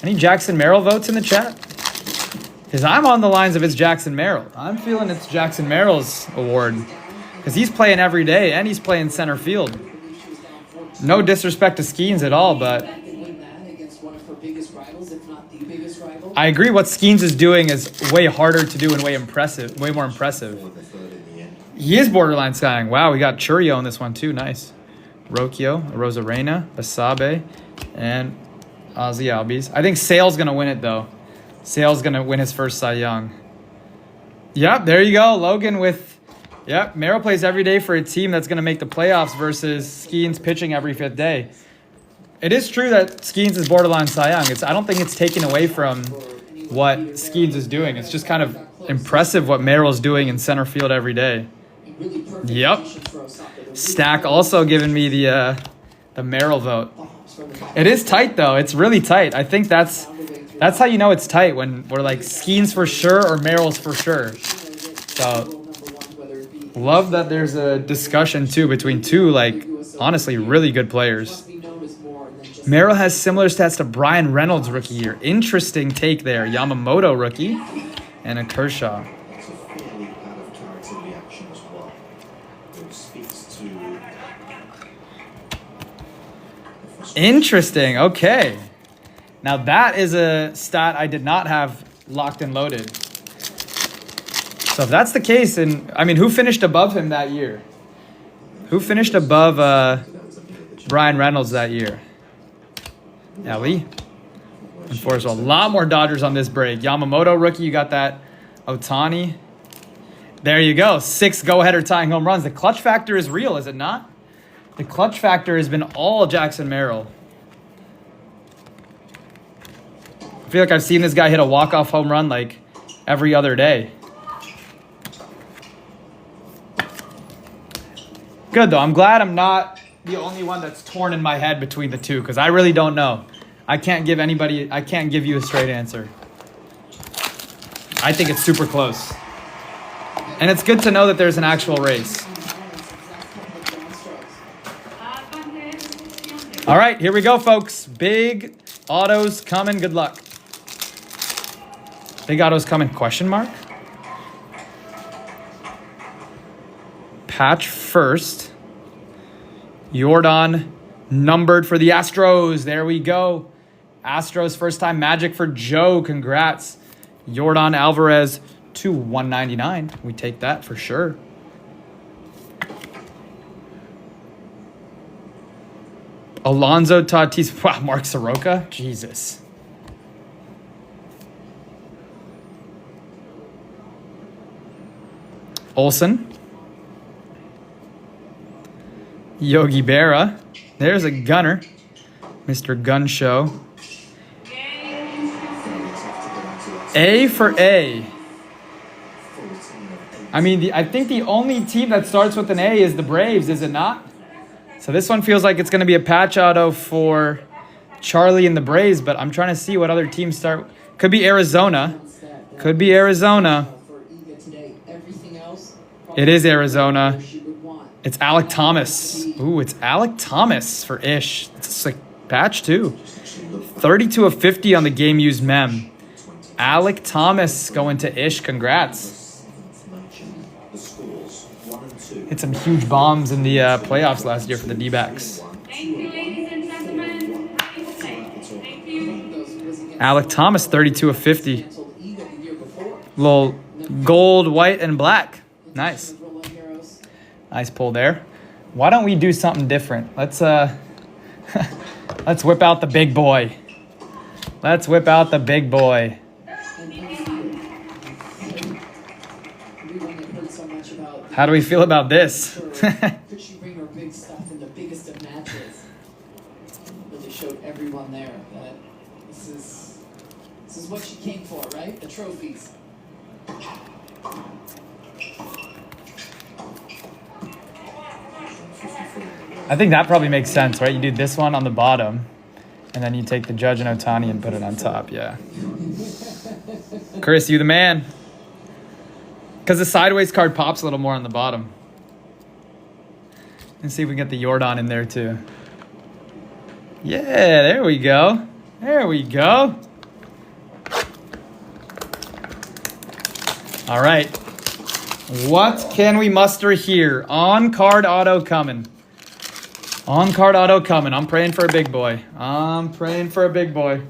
Any Jackson Merrill votes in the chat? Because I'm on the lines of it's Jackson Merrill. I'm feeling it's Jackson Merrill's award. Because he's playing every day and he's playing center field. No disrespect to Skeens at all, but I agree what Skeens is doing is way harder to do and way more impressive. He is borderline skying. Wow, we got Churio in this one too. Nice. Rocchio, Rosarena, Basabe, and Ozzy Albies. I think Sale's going to win it though. Sale's going to win his first Cy Young. Yep, there you go. Logan with, yep, Merrill plays every day for a team that's going to make the playoffs versus Skeens pitching every 5th day. It is true that Skeens is borderline Cy Young. I don't think it's taken away from what Skeens is doing. It's just kind of impressive what Merrill's doing in center field every day. Yep. Stack also giving me the Merrill vote. It is tight though. It's really tight. I think that's how you know it's tight, when we're like Skeens for sure or Merrill's for sure. So love that there's a discussion too between 2 like honestly really good players. Merrill has similar stats to Brian Reynolds rookie year. Interesting take there. Yamamoto rookie and a Kershaw. It's a fairly out of character reaction as well. It speaks to interesting. Okay. Now that is a stat I did not have locked and loaded. So if that's the case, and I mean, who finished above him that year? Who finished above Brian Reynolds that year? Ellie. And for a lot more Dodgers on this break. Yamamoto rookie, you got that. Ohtani. There you go. 6 go-ahead or tying home runs. The clutch factor is real, is it not? The clutch factor has been all Jackson Merrill. I feel like I've seen this guy hit a walk-off home run like every other day. Good, though. I'm glad I'm not the only one that's torn in my head between the 2, because I really don't know. I can't give you a straight answer. I think it's super close. And it's good to know that there's an actual race. All right, here we go, folks. Big autos coming. Good luck. Big autos coming, question mark? Patch first. Jordan Numbered for the Astros. There we go. Astros first time Magic for Joe. Congrats. Yordan Alvarez to 199. We take that for sure. Alonzo Tatis. Wow, Mark Soroka. Jesus. Olsen. Yogi Berra. There's a gunner. Mr. Gun Show. A for A. I mean, I think the only team that starts with an A is the Braves, is it not? So this one feels like it's going to be a patch auto for Charlie and the Braves, but I'm trying to see what other teams start. Could be Arizona. Could be Arizona. It is Arizona. It's Alec Thomas. Ooh, it's Alec Thomas for Ish. It's a sick patch too. 32 of 50 on the game used mem. Alec Thomas going to Ish. Congrats. Hit some huge bombs in the playoffs last year for the D-backs. Thank you, ladies and gentlemen. Thank you. Alec Thomas, 32 of 50. Little gold, white, and black. Nice. Nice pull there. Why don't we do something different? Let's let's whip out the big boy. Let's whip out the big boy. How do we feel about this? Could she bring her big stuff in the biggest of matches? Really showed everyone there that this is what she came for, right? The trophies. I think that probably makes sense, right? You do this one on the bottom, and then you take the Judge and Ohtani and put it on top. Yeah. Chris, you the man. Because the sideways card pops a little more on the bottom. And see if we can get the Yordan in there too. Yeah, there we go. There we go. All right. What can we muster here? On-card auto coming. On-card auto coming. I'm praying for a big boy. I'm praying for a big boy.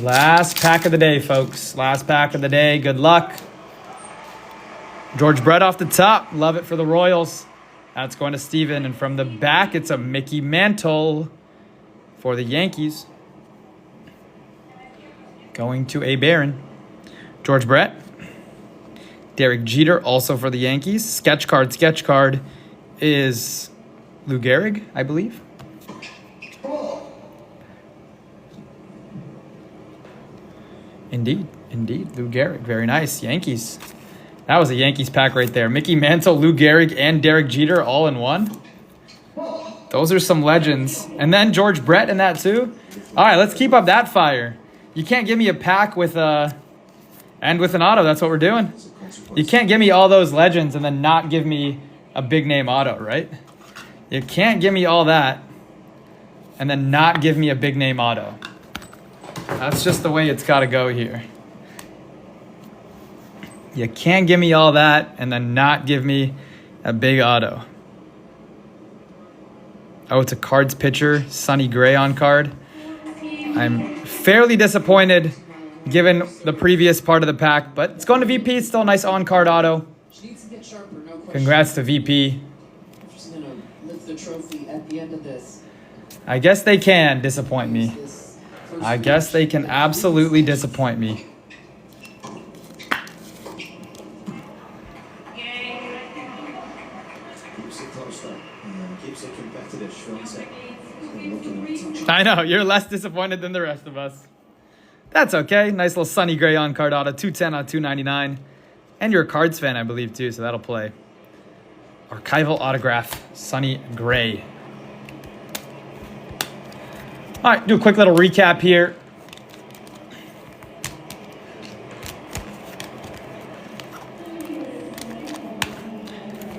Last pack of the day, folks. Last pack of the day. Good luck. George Brett off the top. Love it for the Royals. That's going to Steven. And from the back, it's a Mickey Mantle for the Yankees. Going to A. Barron. George Brett. Derek Jeter, also for the Yankees. Sketch card is Lou Gehrig, I believe. Indeed, Lou Gehrig. Very nice. Yankees. That was a Yankees pack right there. Mickey Mantle, Lou Gehrig, and Derek Jeter all in one. Those are some legends. And then George Brett in that too. All right, let's keep up that fire. You can't give me a pack with and with an auto. That's what we're doing. You can't give me all those legends and then not give me a big name auto, right? You can't give me all that and then not give me a big name auto. That's just the way it's got to go here. You can't give me all that and then not give me a big auto. Oh, it's a Cards pitcher, Sonny Gray on card. I'm fairly disappointed given the previous part of the pack, but it's going to VP. It's still a nice on-card auto. She needs to get sharper, no question. Congrats to VP. She's going to lift the trophy at the end of this. I guess they can disappoint me. I guess they can absolutely disappoint me. Keeps it close though. Keeps it competitive, feels it. I know, you're less disappointed than the rest of us. That's okay. Nice little Sonny Gray on card auto, 210 out of 299. And you're a Cards fan, I believe, too, so that'll play. Archival autograph, Sonny Gray. All right, do a quick little recap here.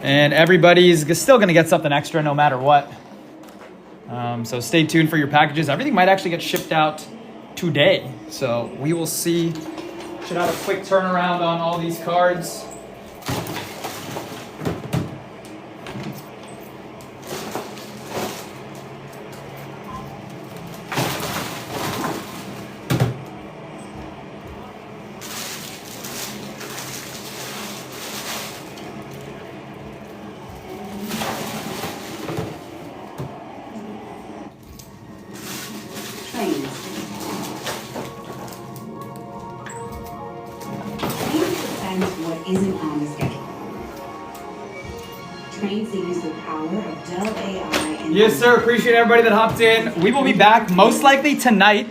And everybody's still going to get something extra no matter what. So stay tuned for your packages. Everything might actually get shipped out today. So we will see. Should have a quick turnaround on all these cards. Trains. Trains defend what isn't on the schedule. Trains that use the power of Dell AI and... Yes, sir. Appreciate everybody that hopped in. We will be back most likely tonight.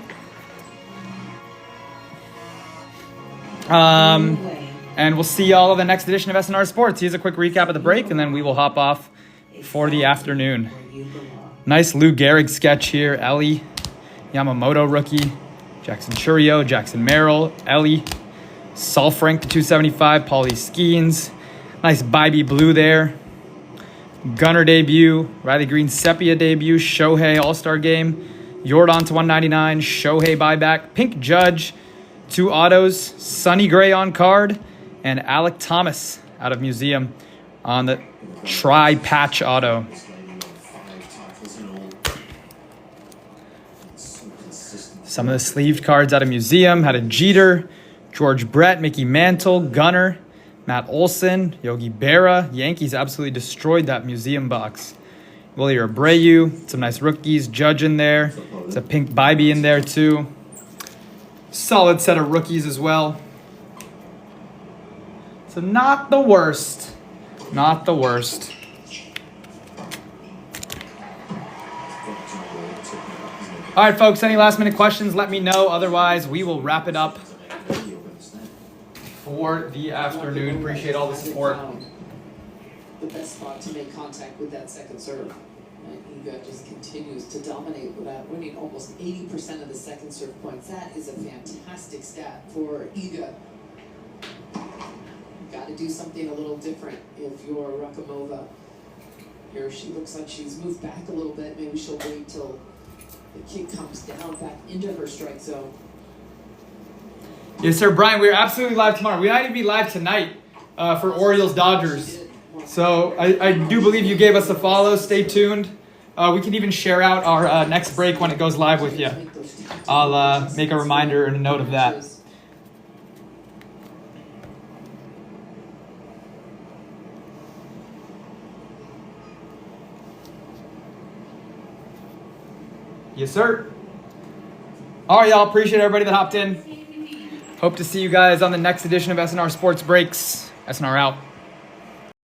And we'll see y'all in the next edition of SNR Sports. Here's a quick recap of the break, and then we will hop off for the afternoon. Nice Lou Gehrig sketch here. Ellie, Yamamoto rookie, Jackson Churio, Jackson Merrill, Ellie, Saul Frank to 275, Paulie Skeens. Nice Bybee blue there. Gunner debut, Riley Green Sepia debut, Shohei All-Star game, Jordan to 199, Shohei buyback, Pink Judge, 2 autos, Sonny Gray on card, and Alec Thomas out of Museum on the tri-patch auto. Some of the sleeved cards out of Museum had a Jeter, George Brett, Mickey Mantle, Gunner, Matt Olson, Yogi Berra. Yankees absolutely destroyed that Museum box. Willie Abreu, some nice rookies. Judge in there. It's a pink Bybee in there too. Solid set of rookies as well. So not the worst. Not the worst. All right, folks, any last minute questions, let me know. Otherwise, we will wrap it up for the afternoon. Appreciate all the support. The best spot to make contact with that second serve. Iga just continues to dominate without winning almost 80% of the second serve points. That is a fantastic stat for Iga. Got to do something a little different if you're Rakimova. Here she looks like she's moved back a little bit. Maybe she'll wait till the kick comes down back into her strike zone. Yes, sir, Brian. We're absolutely live tomorrow. We might even be live tonight for Orioles-Dodgers. So I do believe you gave us a follow. Stay tuned. We can even share out our next break when it goes live with you. I'll make a reminder and a note of that. Yes, sir. All right, y'all. Appreciate everybody that hopped in. Hope to see you guys on the next edition of SNR Sports Breaks. SNR out.